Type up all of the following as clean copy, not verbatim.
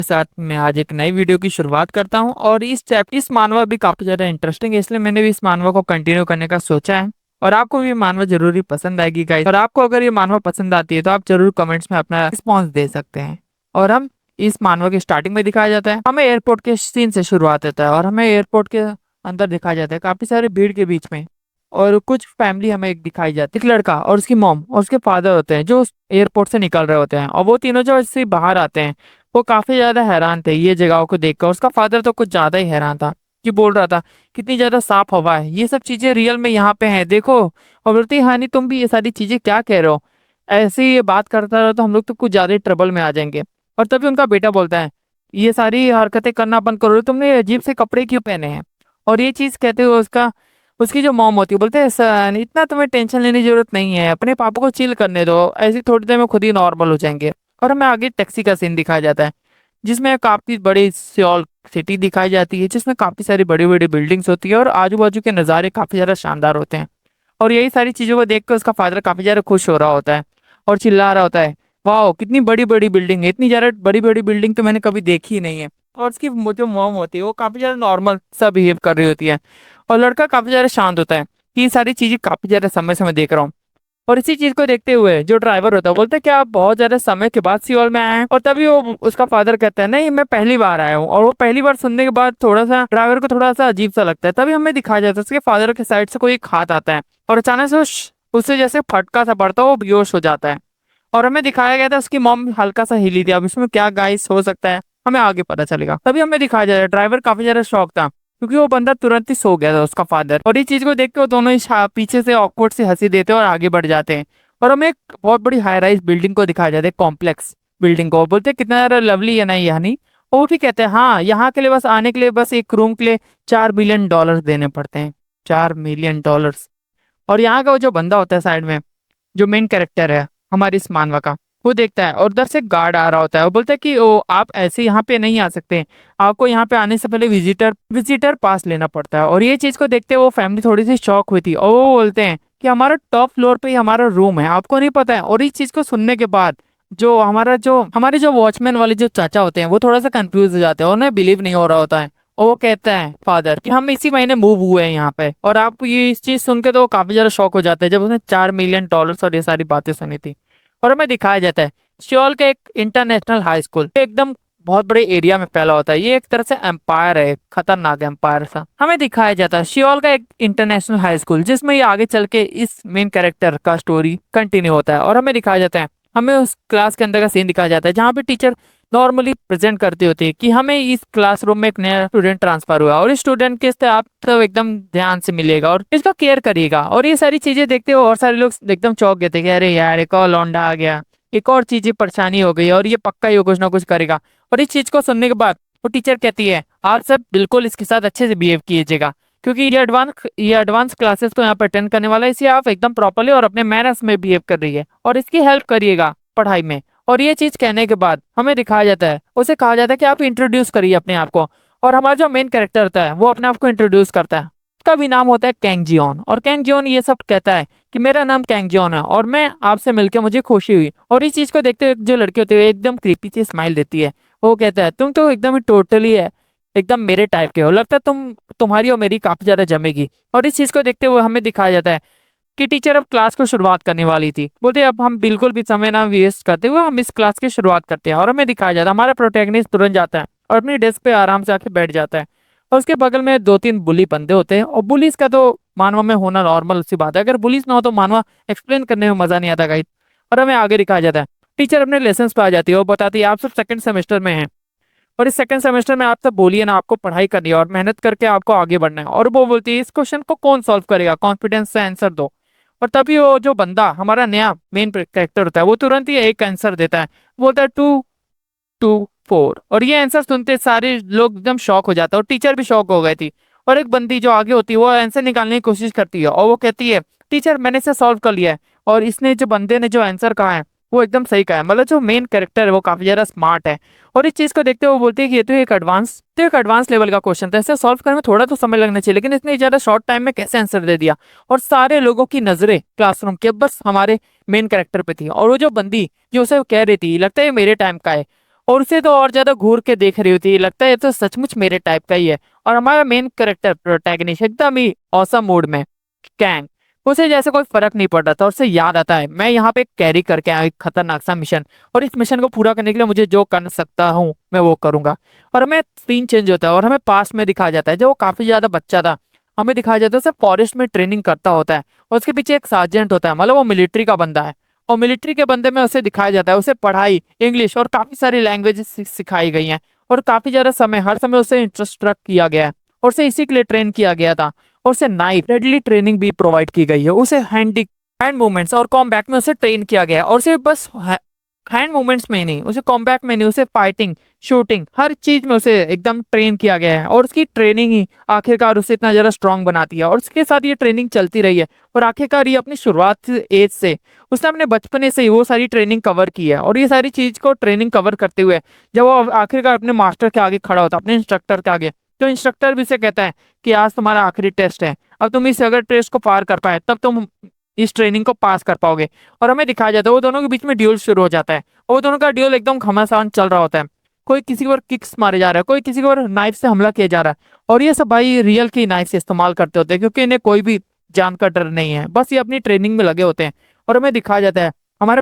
साथ मैं आज एक नई वीडियो की शुरुआत करता हूं और इस मानवा भी काफी ज्यादा इंटरेस्टिंग है, इसलिए मैंने भी इस मानवा को कंटिन्यू करने का सोचा है। और आपको भी ये मानवा जरूरी पसंद आएगी गाइस। और आपको अगर ये मानवा पसंद आती है तो आप जरूर कमेंट्स में अपना रिस्पॉन्स दे सकते हैं। और हम इस मानवा की स्टार्टिंग में दिखाया जाता है, हमें एयरपोर्ट के सीन से शुरुआत होता है और हमें एयरपोर्ट के अंदर दिखाया जाता है काफी सारे भीड़ के बीच में। और कुछ फैमिली हमें एक दिखाई जाती है, एक लड़का और उसकी मॉम और उसके फादर होते हैं जो एयरपोर्ट से निकल रहे होते हैं, और वो तीनों जो इससे बाहर आते हैं वो काफी ज्यादा हैरान थे ये जगहों को देखकर। उसका फादर तो कुछ ज्यादा ही हैरान था कि बोल रहा था कितनी ज्यादा साफ हवा है, ये सब चीजें रियल में यहाँ पे हैं देखो। और बोलती हाँ नहीं तुम भी ये सारी चीजें क्या कह रहे हो, ऐसे ही ये बात करता रहो तो हम लोग तो कुछ ज्यादा ही ट्रबल में आ जाएंगे। और तभी उनका बेटा बोलता है ये सारी हरकतें करना बंद करो, तुमने ये अजीब से कपड़े क्यों पहने हैं। और ये चीज कहते हुए उसका उसकी जो मॉम होती है बोलते हैं "सन, इतना तुम्हें टेंशन लेने की जरूरत नहीं है, अपने पापा को चिल करने दो, ऐसी थोड़ी देर में खुद ही नॉर्मल हो जाएंगे"। और हमें आगे टैक्सी का सीन दिखाया जाता है जिसमें काफी बड़ी सियोल सिटी दिखाई जाती है, जिसमें काफी सारी बड़ी बड़ी बिल्डिंग्स होती है और आजू बाजू के नज़ारे काफी ज्यादा शानदार होते हैं। और यही सारी चीजों को देखकर उसका फादर काफी ज्यादा खुश हो रहा होता है और चिल्ला रहा होता है वाह कितनी बड़ी बड़ी बिल्डिंग है, इतनी ज्यादा बड़ी बड़ी बिल्डिंग तो मैंने कभी देखी ही नहीं है। और उसकी जो मॉम होती है वो काफी ज्यादा नॉर्मल सा बिहेव कर रही होती है और लड़का काफी ज्यादा शांत होता है कि ये सारी चीजें काफी ज्यादा समय से मैं देख रहा हूँ। और इसी चीज को देखते हुए जो ड्राइवर होता है बोलते हैं क्या आप बहुत ज्यादा समय के बाद सियोल में आए हैं। और तभी वो उसका फादर कहता है नहीं मैं पहली बार आया हूँ। और वो पहली बार सुनने के बाद थोड़ा सा ड्राइवर को थोड़ा सा अजीब सा लगता है। तभी हमें दिखाया जाता है उसके फादर के साइड से कोई एक हाथ आता है और अचानक से उससे जैसे फटका सा पड़ता है, वो बेहोश हो जाता है। और हमें दिखाया गया था उसकी मॉम हल्का सा हिली थी। अब इसमें क्या गाइस हो सकता है हमें आगे पता चलेगा। तभी हमें दिखाया जाता है ड्राइवर काफी ज्यादा शौक था क्योंकि वो बंदा तुरंत ही सो गया था उसका फादर। और इस चीज को देख के वो दोनों ही पीछे से ऑकवर्ड से हंसी देते हैं और आगे बढ़ जाते हैं। और हमें एक बहुत बड़ी हाई राइज बिल्डिंग को दिखाया जाता है, कॉम्प्लेक्स बिल्डिंग को। बोलते हैं कितना ज्यादा लवली है ना ये हनी। और वो भी कहते हैं हाँ यहाँ के लिए बस आने के लिए बस एक रूम के लिए $4 मिलियन देने पड़ते हैं, $4 मिलियन। और यहाँ का वो जो बंदा होता है साइड में जो मेन कैरेक्टर है हमारी इस मानवा का, वो देखता है और उधर से गार्ड आ रहा होता है। वो बोलता है कि ओ आप ऐसे यहाँ पे नहीं आ सकते, आपको यहाँ पे आने से पहले विजिटर पास लेना पड़ता है। और ये चीज को देखते हुए वो फैमिली थोड़ी सी शॉक हुई थी और वो बोलते हैं कि हमारा टॉप फ्लोर पे ही हमारा रूम है, आपको नहीं पता है। और इस चीज को सुनने के बाद जो हमारे जो वॉचमैन वाले जो चाचा होते हैं वो थोड़ा सा कंफ्यूज हो जाते हैं और उन्हें बिलीव नहीं हो रहा होता है। और वो कहता है फादर कि हम इसी महीने मूव हुए हैं यहाँ पे। और आप ये इस चीज सुन के तो वो काफी ज्यादा शॉक हो जाते हैं जब उसने $4 मिलियन और ये सारी बातें सुनी थी। और हमें दिखाया जाता है सियोल का एक इंटरनेशनल हाई स्कूल एकदम बहुत बड़े एरिया में फैला होता है। ये एक तरह से एम्पायर है, खतरनाक एम्पायर सा हमें दिखाया जाता है सियोल का एक इंटरनेशनल हाई स्कूल, जिसमें ये आगे चल के इस मेन कैरेक्टर का स्टोरी कंटिन्यू होता है। और हमें दिखाया जाता है हमें उस क्लास के अंदर का सीन दिखाया जाता है जहाँ पे टीचर नॉर्मली प्रेजेंट करती होती है कि हमें इस क्लासरूम में एक नया स्टूडेंट ट्रांसफर हुआ और इस स्टूडेंट के साथ आप तो एकदम ध्यान से मिलेगा और इसका केयर करिएगा। और ये सारी चीजें देखते हो और सारे लोग एकदम चौंक गए थे कि अरे यार एक और लौंडा आ गया, एक और चीज परेशानी हो गई और ये पक्का ये कुछ ना कुछ करेगा। और इस चीज को सुनने के बाद वो टीचर कहती है आप सब बिल्कुल इसके साथ अच्छे से बिहेव कीजिएगा क्योंकि ये एडवांस क्लासेस तो यहाँ पर अटेंड करने वाला है, इसलिए आप एकदम प्रॉपरली और अपने मैनर्स में बिहेव कर रही है और इसकी हेल्प करिएगा पढ़ाई में। और ये चीज कहने के बाद हमें दिखाया जाता है उसे कहा जाता है कि आप इंट्रोड्यूस करिए अपने आप को। और हमारा जो मेन कैरेक्टर होता है वो अपने आप को इंट्रोड्यूस करता है। उसका भी नाम होता है कैंग जियोन। और कैंग जियोन ये सब कहता है कि मेरा नाम कैंग जियोन है और मैं आपसे मिलकर मुझे खुशी हुई। और इस चीज को देखते हुए जो लड़की होती है एकदम क्रीपी सी स्माइल देती है। वो कहता है तुम तो एकदम टोटली है एकदम मेरे टाइप के हो, लगता है तुम्हारी और मेरी काफी ज्यादा जमेगी। और इस चीज को देखते हुए हमें दिखाया जाता है कि टीचर अब क्लास को शुरुआत करने वाली थी। बोलते अब हम बिल्कुल भी समय ना वेस्ट करते हुए हम इस क्लास की शुरुआत करते हैं। और हमें दिखाया जाता है हमारा प्रोटैगनिस्ट तुरंत जाता है और अपनी डेस्क पे आराम से आके बैठ जाता है। और उसके बगल में दो तीन बुली बंदे होते हैं और बुलीज का तो मानवा में होना नॉर्मल सी बात है, अगर बुलीज ना हो तो मानवा एक्सप्लेन करने में मजा नहीं आता गाइस। और हमें आगे दिखाया जाता है टीचर अपने लेसन पे आ जाती है और बताती है आप सब सेकंड सेमेस्टर में हैं और इस सेकंड सेमेस्टर में आप सब बोलिए ना आपको पढ़ाई करनी है और मेहनत करके आपको आगे बढ़ना है। और वो बोलती है इस क्वेश्चन को कौन सॉल्व करेगा, कॉन्फिडेंस से आंसर दो। और तभी वो जो बंदा हमारा नया मेन कैरेक्टर होता है वो तुरंत ही एक आंसर देता है, बोलता है 2 2 4। और ये आंसर सुनते सारे लोग एकदम शॉक हो जाता है और टीचर भी शॉक हो गई थी। और एक बंदी जो आगे होती है वो आंसर निकालने की कोशिश करती है और वो कहती है टीचर मैंने इसे सॉल्व कर लिया है। और इसने जो बंदे ने जो आंसर कहा है वो एकदम सही कहा है, मतलब जो मेन कैरेक्टर है वो काफी ज्यादा स्मार्ट है। और इस चीज को देखते हुए वो बोलती है कि ये तो एक एडवांस लेवल का क्वेश्चन था, इसे सॉल्व करने में थोड़ा तो समय लगना चाहिए, लेकिन इसने ज्यादा शॉर्ट टाइम में कैसे आंसर दे दिया। और सारे लोगों की नजरें क्लासरूम के बस हमारे मेन कैरेक्टर पे थी। और वो जो बंदी जो उसे कह रही थी लगता है ये मेरे टाइम का है, और उसे तो और ज्यादा घूर के देख रही होती है, लगता है ये तो सचमुच मेरे टाइप का ही है। और हमारा मेन कैरेक्टर प्रोटैगनिस्ट एकदम ही औसम मूड में, कैंग, उसे जैसे कोई फर्क नहीं पड़ रहा था। और उसे याद आता है मैं यहाँ पे कैरी करके आया एक खतरनाक सा मिशन, और इस मिशन को पूरा करने के लिए मुझे जो कर सकता हूँ मैं वो करूंगा। और हमें सीन चेंज होता है और हमें पास में दिखाया जाता है जब वो काफी ज्यादा बच्चा था। हमें दिखाया जाता है उसे फॉरेस्ट में ट्रेनिंग करता होता है, और उसके पीछे एक सार्जेंट होता है, मतलब वो मिलिट्री का बंदा है। और मिलिट्री के बंदे में उसे दिखाया जाता है उसे पढ़ाई, इंग्लिश और काफी सारी लैंग्वेजेस सिखाई गई हैं। और काफी ज्यादा समय, हर समय उसे इंटरेस्ट रख किया गया है, और उसे इसी के लिए ट्रेन किया गया था। और उसे नाइफ डेडली ट्रेनिंग भी प्रोवाइड की गई है। उसे हैंड मूवमेंट्स और कॉम्बैट में उसे ट्रेन किया गया है। और सिर्फ बस हैंड मूवमेंट्स में ही नहीं, उसे कॉम्बैट में नहीं, उसे फाइटिंग, शूटिंग, हर चीज में उसे एकदम ट्रेन किया गया है। और उसकी ट्रेनिंग ही आखिरकार उसे इतना ज्यादा स्ट्रांग बनाती है। और उसके साथ ये ट्रेनिंग चलती रही है, और आखिरकार ये अपनी शुरुआत एज से, उसने अपने बचपने से ही वो सारी ट्रेनिंग कवर की है। और ये सारी चीज को ट्रेनिंग कवर करते हुए जब वो आखिरकार अपने मास्टर के आगे खड़ा होता है, अपने इंस्ट्रक्टर के आगे, तो इंस्ट्रक्टर भी उसे कहता है कि आज तुम्हारा आखिरी टेस्ट है, अब तुम इस अगर टेस्ट को पार कर पाए तब तुम इस ट्रेनिंग को पास कर पाओगे। और हमें दिखाया जाता है वो दोनों के बीच में ड्यूल शुरू हो जाता है, और वो दोनों का ड्यूल एकदम घमासान चल रहा होता है। कोई किसी के ऊपर किक्स मारे जा रहा है, कोई किसी के ऊपर नाइफ से हमला किया जा रहा है। और ये सब भाई रियल की नाइफ से इस्तेमाल करते होते हैं, क्योंकि इन्हें कोई भी जान का डर नहीं है, बस ये अपनी ट्रेनिंग में लगे होते हैं। और हमें दिखाया जाता है हमारा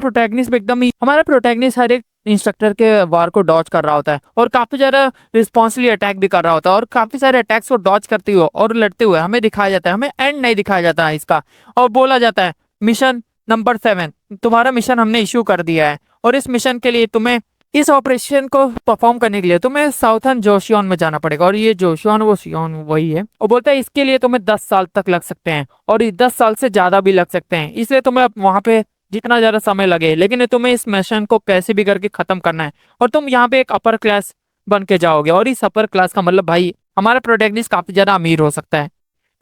प्रोटैगनिस्ट हर एक इंस्ट्रक्टर के वार को डॉज कर रहा होता है, और काफी ज्यादा रिस्पॉन्सिबली अटैक भी कर रहा होता है। और काफी सारे अटैक्स को डॉज करते हुए और लड़ते हुए हमें दिखाया जाता है, हमें एंड नहीं दिखाया जाता है इसका। और बोला जाता है मिशन नंबर 7, तुम्हारा मिशन हमने इश्यू कर दिया है, और इस मिशन के लिए तुम्हें, इस ऑपरेशन को परफॉर्म करने के लिए तुम्हें साउथर्न जोशियन में जाना पड़ेगा। और ये जोशियन वो शियन वही है। और बोलता है इसके लिए तुम्हें 10 साल तक लग सकते हैं, और ये 10 साल से ज्यादा भी लग सकते हैं, इसलिए तुम्हें वहां पे जितना ज्यादा समय लगे, लेकिन तुम्हें इस मिशन को कैसे भी करके खत्म करना है। और तुम यहाँ पे एक अपर क्लास बन के जाओगे। और इस अपर क्लास का मतलब भाई हमारा प्रोटैगनिस्ट काफी ज्यादा अमीर हो सकता है,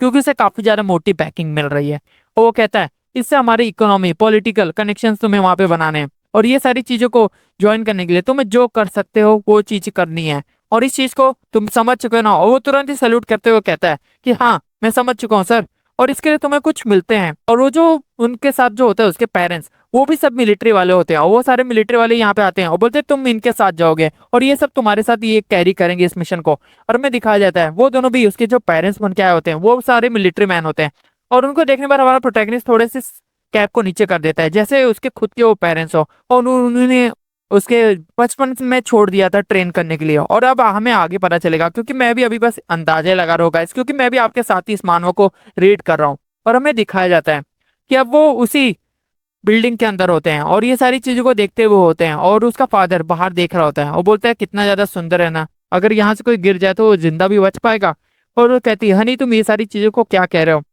क्योंकि उसे काफी ज्यादा मोटी बैकिंग मिल रही है। और वो कहता है इससे हमारी इकोनॉमी, पॉलिटिकल कनेक्शन तुम्हें वहां पे बनाने हैं, और ये सारी चीजों को ज्वाइन करने के लिए तुम्हें जो कर सकते हो वो चीज करनी है। और इस चीज को तुम समझ चुके हो ना। और वो तुरंत ही सैल्यूट करते हुए कहता है कि हाँ मैं समझ चुका हूँ सर, और इसके लिए तुम्हें कुछ मिलते हैं। और वो जो उनके साथ जो होता है उसके पेरेंट्स, वो भी सब मिलिट्री वाले होते हैं, और वो सारे मिलिट्री वाले यहाँ पे आते हैं और बोलते हैं तुम इनके साथ जाओगे, और ये सब तुम्हारे साथ ये कैरी करेंगे इस मिशन को। और हमें दिखाया जाता है वो दोनों भी, उसके जो पेरेंट्स बन के आए होते हैं वो सारे मिलिट्री मैन होते हैं। और उनको देखने पर हमारा प्रोटैगनिस्ट थोड़े से कैप को नीचे कर देता है, जैसे उसके खुद के वो पेरेंट्स हो, और उन्होंने उसके बचपन में छोड़ दिया था ट्रेन करने के लिए। और अब हमें आगे पता चलेगा, क्योंकि मैं भी अभी बस अंदाजे लगा रहा होगा, क्योंकि मैं भी आपके साथ ही इस मानव को रीड कर रहा हूँ। और हमें दिखाया जाता है कि अब वो उसी बिल्डिंग के अंदर होते हैं, और ये सारी चीजों को देखते हुए होते हैं। और उसका फादर बाहर देख रहा होता है और बोलता है कितना ज्यादा सुंदर है ना, अगर यहाँ से कोई गिर जाए तो वो जिंदा भी बच पाएगा। और वो कहती है हनी तुम ये सारी चीजों को क्या कह रहे हो।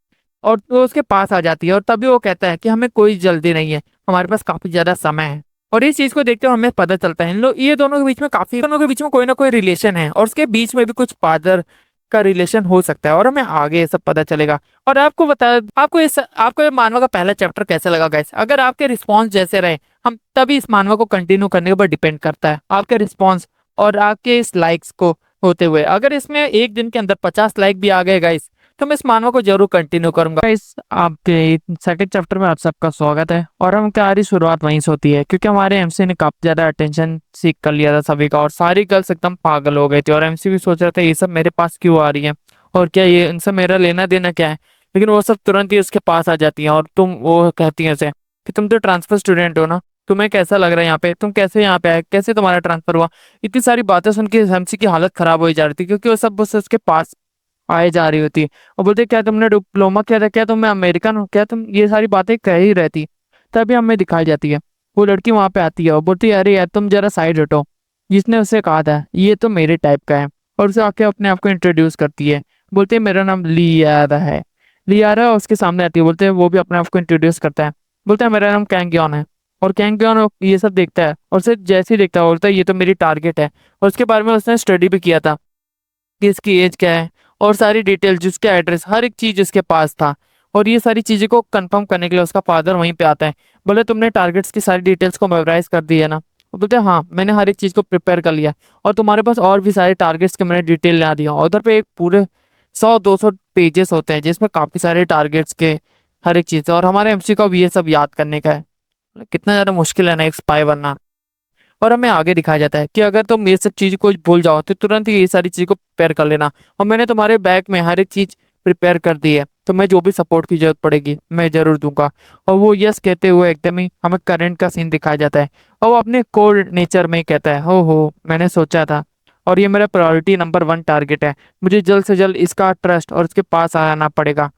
और वो उसके पास आ जाती है, और तभी वो कहता है कि हमें कोई जल्दी नहीं है, हमारे पास काफी ज्यादा समय है। और इस चीज को देखते हुए हमें पता चलता है इन लोग, ये दोनों के बीच में काफी, दोनों के बीच में कोई ना कोई रिलेशन है, और उसके बीच में भी कुछ फादर का रिलेशन हो सकता है। और हमें आगे ये सब पता चलेगा। और आपको ये मानवा का पहला चैप्टर कैसे लगा गाइस? अगर आपके रिस्पॉन्स जैसे रहे, हम तभी इस मानवा को कंटिन्यू करने के ऊपर डिपेंड करता है, आपके रिस्पॉन्स और आपके इस लाइक्स को होते हुए। अगर इसमें एक दिन के अंदर 50 लाइक भी आ गए गाइस, तो मैं इस मानवा को जरूर कंटिन्यू करूंगा। इस आपके सेकंड चैप्टर में आप सबका स्वागत है। और हम हमारी शुरुआत वहीं से होती है, क्योंकि हमारे एमसी ने काफी ज्यादा अटेंशन सीख कर लिया था सभी का, और सारी गर्ल्स एकदम पागल हो गई थी। और एमसी भी सोच रहा था ये सब मेरे पास क्यों आ रही है, और क्या ये इनसे मेरा लेना देना क्या है। लेकिन वो सब तुरंत ही उसके पास आ जाती हैं, और वो कहती है उसे कि तुम तो ट्रांसफर स्टूडेंट हो ना, तुम्हें कैसा लग रहा है यहाँ पे, तुम कैसे यहाँ पे आए, कैसे तुम्हारा ट्रांसफर हुआ। इतनी सारी बातें सुन के एमसी की हालत खराब हो जा रही थी, क्योंकि वो सब बस उसके पास आए जा रही होती। और बोलते क्या तुमने डिप्लोमा किया था, क्या तुम अमेरिकन हो, क्या तुम, ये सारी बातें कह ही रहती। तभी हमें दिखाई जाती है वो लड़की वहां पे आती है और बोलती है अरे यार तुम जरा साइड हटो। जिसने उसे कहा था ये तो मेरे टाइप का है, और उसे आके अपने आप को इंट्रोड्यूस करती है। बोलते है मेरा नाम लियारा है। लियारा उसके सामने आती है, बोलते हैं वो भी अपने आप को इंट्रोड्यूस करता है। बोलता है मेरा नाम कैंगयोन है। और कैंगयोन ये सब देखता है, और उसे जैसे ही देखता है बोलता है ये तो मेरी टारगेट है। और उसके बारे में उसने स्टडी भी किया था कि इसकी एज क्या है, और सारी डिटेल, जिसके एड्रेस, हर एक चीज उसके पास था। और ये सारी चीजें को कंफर्म करने के लिए उसका फादर वहीं पे आता है। बोले तुमने टारगेट्स की सारी डिटेल्स को मेमोराइज कर दी है ना। वो बोलते हैं हाँ मैंने हर एक चीज को प्रिपेयर कर लिया, और तुम्हारे पास और भी सारे टारगेट्स के मैंने डिटेल ला दिया। और उधर पे एक पूरे 100-200 पेजेस होते हैं, जिसमें काफी सारे टारगेट्स के हर एक चीज है। और हमारे एमसी को भी ये सब याद करने का है। कितना ज्यादा मुश्किल है ना एक स्पाई बनना। और हमें आगे दिखाया जाता है कि अगर तुम ये सब चीज को भूल जाओ तो तुरंत ही ये सारी चीज को प्रिपेयर कर लेना, और मैंने तुम्हारे बैग में हर एक चीज प्रिपेयर कर दी है, तो मैं जो भी सपोर्ट की जरूरत पड़ेगी मैं जरूर दूंगा। और वो यस कहते हुए एकदम ही हमें करंट का सीन दिखाया जाता है, और वो अपने कोर नेचर में ही कहता है, हो मैंने सोचा था, और ये मेरा प्रायोरिटी नंबर 1 टारगेट है, मुझे जल्द से जल्द इसका ट्रस्ट और इसके पास आना पड़ेगा।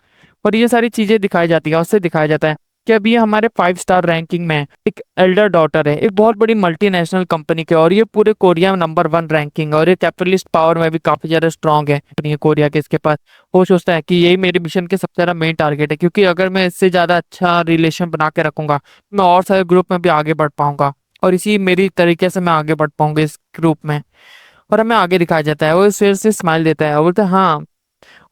और ये सारी चीजें दिखाई जाती है, उससे दिखाया जाता है कि अभी ये हमारे 5 स्टार रैंकिंग में है। एक एल्डर डॉटर है एक बहुत बड़ी मल्टीनेशनल कंपनी के, और ये पूरे कोरिया में नंबर 1 रैंकिंग, और ये कैपिटलिस्ट पावर में भी काफी ज्यादा स्ट्रांग है अपनी ये कोरिया के। इसके पास वो सोचता है कि यही मेरे मिशन के सबसे ज्यादा मेन टारगेट है, क्योंकि अगर मैं इससे ज्यादा अच्छा रिलेशन बना के रखूंगा मैं और सारे ग्रुप में भी आगे बढ़ पाऊंगा, और इसी मेरी तरीके से मैं आगे बढ़ पाऊंगा इस ग्रुप में। और हमें आगे दिखाया जाता है वो इस फिर से स्माइल देता है और बोलता है हाँ।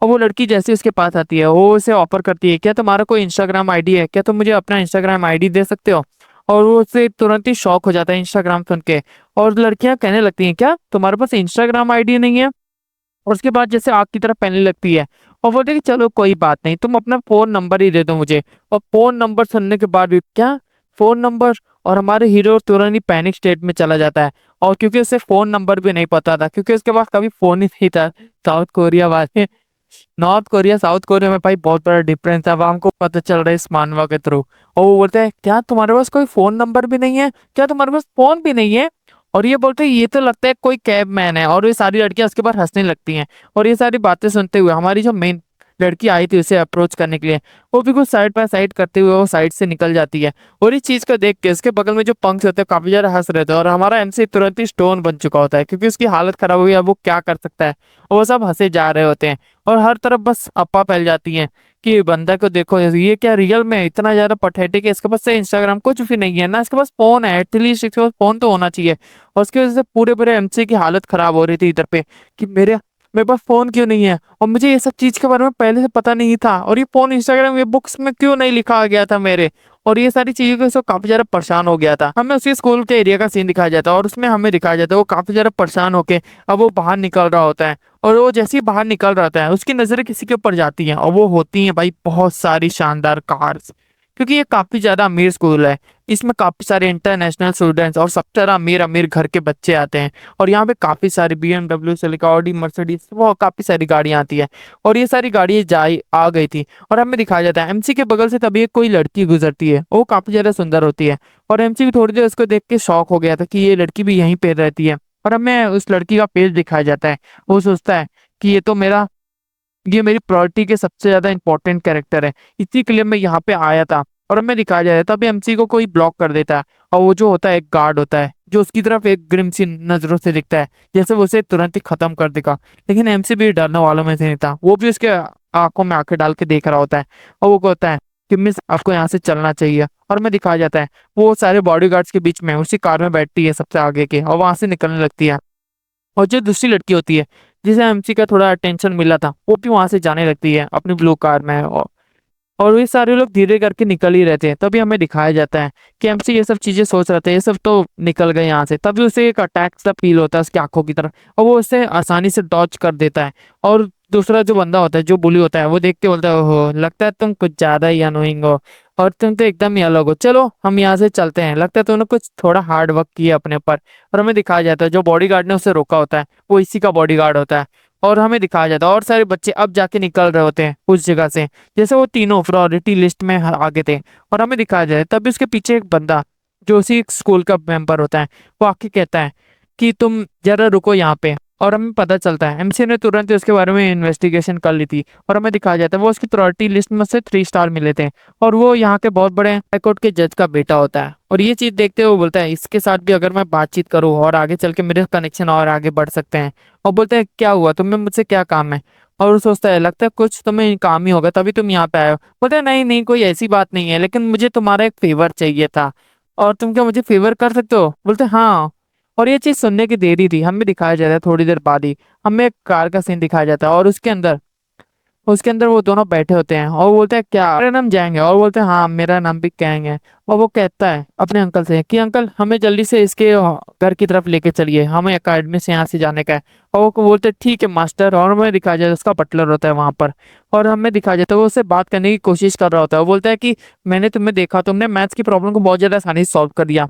और वो लड़की जैसे उसके पास आती है वो उसे ऑफर करती है, क्या तुम्हारा कोई इंस्टाग्राम आईडी है, क्या तुम मुझे अपना इंस्टाग्राम आईडी दे सकते हो। और वो उससे तुरंत ही शॉक हो जाता है इंस्टाग्राम सुन के, और लड़कियां कहने लगती हैं क्या तुम्हारे पास इंस्टाग्राम आईडी नहीं है। और उसके बाद जैसे आग की तरह पहनने लगती है, और बोलते हैं कि चलो कोई बात नहीं तुम अपना फोन नंबर ही दे दो मुझे। और फोन नंबर सुनने के बाद भी क्या फोन नंबर, और हमारे हीरो तुरंत ही पैनिक स्टेट में चला जाता है। और क्योंकि उसे फोन नंबर भी नहीं पता था, क्योंकि उसके पास कभी फोन ही नहीं था साउथ कोरिया वाले। नॉर्थ कोरिया साउथ कोरिया में भाई बहुत बड़ा डिफरेंस है, अब हमको पता चल रहा है इस मानवा के थ्रू। और वो बोलते हैं क्या तुम्हारे पास कोई फोन नंबर भी नहीं है, क्या तुम्हारे पास फोन भी नहीं है। और ये बोलते हैं ये तो लगता है कोई कैब मैन है, और ये सारी लड़कियां उसके बाद हंसने लगती हैं। और ये सारी बातें सुनते हुए हमारी जो मेन लड़की आई थी उसे अप्रोच करने के लिए, वो भी कुछ साइड बाय साइड करते हुए वो साइड से निकल जाती है। और इस चीज को देख के उसके बगल में जो पंक्स होते हैं काफी ज्यादा हंस रहे थे, और हमारा एमसी तुरंत ही स्टोन बन चुका होता है क्योंकि उसकी हालत खराब हुई है, अब वो क्या कर सकता है। और वो सब हंसे जा रहे होते हैं, और हर तरफ बस अफवाह फैल जाती है कि बंदा को देखो ये क्या रियल में इतना ज्यादा पथेटिक है, इसके पास से इंस्टाग्राम कुछ भी नहीं है ना, इसके पास फोन है, एटलीस्ट इसके पास फोन तो होना चाहिए। और उसकी वजह से पूरे पूरे एमसी की हालत खराब हो रही थी इधर पे कि मेरे मेरे पास फोन क्यों नहीं है, और मुझे ये सब चीज के बारे में पहले से पता नहीं था, और ये फोन इंस्टाग्राम ये बुक्स में क्यों नहीं लिखा गया था मेरे। और ये सारी चीजों को काफी ज्यादा परेशान हो गया था। हमें उसी स्कूल के एरिया का सीन दिखाया जाता है, और उसमें हमें दिखाया जाता है वो काफी ज्यादा परेशान होके अब वो बाहर निकल रहा होता है। और वो जैसे ही बाहर निकल रहा है उसकी नजरें किसी के ऊपर जाती हैं, और वो होती हैं भाई बहुत सारी शानदार कार्स, क्योंकि ये काफी ज्यादा अमीर स्कूल है। इसमें काफी सारे इंटरनेशनल स्टूडेंट्स और सबसे ज्यादा अमीर अमीर घर के बच्चे आते हैं। और यहाँ पे काफी सारी BMW से लेकर ऑडी मर्सिडीज वो काफी सारी गाड़ियां आती है। और ये सारी गाड़ियां जाई आ गई थी, और हमें दिखाया जाता है एमसी के बगल से तभी एक कोई लड़की गुजरती है, वो काफी ज्यादा सुंदर होती है। और एमसी भी थोड़ी देर उसको देख के शौक हो गया था कि ये लड़की भी यहीं पे रहती है। और हमें उस लड़की का पेज दिखाया जाता है, वो सोचता है कि ये मेरी प्रायोरिटी के सबसे ज्यादा इंपॉर्टेंट कैरेक्टर है, इसी के लिए मैं यहाँ पे आया था। और हमें दिखाया जाता है तभी एमसी को कोई ब्लॉक कर देता है, और वो जो होता है एक गार्ड होता है जो उसकी तरफ एक ग्रिम सी नजरों से दिखता है जैसे वो उसे तुरंत ही खत्म कर देगा। लेकिन एमसी भी डरने वालों में से नहीं था, वो भी उसके आंखों में आंखें डाल के देख रहा होता है। और वो कहता है कि मिस आपको यहाँ से चलना चाहिए। और हमें दिखाया जाता है वो सारे बॉडीगार्ड्स के बीच में उसी कार में बैठती है सबसे आगे के, और वहां से निकलने लगती है। और जो दूसरी लड़की होती है जिसे एमसी का थोड़ा अटेंशन मिला था वो भी वहां से जाने लगती है अपनी ब्लू कार में। और ये सारे लोग धीरे करके निकल ही रहते हैं, तभी हमें दिखाया जाता है कि एमसी ये सब चीजें सोच रहे थे ये सब तो निकल गए यहाँ से। तभी उसे एक अटैक सा फील होता है उसकी आंखों की तरफ, और वो उसे आसानी से डॉच कर देता है। और दूसरा जो बंदा होता है जो बुली होता है वो देख के बोलता है ओहो लगता है तुम कुछ ज्यादा ही अनोइंग हो, और तुम तो एकदम ही अलग हो, चलो हम यहाँ से चलते हैं, लगता है तुमने कुछ थोड़ा हार्ड वर्क किया अपने ऊपर। और हमें दिखाया जाता है जो बॉडीगार्ड ने उसे रोका होता है वो इसी का बॉडीगार्ड होता है। और हमें दिखाया जाता है और सारे बच्चे अब जाके निकल रहे होते हैं उस जगह से, जैसे वो तीनों प्रायोरिटी लिस्ट में आगे थे। और हमें दिखाया जाए तभी उसके पीछे एक बंदा जो उसी स्कूल का मेंबर होता है वो आके कहता है कि तुम जरा रुको यहाँ पे। और हमें पता चलता है एमसी ने तुरंत ही उसके बारे में इन्वेस्टिगेशन कर ली थी। और हमें दिखाया जाता है वो उसकी प्रायोरिटी लिस्ट में से 3 स्टार मिले थे, और वो यहाँ के बहुत बड़े हाईकोर्ट के जज का बेटा होता है। और ये चीज देखते हुए बोलता है इसके साथ भी अगर मैं बातचीत करूँ और आगे चल के मेरे कनेक्शन और आगे बढ़ सकते हैं। और बोलते हैं क्या हुआ तुम्हें मुझसे क्या काम है। और वो सोचता है लगता है कुछ तुम्हें काम ही होगा तभी तुम यहाँ पे आए हो। बोलते हैं नहीं नहीं कोई ऐसी बात नहीं है, लेकिन मुझे तुम्हारा एक फेवर चाहिए था, और तुम क्या मुझे फेवर कर सकते हो। बोलते हैं हाँ। और ये चीज सुनने की देरी थी, हमें दिखाया जाता है थोड़ी देर बाद ही हमें एक कार का सीन दिखाया जाता है, और उसके अंदर वो दोनों बैठे होते हैं, और वो बोलते हैं क्या मेरा नाम जैंग है, और बोलते हैं हाँ मेरा नाम भी कैंग है। और वो कहता है अपने अंकल से कि अंकल हमें जल्दी से इसके घर की तरफ लेके चलिए, हमें एकेडमी से यहाँ से जाने का है। और वो बोलते हैं ठीक है मास्टर। और हमें दिखाया जाता है उसका बटलर होता है वहां पर, और हमें दिखाया जाता है वो उससे बात करने की कोशिश कर रहा होता है। वो बोलता है कि मैंने तुम्हें देखा तुमने मैथ्स की प्रॉब्लम को बहुत ज्यादा आसानी से सॉल्व कर दिया,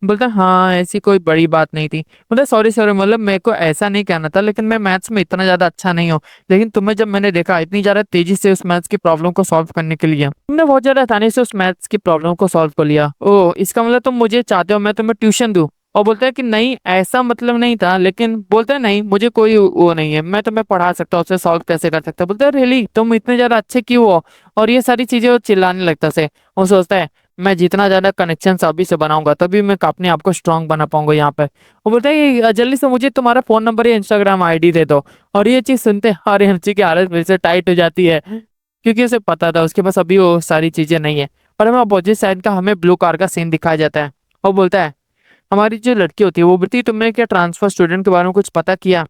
बोलता है हाँ ऐसी कोई बड़ी बात नहीं थी। बोलता सॉरी सॉरी, मतलब मेरे को ऐसा नहीं कहना था, लेकिन मैं मैथ्स में इतना ज्यादा अच्छा नहीं हूँ। लेकिन तुम्हें जब मैंने देखा इतनी ज्यादा तेजी से उस मैथ्स की प्रॉब्लम को सॉल्व करने के लिए, तुमने बहुत ज्यादा आसानी से उस मैथ्स की प्रॉब्लम को सॉल्व कर लिया। ओ इसका मतलब तुम मुझे चाहते हो मैं तुम्हें ट्यूशन दूं। और बोलता है कि नहीं ऐसा मतलब नहीं था, लेकिन बोलता है नहीं मुझे कोई वो नहीं है, मैं तुम्हें पढ़ा सकता हूँ, उसे सॉल्व कैसे कर सकता है। बोलता है रियली तुम इतने ज्यादा अच्छे क्यों हो। और ये सारी चीजें वो चिल्लाने लगता से। वो सोचता है मैं जितना ज्यादा कनेक्शन अभी से बनाऊंगा तभी मैं अपने आप को स्ट्रांग बना पाऊंगा यहाँ पे। वो बोलता है कि जल्दी से मुझे तुम्हारा फोन नंबर या इंस्टाग्राम आईडी दे दो। और ये चीज सुनते हमारे हंसी की हालत फिर से टाइट हो जाती है, क्योंकि उसे पता था उसके पास अभी वो सारी चीजें नहीं है। और हमें अपोजिट साइड का हमें ब्लू कार का सीन दिखाया जाता है। और बोलता है हमारी जो लड़की होती है वो बोलती है तुमने क्या ट्रांसफर स्टूडेंट के बारे में कुछ पता किया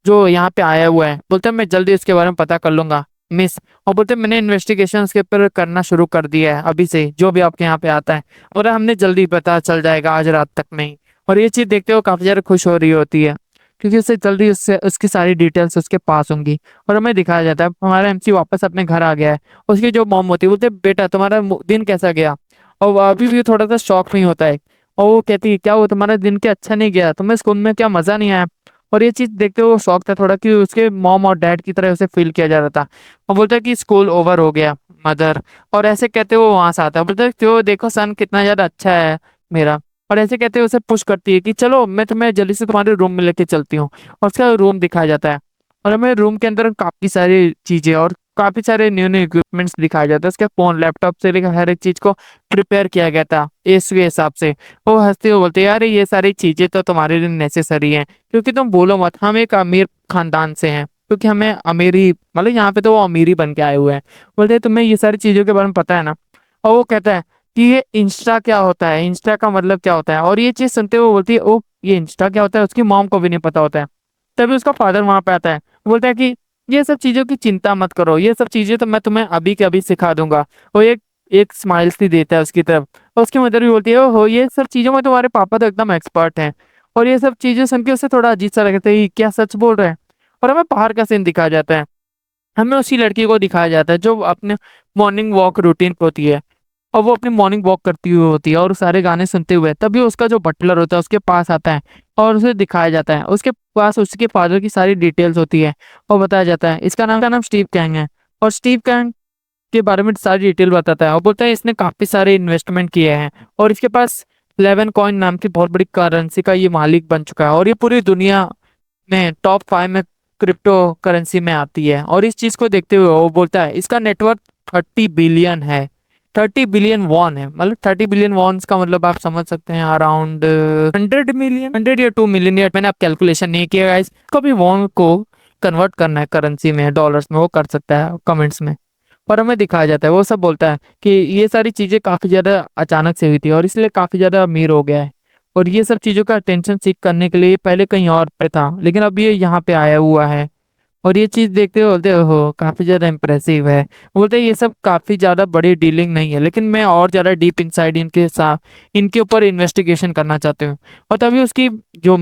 जो यहाँ पे आया हुआ है। बोलते हैं मैं जल्दी उसके बारे में पता कर लूंगा मिस। और बोलते हैं मैंने इन्वेस्टिगेशन के ऊपर करना शुरू कर दिया है अभी से, जो भी आपके यहाँ पे आता है और हमने जल्दी पता चल जाएगा आज रात तक में ही। और ये चीज देखते हुए काफी ज्यादा खुश हो रही होती है, क्योंकि उससे जल्दी उससे उसकी सारी डिटेल्स उसके पास होंगी। और हमें दिखाया जाता है हमारा एमसी वापस अपने घर आ गया है। उसकी जो मॉम होती है बोलते हैं बेटा तुम्हारा दिन कैसा गया। और वो अभी भी थोड़ा सा शॉक नहीं होता है। और वो कहती है क्या वो तुम्हारा दिन क्या अच्छा नहीं गया, तुम्हें स्कूल में क्या मजा नहीं आया। और ये चीज देखते हुए वो शौक था थोड़ा कि उसके मॉम और डैड की तरह उसे फील किया जा रहा था। और बोलता है कि स्कूल ओवर हो गया मदर। और ऐसे कहते हुए वो वहां से आता है, बोलता है क्यों देखो सन कितना ज्यादा अच्छा है मेरा। और ऐसे कहते हुए उसे पुश करती है कि चलो मैं तुम्हें जल्दी से तुम्हारे रूम में लेके चलती हूँ। और उसका रूम दिखाया जाता है। और हमें रूम के अंदर काफी सारी चीजें और काफी सारे न्यू न्यू इक्विपमेंट्स दिखाया जाता है। उसके फोन लैपटॉप से लेकर हर एक चीज को प्रिपेयर किया गया था इसके हिसाब से। वो हंसते हुए बोलते यार ये सारी चीजें तो तुम्हारे लिए नेसेसरी हैं, क्योंकि तुम बोलो मत हम एक अमीर खानदान से हैं, क्योंकि हमें अमीरी मतलब यहाँ पे तो वो अमीरी बन के आए हुए हैं। बोलते तुम्हें ये सारी चीजों के बारे में पता है ना। और वो कहता है कि ये इंस्टा क्या होता है, इंस्टा का मतलब क्या होता है। और ये चीज सुनते हुए वो बोलती है ओ ये इंस्टा क्या होता है, उसकी मॉम को भी नहीं पता होता है। तभी उसका फादर वहां पे आता है, बोलता है कि ये सब चीजों की चिंता मत करो, ये सब चीजें तो मैं तुम्हें अभी के अभी सिखा दूंगा। वो एक स्माइल सी देता है उसकी तरफ। और उसकी मदर भी बोलती है ओहो ये सब चीजों में तुम्हारे पापा तो एकदम एक्सपर्ट हैं। और ये सब चीजें सुन के उसे थोड़ा अजीब सा लगता है, ये क्या सच बोल रहे हैं। और हमें बाहर का सीन दिखाया जाता है। हमें उसी लड़की को दिखाया जाता है जो अपने मॉर्निंग वॉक रूटीन पे होती है। और वो अपनी मॉर्निंग वॉक करती हुई होती है और सारे गाने सुनते हुए, तभी उसका जो बटलर होता है उसके पास आता है। और उसे दिखाया जाता है उसके पास उसके फादर की सारी डिटेल्स होती है। और बताया जाता है इसका नाम स्टीव कैंग है। और स्टीव कैंग के बारे में सारी डिटेल बताता है और बोलता है इसने काफी सारे इन्वेस्टमेंट किए हैं और इसके पास 11 कॉइन नाम की बहुत बड़ी करेंसी का ये मालिक बन चुका है। और ये पूरी दुनिया में टॉप 5 में क्रिप्टो करेंसी में आती है। और इस चीज को देखते हुए वो बोलता है इसका नेटवर्थ 30 बिलियन है। 30 बिलियन वॉन है, मतलब 30 बिलियन वॉन्स का मतलब आप समझ सकते हैं अराउंड 100 मिलियन, 100 या 2 मिलियन। मैंने आप कैलकुलेशन नहीं किया गाइस, कभी वॉन को कन्वर्ट करना है करेंसी में डॉलर्स में वो कर सकता है कमेंट्स में। पर हमें दिखाया जाता है वो सब बोलता है कि ये सारी चीजें काफी ज्यादा अचानक से हुई थी और इसलिए काफी ज्यादा अमीर हो गया है। और ये सब चीजों का अटेंशन सीख करने के लिए पहले कहीं और पे था, लेकिन अब ये यहाँ पे आया हुआ है। और ये चीज देखते हुए बोलते हो काफी ज्यादा इम्प्रेसिव है। बोलते ये सब काफी ज्यादा बड़ी डीलिंग नहीं है, लेकिन मैं और ज्यादा डीप इनसाइड इनके साथ इनके ऊपर इन्वेस्टिगेशन करना चाहती हूँ। और तभी उसकी जो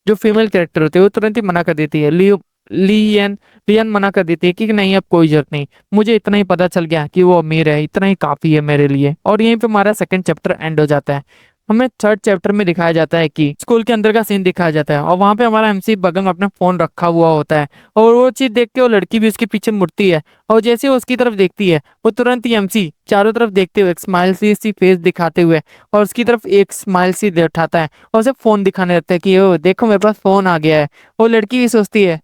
जो फीमेल कैरेक्टर होती है वो तुरंत ही मना कर देती है। लियन लियन मना कर देती है कि नहीं अब कोई जरूरत नहीं, मुझे इतना ही पता चल गया कि वो अमीर है, इतना ही काफी है मेरे लिए। और यहीं पे हमारा सेकंड चैप्टर एंड हो जाता है। हमें थर्ड चैप्टर में दिखाया जाता है कि स्कूल के अंदर का सीन दिखाया जाता है और वहां पे हमारा एमसी बगल में अपना फोन रखा हुआ होता है। और वो चीज देख के वो लड़की भी उसके पीछे मुड़ती है। और जैसे वो उसकी तरफ देखती है वो तुरंत ही एमसी चारों तरफ देखते हुए एक स्माइल सी फेस दिखाते हुए और उसकी तरफ एक स्माइल सी दे उठाता है और उसे फोन दिखाने लगता है कि ओ देखो मेरे पास फोन आ गया है। वो लड़की भी सोचती है,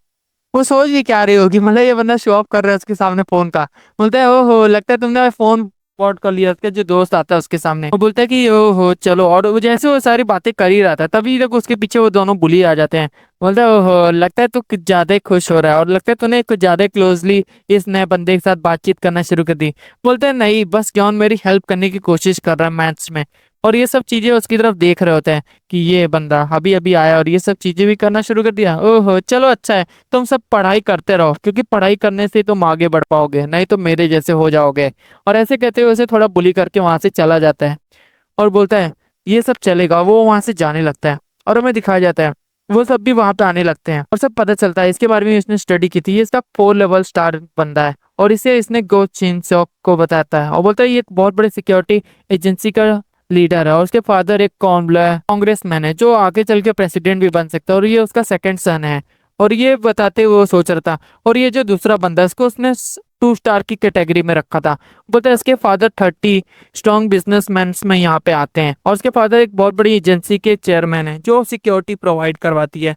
वो सोच भी क्या रही होगी, मतलब ये बंदा शो ऑफ कर रहा है उसके सामने फोन का। बोलता है ओहो लगता है तुमने फोन पॉट कर लिया। उसके जो दोस्त आता है उसके सामने वो बोलता है कि ओहो चलो। और वो जैसे वो सारी बातें कर ही रहा था तभी तक उसके पीछे वो दोनों बुली आ जाते हैं। बोलता है ओहो लगता है तू कुछ ज्यादा ही खुश हो रहा है और लगता है तूने कुछ ज्यादा क्लोजली इस नए बंदे के साथ बातचीत करना शुरू कर दी। बोलते हैं नहीं बस जॉन मेरी हेल्प करने की कोशिश कर रहा है मैथ्स में। और ये सब चीजें उसकी तरफ देख रहे होते हैं कि ये बंदा अभी अभी आया और ये सब चीजें भी करना शुरू कर दिया। ओहो चलो अच्छा है, तुम सब पढ़ाई करते रहो क्योंकि पढ़ाई करने से तुम आगे बढ़ पाओगे, नहीं तो मेरे जैसे हो जाओगे। और ऐसे कहते हुए उसे थोड़ा बुली करके वहां से चला जाता है और बोलता है ये सब चलेगा। वो वहां से जाने लगता है और हमें दिखाया जाता है वो सब भी वहां पे आने लगते हैं और सब पता चलता है इसके बारे में इसने स्टडी की थी। ये इसका 4 लेवल स्टार बंदा है और इसे इसने गो चिन सॉक को बताता है और बोलता है ये एक बहुत बड़े सिक्योरिटी एजेंसी का लीडर है और उसके फादर एक कांग्रेसमैन है जो आगे चल के प्रेसिडेंट भी बन सकता है, और ये उसका सेकंड सन है। और ये बताते हुए वो सोच रहा था। और ये जो दूसरा बंदा है इसको उसने 2 स्टार की कैटेगरी में रखा था। बोलता है इसके फादर 30 स्ट्रॉन्ग बिजनेसमैन में यहाँ पे आते हैं, और उसके फादर एक बहुत बड़ी एजेंसी के चेयरमैन है जो सिक्योरिटी प्रोवाइड करवाती है,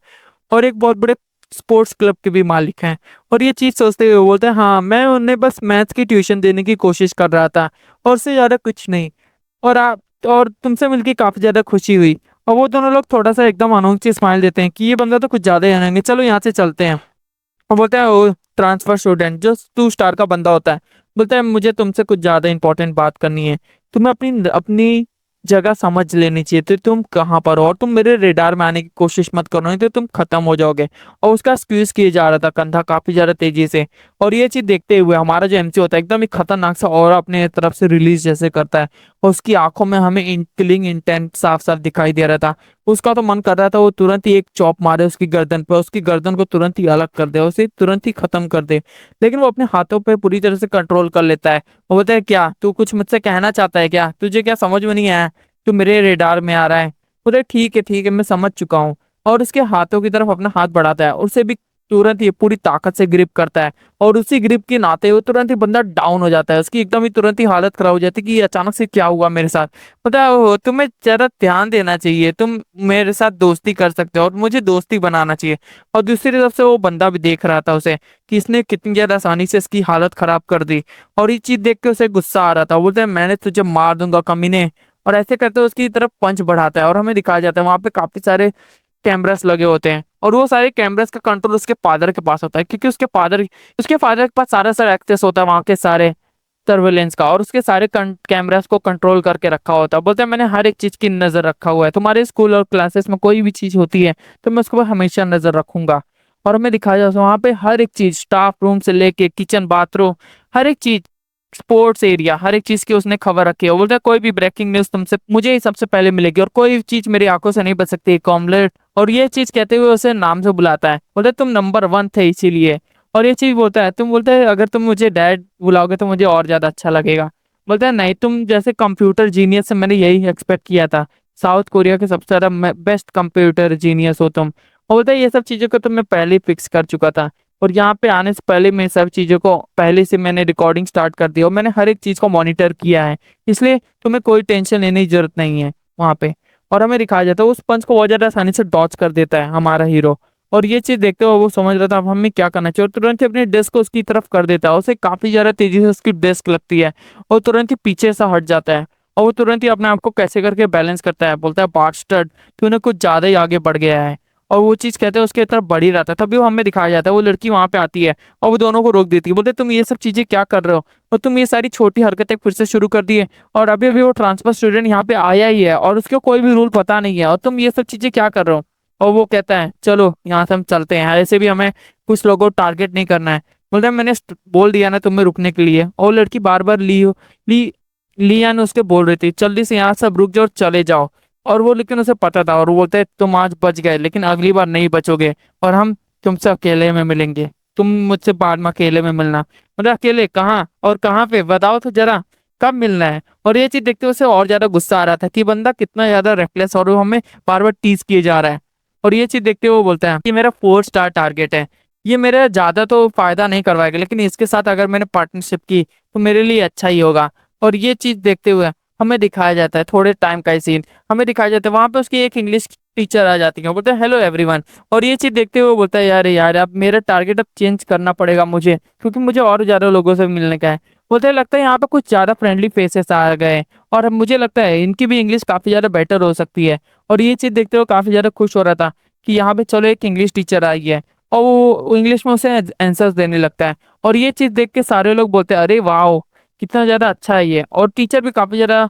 और एक बहुत बड़े स्पोर्ट्स क्लब के भी मालिक हैं। और ये चीज सोचते हुए बोलते हैं हाँ, मैं उन्हें बस मैथ्स की ट्यूशन देने की कोशिश कर रहा था, और उससे ज्यादा कुछ नहीं। और तुमसे मिलके काफी ज्यादा खुशी हुई। और वो दोनों लोग थोड़ा सा एकदम अनोखी स्माइल देते हैं कि ये बंदा तो कुछ ज्यादा ही अनोखा है, चलो यहाँ से चलते हैं। और बोलता है वो ट्रांसफर स्टूडेंट जो 2 स्टार का बंदा होता है, बोलता है मुझे तुमसे कुछ ज्यादा इंपॉर्टेंट बात करनी है। तुम्हें अपनी अपनी जगह समझ लेनी चाहिए, तो तुम कहाँ पर हो, और तुम मेरे रेडार में आने की कोशिश मत करो, नहीं तो तुम खत्म हो जाओगे। और उसका स्क्वीज किए जा रहा था कंधा काफी ज्यादा तेजी से। और ये चीज देखते हुए हमारा जो एमसी होता है एकदम ही खतरनाक सा और अपने तरफ से रिलीज जैसे करता है। और उसकी आंखों में हमें किलिंग इंटेंट साफ साफ दिखाई दे रहा था। उसका तो मन कर रहा था वो तुरंत ही एक चॉप मारे उसकी गर्दन पे, उसकी गर्दन को तुरंत ही अलग कर दे, उसे तुरंत ही खत्म कर दे। लेकिन वो अपने हाथों पे पूरी तरह से कंट्रोल कर लेता है। वो बोलता है क्या तू कुछ मुझसे कहना चाहता है, क्या तुझे क्या समझ में नहीं आया, तू मेरे रेडार में आ रहा है। बोलता है ठीक है मैं समझ चुका हूँ। और उसके हाथों की तरफ अपना हाथ बढ़ाता है, उसे भी तुरंत ही पूरी ताकत से ग्रिप करता है। और उसी ग्रिप के नाते वो तुरंत ही बंदा डाउन हो जाता है, उसकी एकदम ही तुरंत ही हालत खराब हो जाती है कि ये अचानक से क्या हुआ मेरे साथ। पता है तुम्हें जरा ध्यान देना चाहिए, तुम मेरे साथ दोस्ती कर सकते हो और मुझे दोस्ती बनाना चाहिए। और दूसरी तरफ से वो बंदा भी देख रहा था उसे कि इसने कितनी ज्यादा आसानी से इसकी हालत खराब कर दी। और ये चीज देख के उसे गुस्सा आ रहा था, बोलते हैं मैंने तुझे मार दूंगा कमीने। और ऐसे करते हुए उसकी तरफ पंच बढ़ाता है, और हमें दिखाया जाता है वहां पे काफी सारे कैमरास लगे होते हैं। और वो सारे कैमरास का कंट्रोल उसके फादर के पास होता है, क्योंकि उसके फादर के पास सारा सारा एक्सेस होता है वहां के सारे सर्वेलेंस का, और उसके सारे कैमरास को कंट्रोल करके रखा होता है। बोलते हैं मैंने हर एक चीज की नजर रखा हुआ है, तुम्हारे स्कूल और क्लासेस में कोई भी चीज होती है तो मैं उसको पर हमेशा नजर रखूंगा। और हमें दिखाया जाता है वहां पे हर एक चीज, स्टाफ रूम से लेके किचन बाथरूम, हर एक चीज, स्पोर्ट्स एरिया, हर एक चीज की उसने खबर रखी है। वो बोलता है कोई भी ब्रेकिंग न्यूज तुमसे मुझे ही सबसे पहले मिलेगी, और कोई चीज मेरी आंखों से नहीं बच सकती, एक ऑमलेट। और ये चीज कहते हुए उसे नाम से बुलाता है, बोलता है तुम नंबर 1 थे इसीलिए। और ये चीज बोलता है अगर तुम मुझे डैड बुलाओगे तो मुझे और ज्यादा अच्छा लगेगा। बोलता है नहीं, तुम जैसे कंप्यूटर जीनियस से मैंने यही एक्सपेक्ट किया था, साउथ कोरिया के सबसे ज्यादा बेस्ट कंप्यूटर जीनियस हो तुम। और बोलता है ये सब चीजों को तो मैं पहले ही फिक्स कर चुका था, और यहाँ पे आने से पहले मैं सब चीजों को पहले से मैंने रिकॉर्डिंग स्टार्ट कर दी, और मैंने हर एक चीज को मॉनिटर किया है, इसलिए तुम्हें कोई टेंशन लेने की जरूरत नहीं है वहां पे। और हमें दिखाया जाता है उस पंच को बहुत ज्यादा आसानी से डॉच कर देता है हमारा हीरो। और ये चीज देखते हुए वो समझ रहा था अब हमें क्या करना चाहिए, और तुरंत ही अपनी डेस्क को उसकी तरफ कर देता है, उसे काफी ज्यादा तेजी से उसकी डेस्क लगती है, और तुरंत ही पीछे से हट जाता है। और वो तुरंत ही अपने आप को कैसे करके बैलेंस करता है, बोलता है बास्टर्ड तूने कुछ ज्यादा ही आगे बढ़ गया है। और वो चीज कहते हैं उसके तरफ बढ़ ही रहता है, तभी वो हमें दिखाया जाता है वो लड़की वहां पे आती है और वो दोनों को रोक देती है। बोलते तुम ये सब चीजें क्या कर रहे हो, और तुम ये सारी छोटी हरकतें फिर से शुरू कर दिए, और अभी अभी वो ट्रांसफर स्टूडेंट यहाँ पे आया ही है और उसको कोई भी रूल पता नहीं है, और तुम ये सब चीजें क्या कर रहे हो। और वो कहता है चलो यहाँ से हम चलते हैं, ऐसे भी हमें कुछ लोगों को टारगेट नहीं करना है। बोलता है मैंने बोल दिया ना तुम्हें रुकने के लिए। और लड़की बार बार ली लियान उसके बोल रही थी जल्दी से यहाँ सब रुक जाओ और चले जाओ। और वो लेकिन उसे पता था, और वो बोलते तुम आज बच गए लेकिन अगली बार नहीं बचोगे, और हम तुमसे अकेले में मिलेंगे, तुम मुझसे बाद में अकेले में मिलना। मतलब अकेले कहाँ और कहाँ पे बताओ तो जरा, कब मिलना है। और ये चीज देखते हुए उसे और ज्यादा गुस्सा आ रहा था कि बंदा कितना ज्यादा रेकलेस और वो हमें बार बार टीज किए जा रहा है। और ये चीज देखते हुए वो बोलता है कि मेरा 4 स्टार टारगेट है, ये मेरा ज्यादा तो फायदा नहीं करवाएगा, लेकिन इसके साथ अगर मैंने पार्टनरशिप की तो मेरे लिए अच्छा ही होगा। और ये चीज देखते हुए हमें दिखाया जाता है थोड़े टाइम का ही सीन, हमें दिखाया जाता है वहां पे उसकी एक इंग्लिश टीचर आ जाती है, बोलते हैं हेलो एवरीवन। और ये चीज देखते हुए वो बोलता है यार यार अब मेरा टारगेट अब चेंज करना पड़ेगा मुझे, क्योंकि मुझे और ज्यादा लोगों से मिलने का है। बोलते हैं लगता है यहाँ पे कुछ ज्यादा फ्रेंडली फेसेस आ गए, और अब मुझे लगता है इनकी भी इंग्लिश काफी ज्यादा बेटर हो सकती है। और ये चीज देखते हुए काफी ज्यादा खुश हो रहा था कि यहाँ पे चलो एक इंग्लिश टीचर आई है, और वो इंग्लिश में उसे आंसर्स देने लगता है। और ये चीज देख के सारे लोग बोलते हैं अरे वाह कितना ज्यादा अच्छा है ये। और टीचर भी काफी ज्यादा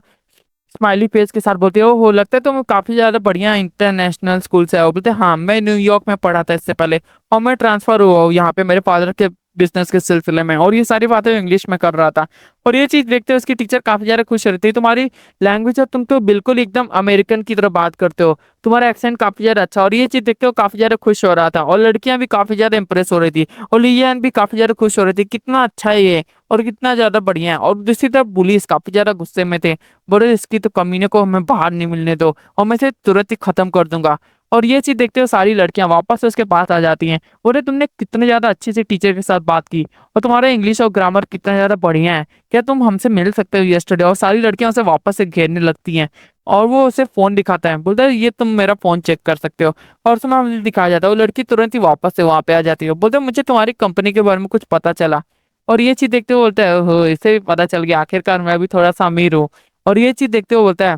स्माइली फेस के साथ बोलते हो लगता है तुम काफी ज्यादा बढ़िया इंटरनेशनल स्कूल से आओ। बोलते हाँ मैं न्यूयॉर्क में पढ़ा था इससे पहले, और मैं ट्रांसफर हुआ हूँ यहाँ पे मेरे फादर के बिजनेस के सिलसिले में, और ये सारी बातें इंग्लिश में कर रहा था। और ये चीज देखते हुए उसकी टीचर काफी ज्यादा खुश रहती है, तुम्हारी लैंग्वेज अब तुम तो बिल्कुल एकदम अमेरिकन की तरह बात करते हो, तुम्हारा एक्सेंट काफी ज्यादा अच्छा। और ये चीज देखते हो काफी ज्यादा खुश हो रहा था, और लड़कियां भी काफी ज्यादा इंप्रेस हो रही थी, और लियान भी काफी ज्यादा खुश हो रही थी, कितना अच्छा है ये और कितना ज्यादा बढ़िया है। और दूसरी तरफ पुलिस काफी ज्यादा गुस्से में थे, बोले इसकी तो कमीने को हमें बाहर नहीं मिलने दो और मैं इसे तुरंत ही खत्म कर दूंगा। और ये चीज देखते हुए सारी लड़कियां वापस उसके पास आ जाती हैं, बोले तुमने कितने ज्यादा अच्छे से टीचर के साथ बात की और तुम्हारा इंग्लिश और ग्रामर कितना ज्यादा बढ़िया है, क्या तुम हमसे मिल सकते हो यस्टरडे। और सारी लड़कियां उसे वापस से घेरने लगती हैं, और वो उसे फोन दिखाता है, बोलता है ये तुम मेरा फोन चेक कर सकते हो। और उसमें हमें दिखाया जाता है वो लड़की तुरंत ही वापस से वहां पे आ जाती है, बोलते मुझे तुम्हारी कंपनी के बारे में कुछ पता चला। और ये चीज देखते हुए बोलता है ओहो इसे भी पता चल गया, आखिरकार मैं भी थोड़ा सा अमीर हूँ। और ये चीज देखते हुए बोलता है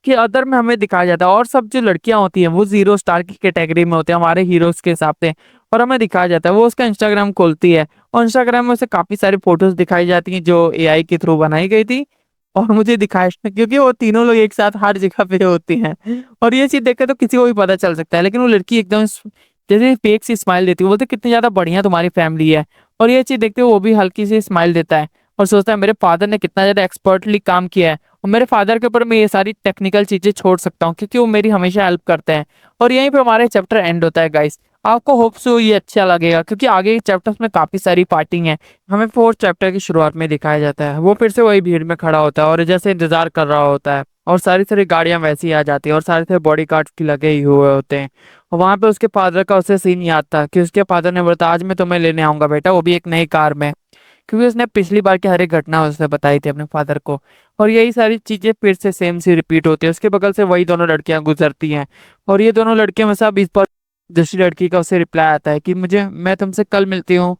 कि अदर में हमें दिखाया जाता है, और सब जो लड़कियां होती हैं वो जीरो स्टार की कैटेगरी में होते हैं हमारे हीरोज के हिसाब से। और हमें दिखाया जाता है वो उसका इंस्टाग्राम खोलती है, और इंस्टाग्राम में उसे काफी सारी फोटोज दिखाई जाती हैं जो एआई के थ्रू बनाई गई थी। और मुझे दिखाया क्योंकि वो तीनों लोग एक साथ हर जगह पे होती हैं, और ये चीज देखकर तो किसी को भी पता चल सकता है। लेकिन वो लड़की एकदम जैसे फेक सी स्माइल देती है, बोलते कितनी ज्यादा बढ़िया तुम्हारी फैमिली है। और ये चीज देखते हुए वो भी हल्की सी स्माइल देता है, और सोचता है मेरे फादर ने कितना ज्यादा एक्सपर्टली काम किया है, और मेरे फादर के ऊपर मैं ये सारी टेक्निकल चीजें छोड़ सकता हूँ क्योंकि वो मेरी हमेशा हेल्प करते हैं। और यहीं पे हमारा चैप्टर एंड होता है गाइस। आपको होप सो ये अच्छा लगेगा, क्योंकि आगे के चैप्टर्स में काफी सारी फाइटिंग है। हमें फोर्थ चैप्टर की शुरुआत में दिखाया जाता है वो फिर से वही भीड़ में खड़ा होता है और जैसे इंतजार कर रहा होता है, और सारी सारी गाड़ियां वैसी आ जाती है और सारे सारे बॉडी गार्ड्स की लगे ही हुए होते हैं। और वहां पे उसके फादर का उसे सीन याद था कि उसके फादर ने बोला आज मैं तुम्हें लेने आऊंगा बेटा, वो भी एक नई कार में, क्योंकि उसने पिछली बार की हर एक घटना उसने बताई थी अपने फादर को। और यही सारी चीजें फिर से सेम सी रिपीट होती है, उसके बगल से वही दोनों लड़कियां गुजरती हैं, और ये दोनों लड़कियां में सब इस पर दूसरी लड़की का उसे रिप्लाई आता है कि मुझे मैं तुमसे कल मिलती हूँ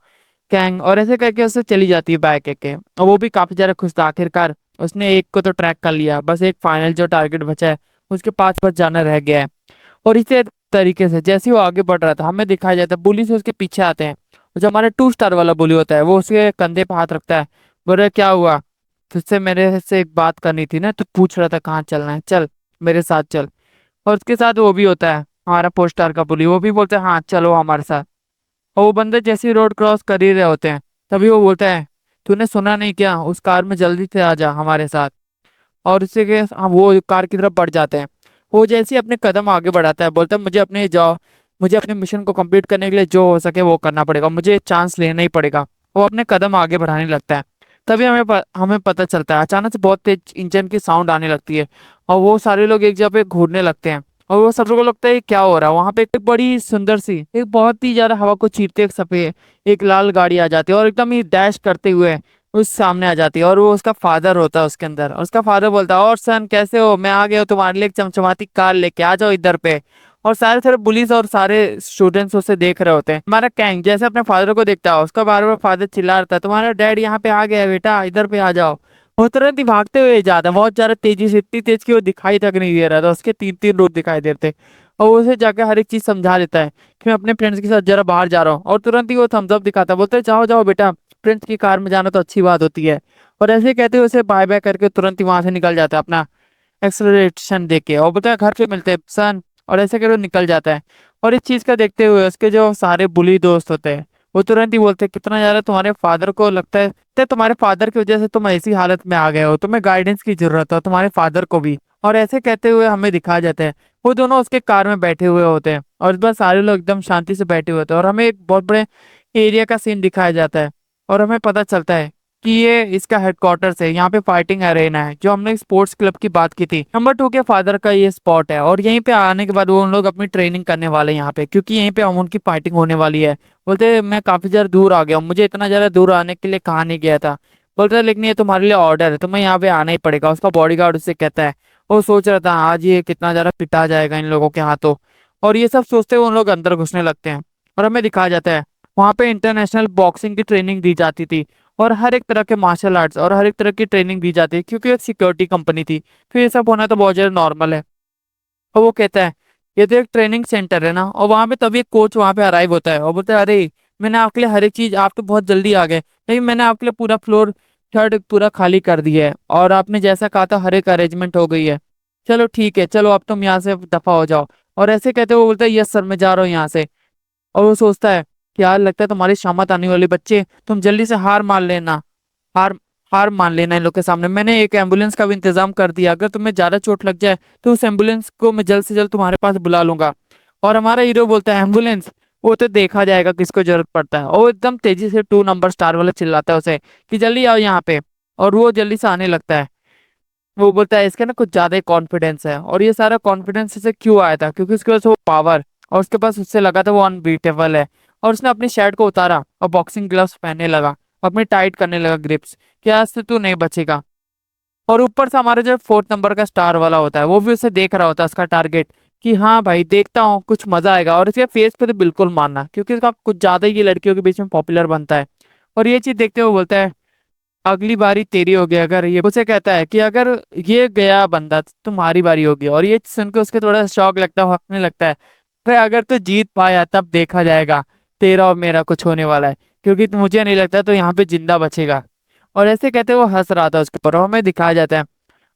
कैंग, और ऐसे करके उससे चली जाती है बाइक के। और वो भी काफी ज्यादा खुश था, आखिरकार उसने एक को तो ट्रैक कर लिया, बस एक फाइनल जो टारगेट बचा है उसके पास बस जाना रह गया है। और इसी तरीके से जैसे ही वो आगे बढ़ रहा था हमें दिखाया जाता है बुली से उसके पीछे आते हैं। जो हमारे 2 स्टार वाला बुली होता है वो उसके कंधे पे हाथ रखता है, बोल रहा है क्या हुआ, तुझसे मेरे से एक बात करनी थी ना, तू पूछ रहा था कहाँ चलना है, चल मेरे साथ चल। और उसके साथ वो भी होता है हमारा 4 स्टार का बुली, वो भी बोलता है हाँ चलो हमारे साथ। और वो बंदे जैसे ही रोड क्रॉस कर ही रहे होते हैं तभी वो बोलता है तूने सुना नहीं क्या, उस कार में जल्दी से आ जा हमारे साथ। और उससे के हम वो कार की तरफ बढ़ जाते हैं। वो जैसे ही अपने कदम आगे बढ़ाता है बोलता है मुझे अपने मिशन को कंप्लीट करने के लिए जो हो सके वो करना पड़ेगा, मुझे चांस लेना ही पड़ेगा। वो अपने कदम आगे बढ़ाने लगता है, तभी हमें पता चलता है अचानक से बहुत तेज इंजन की साउंड आने लगती है, और वो सारे लोग एक जगह पे घूरने लगते हैं। और वो सब लोगों को लगता है ये क्या हो रहा है, वहां पे एक बड़ी सुंदर सी एक बहुत ही ज्यादा हवा को चीरते एक सफेद एक लाल गाड़ी आ जाती है, और एकदम ही डैश करते हुए उस सामने आ जाती है। और वो उसका फादर होता है उसके अंदर, और उसका फादर बोलता है और सन कैसे हो, मैं आ गया हूँ तुम्हारे लिए एक चमचमाती कार लेके, आ जाओ इधर पे। और सारे सारे पुलिस और सारे स्टूडेंट्स उसे देख रहे होते हैं। हमारा कैंग जैसे अपने फादर को देखता है उसका बार बार फादर चिल्ला रहा था तुम्हारा डैड यहाँ पे आ गया है बेटा, इधर पे आ जाओ। वो तुरंत ही भागते हुए जाता है, बहुत ज्यादा तेजी से, इतनी तेज कि वो दिखाई तक नहीं दे रहा था, उसके 3 3 रूप दिखाई देते। और वो उसे जाकर हर एक चीज समझा देता है कि मैं अपने फ्रेंड्स के साथ जरा बाहर जा रहा हूँ, और तुरंत ही वो थम्स अप दिखाता है, बोलते हैं जाओ जाओ बेटा, फ्रेंड्स की कार में जाना तो अच्छी बात होती है। और ऐसे कहते हुए उसे बाय बाय करके तुरंत ही वहां से निकल जाता है अपना एक्सलरेशन देके, और बोलता है घर पे मिलते हैं सन। और ऐसे करके वो निकल जाता है। और इस चीज का देखते हुए उसके जो सारे बुली दोस्त होते हैं वो तुरंत ही बोलते हैं कितना ज्यादा तुम्हारे फादर को लगता है तो तुम्हारे फादर की वजह से तुम ऐसी हालत में आ गए हो, तुम्हें गाइडेंस की जरूरत है तुम्हारे फादर को भी। और ऐसे कहते हुए हमें दिखाया जाता है वो दोनों उसके कार में बैठे हुए होते हैं, और इस बार सारे लोग एकदम शांति से बैठे हुए होते हैं, और हमें एक बहुत बड़े एरिया का सीन दिखाया जाता है। और हमें पता चलता है कि ये इसका हेडक्वार्टर्स है, यहाँ पे फाइटिंग अरेना है, जो हमने स्पोर्ट्स क्लब की बात की थी। नंबर 2 के फादर का ये स्पॉट है, और यहीं पे आने के बाद वो उन लोग अपनी ट्रेनिंग करने वाले हैं यहाँ पे, क्योंकि यहीं पे हम उनकी फाइटिंग होने वाली है। बोलते मैं काफी ज्यादा दूर आ गया हूँ, मुझे इतना ज्यादा दूर आने के लिए कहा नहीं गया था। बोलते लेकिन ये तुम्हारे लिए ऑर्डर है, तुम्हें यहाँ पे आना ही पड़ेगा, उसका बॉडीगार्ड उससे कहता है। वो सोच रहा था आज ये कितना ज्यादा पिटा जाएगा इन लोगों के हाथों। और ये सब सोचते हुए उन लोग अंदर घुसने लगते हैं, और हमें दिखाया जाता है वहां पे इंटरनेशनल बॉक्सिंग की ट्रेनिंग दी जाती थी, और हर एक तरह के मार्शल आर्ट्स और हर एक तरह की ट्रेनिंग दी जाती है, क्योंकि एक सिक्योरिटी कंपनी थी, फिर ये सब होना तो बहुत ज्यादा नॉर्मल है। और वो कहता है ये तो एक ट्रेनिंग सेंटर है ना, और वहां पे तभी एक कोच वहां पे अराइव होता है और बोलता है अरे मैंने आपके लिए हर एक चीज, आप तो बहुत जल्दी आ गए, लेकिन मैंने आपके लिए पूरा फ्लोर थर्ड पूरा खाली कर दिया है, और आपने जैसा कहा था हर एक अरेंजमेंट हो गई है, चलो ठीक है चलो अब तुम यहाँ से दफा हो जाओ। और ऐसे कहते हुए वो बोलता है यस सर मैं जा रहा हूँ यहाँ से। और वो सोचता है कि यार लगता है तुम्हारी शामत आने वाली बच्चे, तुम जल्दी से हार मान लेना, हार हार मान लेना इन लोग के सामने। मैंने एक एम्बुलेंस का भी इंतजाम कर दिया, अगर तुम्हें ज्यादा चोट लग जाए तो उस एम्बुलेंस को मैं जल्द से जल्द तुम्हारे पास बुला लूंगा। और हमारा हीरो बोलता है एम्बुलेंस, वो तो देखा जाएगा किसको जरूरत पड़ता है। और वो एकदम तेजी से 2 नंबर स्टार वाला चिल्लाता है उसे कि जल्दी आओ यहाँ पे। और वो जल्दी से आने लगता है। वो बोलता है इसका ना कुछ ज्यादा ही कॉन्फिडेंस है, और ये सारा कॉन्फिडेंस इसे क्यों आया था, क्योंकि उसके पास वो पावर और उसके पास उससे लगा था वो अनबीटेबल है। और उसने अपनी शर्ट को उतारा और बॉक्सिंग ग्लव्स पहनने लगा और अपनी टाइट करने लगा ग्रिप्स कि आज से तू नहीं बचेगा। और ऊपर से हमारे जो 4 नंबर का स्टार वाला होता है वो भी उसे देख रहा होता है, उसका टारगेट, कि हाँ भाई देखता हूँ कुछ मजा आएगा। और इसके फेस पे तो बिल्कुल मानना, क्योंकि इसका कुछ ज्यादा ही ये लड़कियों के बीच में पॉपुलर बनता है। और ये चीज देखते हुए बोलता है अगली बारी तेरी होगी। अगर ये उसे कहता है कि अगर ये गया बंदा तो तुम्हारी बारी होगी। और ये सुन के उसके थोड़ा शौक लगता है, हंसने लगता है। फिर अगर तू जीत पाया तब देखा जाएगा तेरा और मेरा कुछ होने वाला है, क्योंकि मुझे नहीं लगता तो यहाँ पे जिंदा बचेगा। और ऐसे कहते वो हंस रहा था उसके ऊपर। और हमें दिखाया जाता है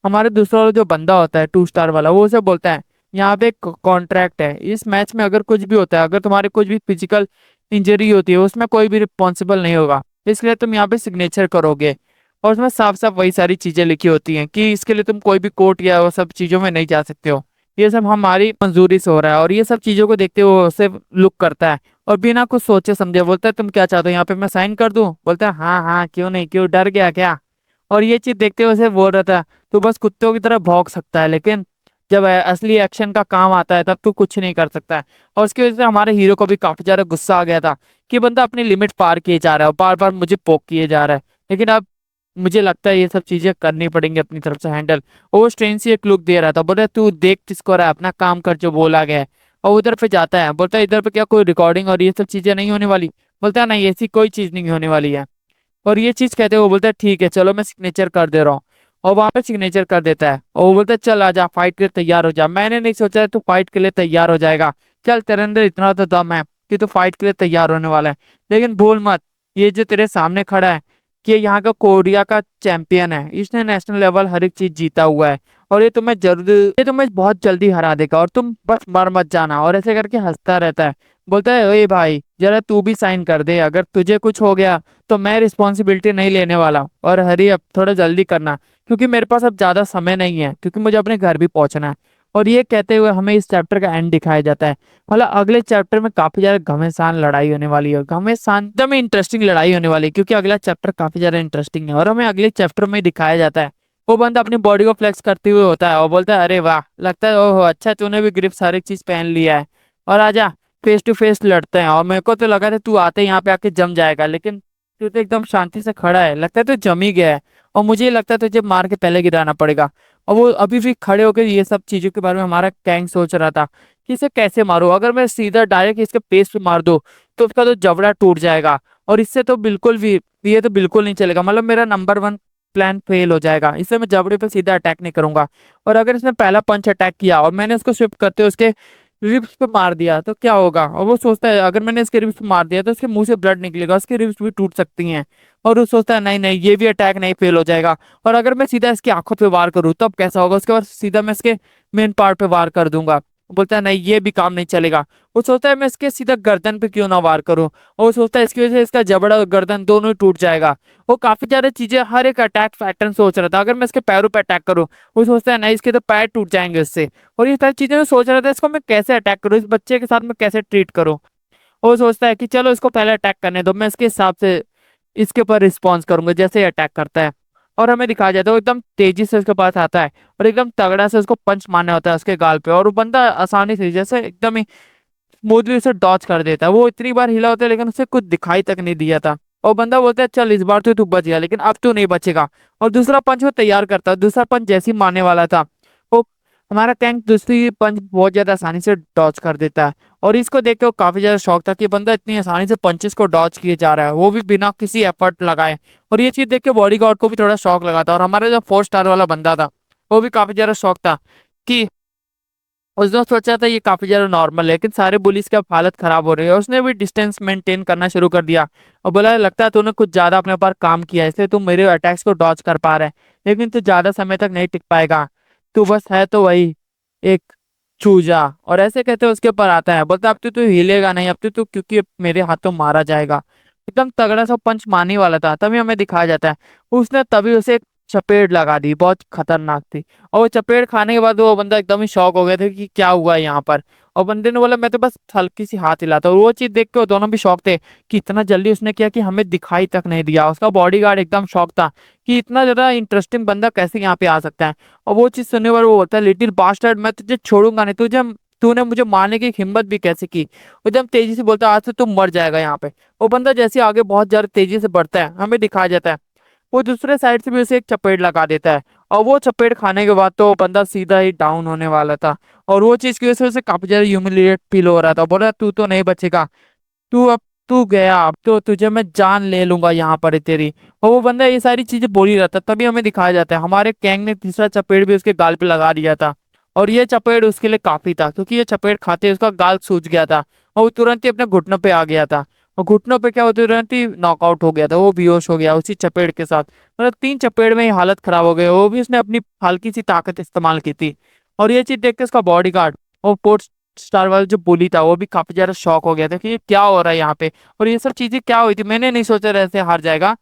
हमारे दूसरा वाला जो बंदा होता है 2 स्टार वाला, वो उसे बोलता है यहाँ पे एक कॉन्ट्रैक्ट है, इस मैच में अगर कुछ भी होता है, अगर तुम्हारे कुछ भी फिजिकल इंजरी होती है उसमें कोई भी रिस्पॉन्सिबल नहीं होगा, इसलिए तुम यहाँ पे सिग्नेचर करोगे। और उसमें साफ साफ वही सारी चीजें लिखी होती हैं कि इसके लिए तुम कोई भी कोर्ट या वो सब चीजों में नहीं जा सकते हो। ये सब हमारी मंजूरी से हो रहा है। और ये सब चीजों को देखते हुए वो उसे लुक करता है और बिना कुछ सोचे समझे बोलता है तुम क्या चाहते हो, यहाँ पे मैं साइन कर दूं? बोलता है हाँ हाँ क्यों नहीं, क्यों डर गया क्या? और ये चीज देखते हुए उसे बोल रहा था तू बस कुत्तों की तरह भौंक सकता है, लेकिन जब असली एक्शन का काम आता है तब तू कुछ नहीं कर सकता है। और उसकी वजह से हमारे हीरो को भी काफी ज्यादा गुस्सा आ गया था कि बंदा अपनी लिमिट पार किए जा रहा है और बार बार मुझे पोक किए जा रहा है। लेकिन अब मुझे लगता है ये सब चीजें करनी पड़ेंगी अपनी तरफ से हैंडल। और वो स्ट्रेन से एक लुक दे रहा था, बोल रहा तू देख किसको रहा है, अपना काम कर जो बोला गया है। और उधर पे जाता है, बोलता है इधर पे क्या कोई रिकॉर्डिंग और ये सब चीजें नहीं होने वाली? बोलता है नहीं ऐसी कोई चीज नहीं होने वाली है। और ये चीज कहते हुए वो बोलता है ठीक है चलो मैं सिग्नेचर कर दे रहा हूँ। और वहां पे सिग्नेचर कर देता है और वो बोलता है चल आजा फाइट के लिए तैयार हो जा। मैंने नहीं सोचा है तू फाइट के लिए तैयार हो जाएगा, चल तेरे अंदर इतना तो दम है कि तू फाइट के लिए तैयार होने वाला है। लेकिन भूल मत ये जो तेरे सामने खड़ा है कि ये यहाँ का कोरिया का चैंपियन है, इसने नेशनल लेवल हर एक चीज जीता हुआ है। और ये तुम्हें बहुत जल्दी हरा देगा और तुम बस मर मत जाना। और ऐसे करके हंसता रहता है। बोलता है ओए भाई जरा तू भी साइन कर दे, अगर तुझे कुछ हो गया तो मैं रिस्पॉन्सिबिलिटी नहीं लेने वाला। और हरी अब थोड़ा जल्दी करना, क्योंकि मेरे पास अब ज्यादा समय नहीं है, क्योंकि मुझे अपने घर भी पहुंचना है। और ये कहते हुए हमें इस चैप्टर का एंड दिखाया जाता है। मतलब अगले चैप्टर में काफी ज्यादा घमासान लड़ाई होने वाली है, घमासान एकदम इंटरेस्टिंग लड़ाई होने वाली है, क्योंकि अगला चैप्टर काफी ज्यादा इंटरेस्टिंग है। और हमें अगले चैप्टर में दिखाया जाता है वो बंदा अपनी बॉडी को फ्लेक्स करते हुए होता है और बोलता है अरे वाह लगता है ओहो अच्छा तूने भी ग्रिप्स हर एक चीज पहन लिया है। और आजा फेस टू फेस लड़ते हैं। और मेरे को तो लगा था तू आते यहाँ पे आके जम जाएगा, लेकिन तू तो एकदम शांति से खड़ा है, लगता है तू जम ही गया है। और मुझे लगता है तुझे मार के पहले गिराना पड़ेगा। और वो अभी भी खड़े होकर ये सब चीजों के बारे में हमारा कैंग सोच रहा था कि इसे कैसे मारूं। अगर मैं सीधा डायरेक्ट इसके पेस पे मार दूं तो उसका तो जबड़ा टूट जाएगा। और इससे तो बिल्कुल भी ये तो बिल्कुल नहीं चलेगा, मतलब मेरा नंबर 1 प्लान फेल हो जाएगा। इससे मैं जबड़े पे सीधा अटैक नहीं करूंगा। और अगर इसने पहला पंच अटैक किया और मैंने उसको स्विप करते हुए उसके रिब्स पे मार दिया तो क्या होगा? और वो सोचता है अगर मैंने इसके रिब्स पे मार दिया तो इसके मुंह से ब्लड निकलेगा, उसके रिब्स भी टूट सकती हैं। और वो सोचता है नहीं नहीं ये भी अटैक नहीं फेल हो जाएगा। और अगर मैं सीधा इसकी आंखों पे वार करूँ तब कैसा होगा? उसके बाद सीधा मैं इसके मेन पार्ट पे वार कर दूंगा। वो बोलता है नहीं ये भी काम नहीं चलेगा। वो सोचता है मैं इसके सीधा गर्दन पे क्यों ना वार करूं। और वो सोचता है इसकी वजह से इसका जबड़ा और गर्दन दोनों ही टूट जाएगा। वो काफी ज्यादा चीजें हर एक अटैक पैटर्न सोच रहा था। अगर मैं इसके पैरों पे अटैक करूं वो सोचता है नहीं इसके तो पैर टूट जाएंगे इससे। और ये सारी चीजें मैं सोच रहा था इसको मैं कैसे अटैक करूं, इस बच्चे के साथ मैं कैसे ट्रीट करूं। वो सोचता है कि चलो इसको पहले अटैक करने दो, मैं इसके हिसाब से इसके ऊपर रिस्पॉन्स करूंगा जैसे ही अटैक करता है। और हमें दिखाया जाता है वो एकदम तेजी से उसके पास आता है और एकदम तगड़ा से उसको पंच मारना होता है उसके गाल पे। और वो बंदा आसानी से जैसे एकदम ही स्मूथली उसे डॉच कर देता है। वो इतनी बार हिला होता है लेकिन उसे कुछ दिखाई तक नहीं दिया था। और बंदा बोलता है चल इस बार तो तू बच गया लेकिन अब तू नहीं बचेगा। और दूसरा पंच वो तैयार करता है, दूसरा पंच जैसे ही मारने वाला था वो हमारा टैंक दूसरी पंच बहुत ज्यादा आसानी से डॉच कर देता है। और इसको देख के वो काफी ज्यादा शौक था कि बंदा इतनी आसानी से पंचेस को डॉच किए जा रहा है, वो भी बिना किसी एफर्ट लगाए। और ये चीज देख के बॉडी गार्ड को भी थोड़ा शौक लगा था। और हमारा जो 4 स्टार वाला बंदा था वो भी काफी ज्यादा शौक था कि उसने सोचा था ये काफी ज्यादा नॉर्मल है, लेकिन सारे पुलिस की अब हालत खराब हो रही है। उसने भी डिस्टेंस मेंटेन करना शुरू कर दिया और बोला लगता है तूने कुछ ज्यादा अपने ऊपर काम किया है इसलिए तू मेरे अटैक्स को डॉज कर पा रहा है, लेकिन तू ज्यादा समय तक नहीं टिक पाएगा। तू बस है तो वही एक चूजा। और ऐसे कहते उसके ऊपर आता है, बोलता अब तो हिलेगा नहीं, अब तो क्योंकि मेरे हाथों मारा जाएगा। एकदम तगड़ा सा पंच मारने वाला था, तभी हमें दिखाया जाता है उसने तभी उसे एक चपेट लगा दी, बहुत खतरनाक थी। और वो चपेट खाने के बाद वो बंदा एकदम ही शॉक हो गया था कि क्या हुआ यहाँ पर। और बंदे ने बोला मैं तो बस हल्की सी हाथ हिला था, और वो चीज देख के वो दोनों भी शौक थे कि इतना जल्दी उसने किया कि हमें दिखाई तक नहीं दिया। उसका बॉडीगार्ड एकदम शौक था कि इतना ज्यादा इंटरेस्टिंग बंदा कैसे यहाँ पे आ सकता है। और वो चीज सुनने पर वो बोलता है लिटिल बास्टर्ड, मैं तुझे छोड़ूंगा नहीं, तुझे तूने मुझे मारने की हिम्मत भी कैसे की। वो एकदम तेजी से बोलता है आज से तू मर जाएगा यहाँ पे। वो बंदा जैसे आगे बहुत ज्यादा तेजी से बढ़ता है, हमें दिखाया जाता है वो दूसरे साइड से भी उसे एक चपेट लगा देता है। और वो चपेट खाने के बाद तो बंदा सीधा ही डाउन होने वाला था। और वो चीज की वजह से उसे काफी ज्यादा ह्यूमिलिएट फील हो रहा था, बोला तू तो नहीं बचेगा, तू अब तू गया, अब तो तुझे मैं जान ले लूंगा यहाँ पर है तेरी। और वो बंदा ये सारी चीजें बोल ही रहा था, तभी हमें दिखाया जाता है हमारे कैंग ने तीसरा चपेट भी उसके गाल पे लगा दिया था। और ये चपेट उसके लिए काफी था, क्योंकि ये चपेट खाते ही उसका गाल सूज गया था और वो तुरंत ही अपने घुटनों पे आ गया था। और घुटनों पे क्या होता तुरंत ही नॉकआउट हो गया था, वो बेहोश हो गया उसी चपेट के साथ। मतलब 3 चपेट में ही हालत खराब हो गई, वो भी उसने अपनी हल्की सी ताकत इस्तेमाल की थी। और ये चीज देख के उसका बॉडीगार्ड और पोर्ट स्टार वाला जो बुली था वो भी काफी ज्यादा शॉक हो गया था कि ये क्या हो रहा है यहाँ पे, और ये सब चीजें क्या हुई थी, मैंने नहीं सोचा ऐसे हार जाएगा।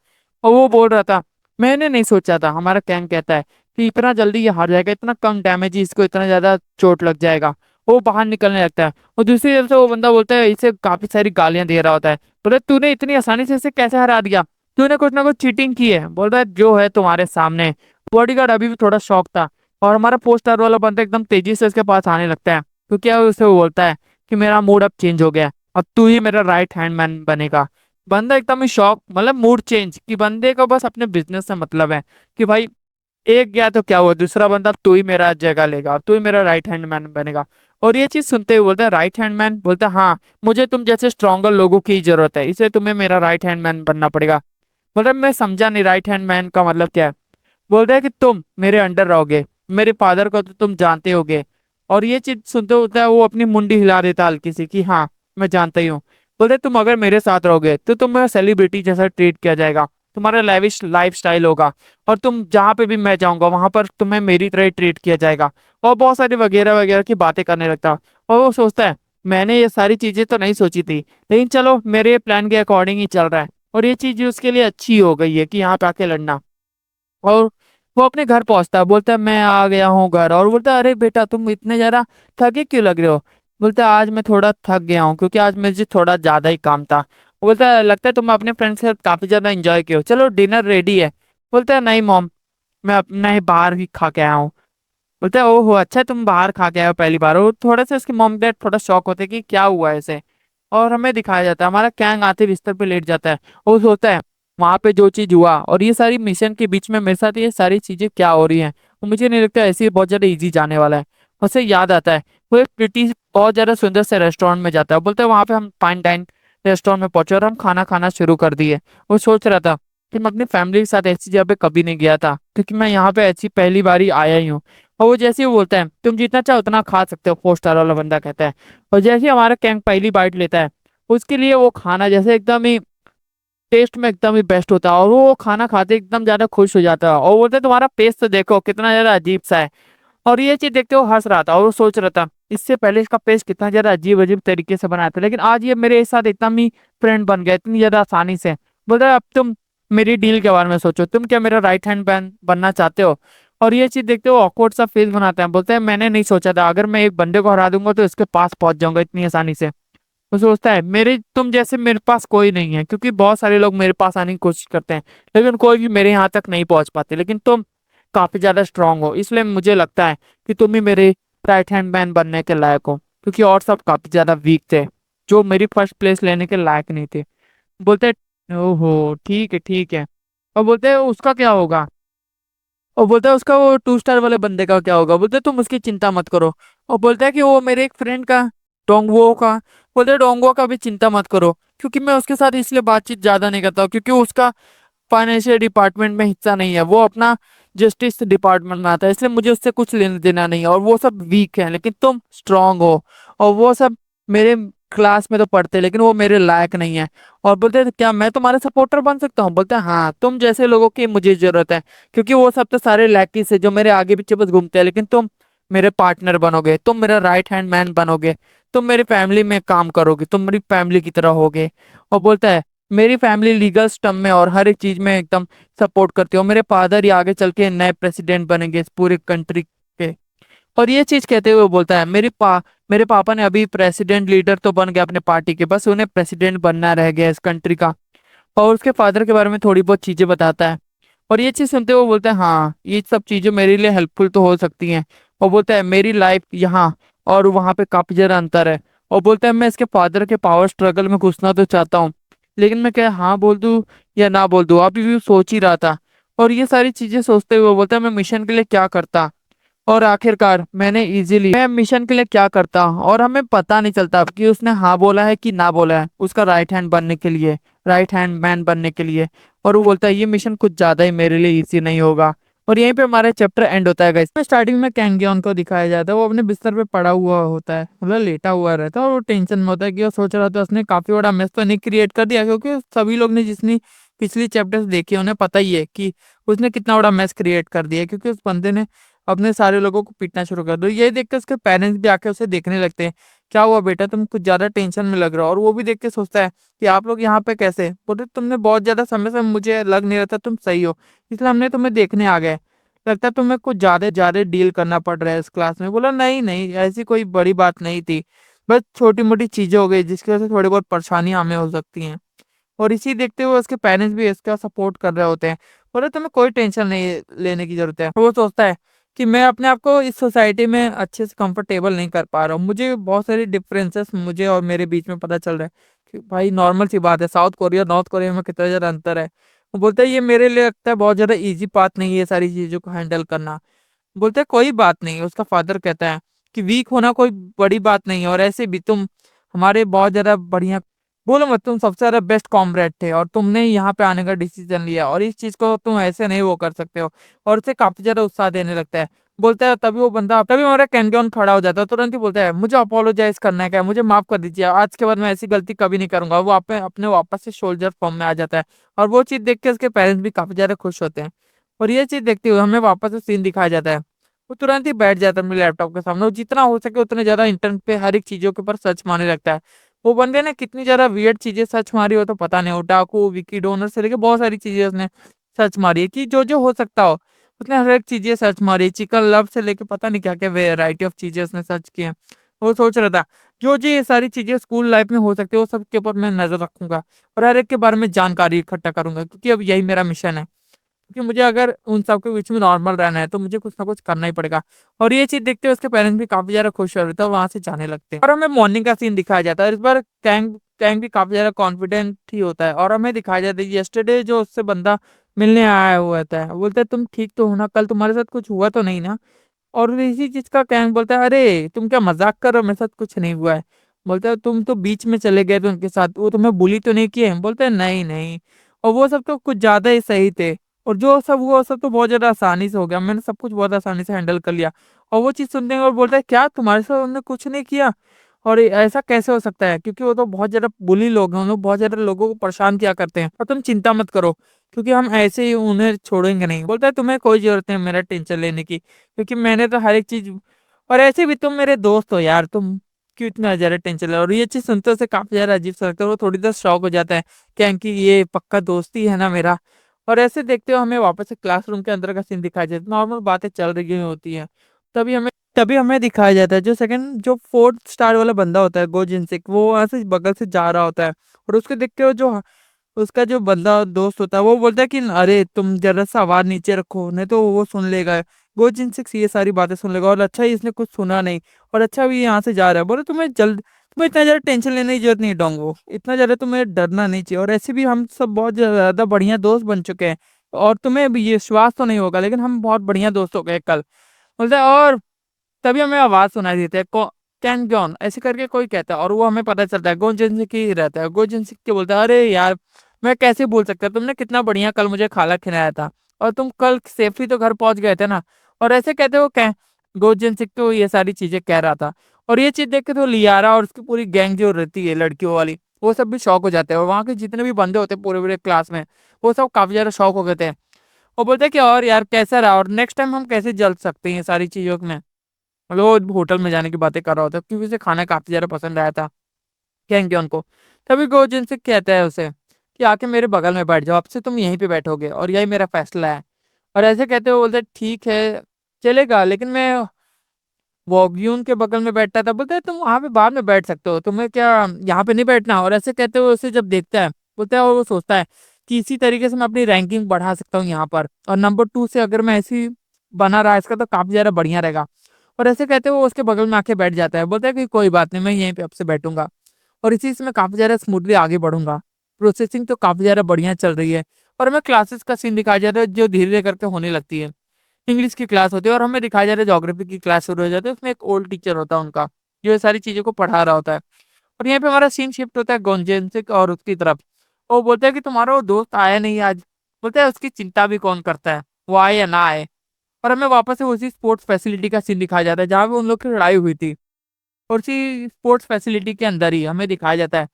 और वो बोल रहा था मैंने नहीं सोचा था, हमारा कैंग कहता है कि इतना जल्दी ये हार जाएगा, इतना कम डैमेज, इसको इतना ज्यादा चोट लग जाएगा। वो बाहर निकलने लगता है और दूसरी तरफ से वो बंदा बोलता है, इसे काफी सारी गालियां दे रहा होता है, बोले तूने इतनी आसानी से इसे कैसे हरा दिया, तूने कुछ ना कुछ चीटिंग की है। बोल रहा है जो है तुम्हारे सामने। बॉडीगार्ड अभी भी थोड़ा शॉक था और हमारा पोस्टर वाला बंदा एकदम तेजी से उसके पास आने लगता है, तो क्या उसे वो बोलता है कि मेरा मूड अब चेंज हो गया, अब तू ही मेरा राइट हैंड मैन बनेगा। बंदा एकदम ही शॉक, मतलब मूड चेंज, कि बंदे को बस अपने बिजनेस से मतलब है कि भाई एक गया तो क्या हुआ, दूसरा बंदा तू ही मेरा जगह लेगा, तू ही मेरा राइट हैंड मैन बनेगा। और ये चीज सुनते हुए बोलता है राइट हैंड मैन, बोलता है हाँ मुझे तुम जैसे स्ट्रॉन्गर लोगों की जरूरत है, इसलिए तुम्हें मेरा राइट हैंड मैन बनना पड़ेगा। मतलब मैं समझा नहीं राइट हैंड मैन का मतलब क्या है। बोल रहा है कि तुम मेरे अंडर रहोगे, मेरे फादर को तो तुम जानते होगे। और ये चीज सुनते होता है वो अपनी मुंडी हिला देता हल्की सी कि हाँ मैं जानता ही हूँ। बोलते तुम अगर मेरे साथ रहोगे तो तुम्हें सेलिब्रिटी जैसा ट्रीट किया जाएगा, तुम्हारा लेविश लाइफ स्टाइल होगा, और तुम जहाँ पे भी मैं जाऊंगा वहां पर तुम्हें मेरी तरह ट्रीट किया जाएगा। और बहुत सारी वगैरह वगैरह की बातें करने लगता। और वो सोचता है मैंने ये सारी चीजें तो नहीं सोची थी, लेकिन चलो मेरे प्लान के अकॉर्डिंग ही चल रहा है। और ये चीज उसके लिए अच्छी हो गई है कि यहाँ पे आके लड़ना। और वो अपने घर पहुंचता है, बोलता है मैं आ गया हूँ घर। और बोलता है अरे बेटा तुम इतने ज्यादा थके क्यों लग रहे हो। बोलता है आज मैं थोड़ा थक गया हूँ क्योंकि आज मुझे थोड़ा ज्यादा ही काम था। बोलता है लगता है तुम अपने फ्रेंड्स के साथ काफी ज्यादा एंजॉय किए हो, चलो डिनर रेडी है। बोलता है नहीं मॉम, मैं अपना ही बाहर ही खा के आया हूँ। बोलता है ओहो अच्छा तुम बाहर खा के आए हो पहली बार। और थोड़े से उसके मॉम डैड थोड़ा शॉक होते हैं कि क्या हुआ ऐसे। और हमें दिखाया जाता है हमारा कैंग आते बिस्तर पे लेट जाता है। वो सोचता है वहां पे जो चीज हुआ और ये सारी मिशन के बीच में मेरे साथ ये सारी चीजें क्या हो रही हैं, वो मुझे नहीं लगता ऐसे ही बहुत ज्यादा इजी जाने वाला है। उसे याद आता है वो एक प्रिटी बहुत ज्यादा सुंदर से रेस्टोरेंट में जाता है। बोलता है वहां पे हम फाइन डाइन रेस्टोरेंट में पहुंचे और हम खाना खाना शुरू कर दिए। वो सोच रहा था कि मैं अपनी फैमिली के साथ ऐसी जगह पे कभी नहीं गया था, क्योंकि मैं यहाँ पे ऐसी पहली बार ही आया ही हूँ। और वो जैसे ही वो बोलता है तुम जितना चाहो उतना खा सकते हो, 4 स्टार वाला बंदा कहता है। और जैसे ही हमारा कैंग पहली बाइट लेता है उसके लिए वो खाना जैसे एकदम ही टेस्ट में एकदम ही बेस्ट होता है, और वो खाना खाते एकदम ज्यादा खुश हो जाता है और बोलते तुम्हारा पेस्ट तो देखो कितना ज्यादा अजीब सा है। और ये चीज देखते वो हंस रहा था और वो सोच रहा था इससे पहले इसका पेस्ट कितना ज्यादा अजीब अजीब तरीके से बनाया था, लेकिन आज ये मेरे साथ इतना ही फ्रेंड बन गया इतनी ज्यादा आसानी से। बोलता है अब तुम मेरी डील के बारे में सोचो, तुम क्या मेरा राइट हैंड मैन बनना चाहते हो। और ये चीज देखते हो ऑकवर्ड सा फेस बनाते हैं। बोलते हैं मैंने नहीं सोचा था अगर मैं एक बंदे को हरा दूंगा तो इसके पास पहुंच जाऊंगा इतनी आसानी से। वो सोचता है मेरे तुम जैसे मेरे पास कोई नहीं है, क्योंकि बहुत सारे लोग मेरे पास आने की कोशिश करते हैं लेकिन कोई भी मेरे यहाँ तक नहीं पहुंच पाते, लेकिन तुम काफी ज्यादा स्ट्रांग हो, इसलिए मुझे लगता है कि तुम ही मेरे राइट हैंड मैन बनने के लायक हो, क्योंकि और सब काफी ज्यादा वीक थे जो मेरी फर्स्ट प्लेस लेने के लायक नहीं थे। बोलते हैं ओहो ठीक है ठीक है। और बोलते हैं उसका क्या होगा। और बोलता है उसका वो 2 स्टार वाले बंदे का क्या होगा। बोलते तुम उसकी चिंता मत करो। और बोलता है कि वो मेरे एक फ्रेंड का डोंगवो का, बोलते डोंगवो का भी चिंता मत करो, क्योंकि मैं उसके साथ इसलिए बातचीत ज्यादा नहीं करता हूँ क्योंकि उसका फाइनेंशियल डिपार्टमेंट में हिस्सा नहीं है, वो अपना जस्टिस डिपार्टमेंट में आता है, इसलिए मुझे उससे कुछ लेना देना नहीं है। और वो सब वीक है लेकिन तुम स्ट्रांग हो, और वो सब मेरे क्लास में तो पढ़ते लेकिन वो मेरे लायक नहीं है। और बोलते हैं क्या मैं तुम्हारे सपोर्टर बन सकता हूँ। बोलते हैं हाँ तुम जैसे लोगों की मुझे जरूरत है, क्योंकि वो सब तो सारे लैकीज है जो मेरे आगे पीछे बस घूमते हैं, लेकिन तुम मेरे पार्टनर बनोगे, तुम मेरा राइट हैंड मैन बनोगे, तुम मेरी फैमिली में काम करोगे, तुम मेरी फैमिली की तरह होगे। और बोलता है मेरी फैमिली लीगल सिस्टम में और हर एक चीज में एकदम सपोर्ट करती है, और मेरे फादर ही आगे चल के नए प्रेसिडेंट बनेंगे इस पूरे कंट्री के। और ये चीज कहते हुए वो बोलता है मेरे पापा ने अभी प्रेसिडेंट लीडर तो बन गया अपने पार्टी के, बस उन्हें प्रेसिडेंट बनना रह गया इस कंट्री का। और उसके फादर के बारे में थोड़ी बहुत चीजें बताता है। और ये चीज सुनते हुए वो बोलता है हाँ ये सब चीजें मेरे लिए हेल्पफुल तो हो सकती हैं। और बोलता है मेरी लाइफ यहाँ और वहाँ पे काफी ज्यादा अंतर है। और बोलता है मैं इसके फादर के पावर स्ट्रगल में घुसना तो चाहता हूँ, लेकिन मैं क्या हाँ बोल दूँ या ना बोल दूँ, अभी भी सोच ही रहा था। और ये सारी चीजें सोचते हुए वो बोलता है मैं मिशन के लिए क्या करता। और आखिरकार मैं मिशन के लिए क्या करता, और हमें पता नहीं चलता कि उसने हाँ बोला है कि ना बोला है उसका राइट हैंड बनने के लिए, राइट हैंड मैन बनने के लिए। और वो बोलता है ये मिशन कुछ ज्यादा ही मेरे लिए इजी नहीं होगा। और यहीं पे हमारा चैप्टर एंड होता है गाइस। स्टार्टिंग में कैंगियन को दिखाया जाता है, वो अपने बिस्तर पे पड़ा हुआ होता है, मतलब लेटा हुआ रहता है, और वो टेंशन में होता है कि वो सोच रहा था उसने काफी बड़ा मेस तो नहीं क्रिएट कर दिया, क्योंकि सभी लोग ने जितनी पिछली चैप्टर्स देखी उन्हें पता ही है कि उसने कितना बड़ा मेस क्रिएट कर दिया, क्योंकि उस बंदे ने अपने सारे लोगों को पीटना शुरू कर दो। ये देख के उसके पेरेंट्स भी आके उसे देखने लगते हैं, क्या हुआ बेटा तुम कुछ ज्यादा टेंशन में लग रहा हो। और वो भी देख के सोचता है कि आप लोग यहाँ पे कैसे, बोलते तुमने बहुत ज्यादा समय से मुझे लग नहीं रहा था तुम सही हो, इसलिए हमने तुम्हें देखने आ गए, लगता है तुम्हें कुछ ज्यादा ज्यादा डील करना पड़ रहा है इस क्लास में। बोला नहीं नहीं ऐसी कोई बड़ी बात नहीं थी, बस छोटी मोटी चीजें हो गई जिसकी वजह से थोड़ी बहुत परेशानियां हमें हो सकती हैं। और इसी देखते हुए उसके पेरेंट्स भी इसका सपोर्ट कर रहे होते हैं। बोले तुम्हें कोई टेंशन नहीं लेने की जरूरत है। वो सोचता है कि मैं अपने आप को इस सोसाइटी में अच्छे से कंफर्टेबल नहीं कर पा रहा हूँ, मुझे बहुत सारी डिफरेंसेस मुझे और मेरे बीच में पता चल रहा है कि भाई नॉर्मल सी बात है, साउथ कोरिया नॉर्थ कोरिया में कितना ज़्यादा अंतर है। वो बोलता है ये मेरे लिए लगता है बहुत ज़्यादा इजी बात नहीं है ये सारी चीज़ों को हैंडल करना। बोलते हैं कोई बात नहीं, उसका फादर कहता है कि वीक होना कोई बड़ी बात नहीं है, और ऐसे भी तुम हमारे बहुत ज्यादा बढ़िया, बोलो मत, तुम सबसे ज्यादा बेस्ट कॉमरेड थे और तुमने यहाँ पे आने का डिसीजन लिया, और इस चीज को तुम ऐसे नहीं वो कर सकते हो। और उसे काफी ज्यादा उत्साह देने लगता है। बोलता है तभी हमारा कैंगन खड़ा हो जाता है, तुरंत ही बोलता है मुझे अपोलोजाइज करना है, क्या मुझे माफ कर दीजिए, आज के बाद मैं ऐसी गलती कभी नहीं करूंगा। वो अपने वापस से सोल्जर फॉर्म में आ जाता है। और वो चीज देख के उसके पेरेंट्स भी काफी ज्यादा खुश होते हैं। और ये चीज देखते हुए हमें वापस से सीन दिखाया जाता है। वो तुरंत ही बैठ जाता है अपने लैपटॉप के सामने, वो जितना हो सके उतने ज्यादा इंटरनेट पे हर एक चीजों के ऊपर सर्च मारने लगता है। वो बंदे ने कितनी ज्यादा वियर्ड चीजें सर्च मारी हो तो पता नहीं, ओटाकू विकी डोनर से लेके बहुत सारी चीजें उसने सर्च मारी है कि जो जो हो सकता हो उसने हर एक चीजें सर्च मारी, चिकन लव से लेके पता नहीं क्या क्या वेराइटी ऑफ चीजें उसने सर्च की है। वो सोच रहा था जो जो ये सारी चीजें स्कूल लाइफ में हो सकती है वो सब के ऊपर मैं नजर रखूंगा, और हर एक के बारे में जानकारी इकट्ठा करूंगा, क्योंकि अब यही मेरा मिशन है। क्योंकि मुझे अगर उन सबके बीच में नॉर्मल रहना है तो मुझे कुछ ना कुछ करना ही पड़ेगा। और ये चीज देखते हुए उसके पेरेंट्स भी काफी ज्यादा खुश हो रहे थे और वहां से जाने लगते हैं। और हमें मॉर्निंग का सीन दिखाया जाता है, इस बार कैंग कैंग भी काफी ज्यादा कॉन्फिडेंट ही होता है, और हमें दिखाया जाता है यस्टरडे जो उससे बंदा मिलने आया हुआ था, बोलता है तुम ठीक तो हो ना, कल तुम्हारे साथ कुछ हुआ तो नहीं ना। और इसी चीज का कैंग बोलता है अरे तुम क्या मजाक कर रहे हो, मेरे साथ कुछ नहीं हुआ है। बोलता है तुम तो बीच में चले गए थे उनके साथ, वो तुम्हें बुली तो नहीं किए। बोलते हैं नहीं नहीं, और वो सब तो कुछ ज्यादा ही सही थे, और जो सब हुआ वो सब तो बहुत ज्यादा आसानी से हो गया, मैंने सब कुछ बहुत आसानी से हैंडल कर लिया। और वो चीज सुनते हैं और बोलता है क्या तुम्हारे साथ उन्होंने कुछ नहीं किया, और ऐसा कैसे हो सकता है, क्योंकि वो तो बहुत ज्यादा बुली लोग हैं, उन लोग बहुत ज्यादा लोगों को परेशान किया करते हैं, और तुम चिंता मत करो क्योंकि हम ऐसे ही उन्हें छोड़ेंगे नहीं। बोलता है तुम्हें कोई जरूरत नहीं मेरा टेंशन लेने की, क्योंकि मैंने तो हर एक चीज, और ऐसे भी तुम मेरे दोस्त हो यार, तुम क्यों इतना ज्यादा टेंशन ले रहे हो। और ये चीज सुनते उसे काफी ज्यादा अजीब सा लगता है, वो थोड़ी देर शॉक हो जाता है कि ये पक्का दोस्ती है ना मेरा। और ऐसे देखते हो हमें वापस से क्लासरूम के अंदर का सीन दिखाया जाता है, नॉर्मल बातें चल रही होती हैं। तभी हमें दिखाया जाता है जो फोर्थ स्टार वाला बंदा होता है गो जिनसिक, वो वहां से बगल से जा रहा होता है। और उसको देखते हो जो उसका जो बंदा दोस्त होता है वो बोलता है कि अरे तुम जरा सा आवाज नीचे रखो नहीं तो वो सुन लेगा, गो जिनसिक ये सारी बातें सुन लेगा, और अच्छा ही इसने कुछ सुना नहीं, और अच्छा भी यहाँ से जा रहा है। बोले तुम्हें इतना ज्यादा टेंशन लेने की जरूरत नहीं है डोंगो, इतना ज्यादा तुम्हें डरना नहीं चाहिए, और ऐसे भी हम सब बहुत ज्यादा बढ़िया दोस्त बन चुके हैं, और तुम्हें भी ये विश्वास तो नहीं होगा लेकिन हम बहुत बढ़िया दोस्त हो गए कल। बोलता है और तभी हमें आवाज सुनाई देती है कैन गॉन ऐसे करके कोई कहता है, और वो हमें पता चलता है गोजिन की रहता है। गोजिन के बोलता है अरे यार मैं कैसे भूल सकता, तुमने कितना बढ़िया कल मुझे खाना खिलाया था, और तुम कल सेफली तो घर पहुंच गए थे ना। और ऐसे कहते हो क्या गोजिन सिंह तो ये सारी चीजें कह रहा था। और ये चीज देख के तो लियारा और उसकी पूरी गैंग जो रहती है लड़कियों वाली, वो सब भी शौक हो जाते हैं, और वहाँ के जितने भी बंदे होते हैं पूरे पूरे क्लास में, वो सब काफी ज्यादा शौक हो गए थे। वो बोलते हैं कि और यार कैसा रहा, और नेक्स्ट टाइम हम कैसे जल सकते हैं ये सारी चीजों में। मतलब वो होटल में जाने की बातें कर रहा होता है क्योंकि उसे खाना काफी ज्यादा पसंद आया था कैंग को। तभी गोजिन से कहता है उसे कि आके मेरे बगल में बैठ जाओ, अब से तुम यहीं पे बैठोगे और यही मेरा फैसला है। और ऐसे कहते हुए बोलते ठीक है चलेगा, लेकिन मैं वॉग्यून के बगल में बैठता था। बोलते है तुम वहां पे बाद में बैठ सकते हो, तुम्हें क्या यहाँ पे नहीं बैठना। और ऐसे कहते हुए उसे जब देखता है बोलता है, और वो सोचता है कि इसी तरीके से मैं अपनी रैंकिंग बढ़ा सकता हूँ यहाँ पर, और नंबर 2 से अगर मैं ऐसी बना रहा इसका तो काफी ज्यादा बढ़िया रहेगा। और ऐसे कहते हुए वो उसके बगल में आके बैठ जाता है। बोलता है कि कोई बात नहीं, मैं यहीं पे आपसे बैठूंगा और इसी से मैं काफी ज्यादा स्मूथली आगे बढ़ूंगा। प्रोसेसिंग तो काफी ज्यादा बढ़िया चल रही है। और हमें क्लासेस का सीन दिखाया जाता है जो धीरे धीरे करके होने लगती है। इंग्लिश की क्लास होती है और हमें दिखाया जाता है ज्योग्राफी की क्लास शुरू हो जाती है। उसमें एक ओल्ड टीचर होता है उनका, जो ये सारी चीजों को पढ़ा रहा होता है। और यहाँ पे हमारा सीन शिफ्ट होता है गोंजेन्सिक और उसकी तरफ। वो बोलता है कि तुम्हारा वो दोस्त आया नहीं आज। बोलता है उसकी चिंता भी कौन करता है, वो आए या ना आए। और हमें वापस से उसी स्पोर्ट्स फैसिलिटी का सीन दिखाया जाता है जहाँ पे उन लोग की लड़ाई हुई थी। और उसी स्पोर्ट्स फैसिलिटी के अंदर ही हमें दिखाया जाता है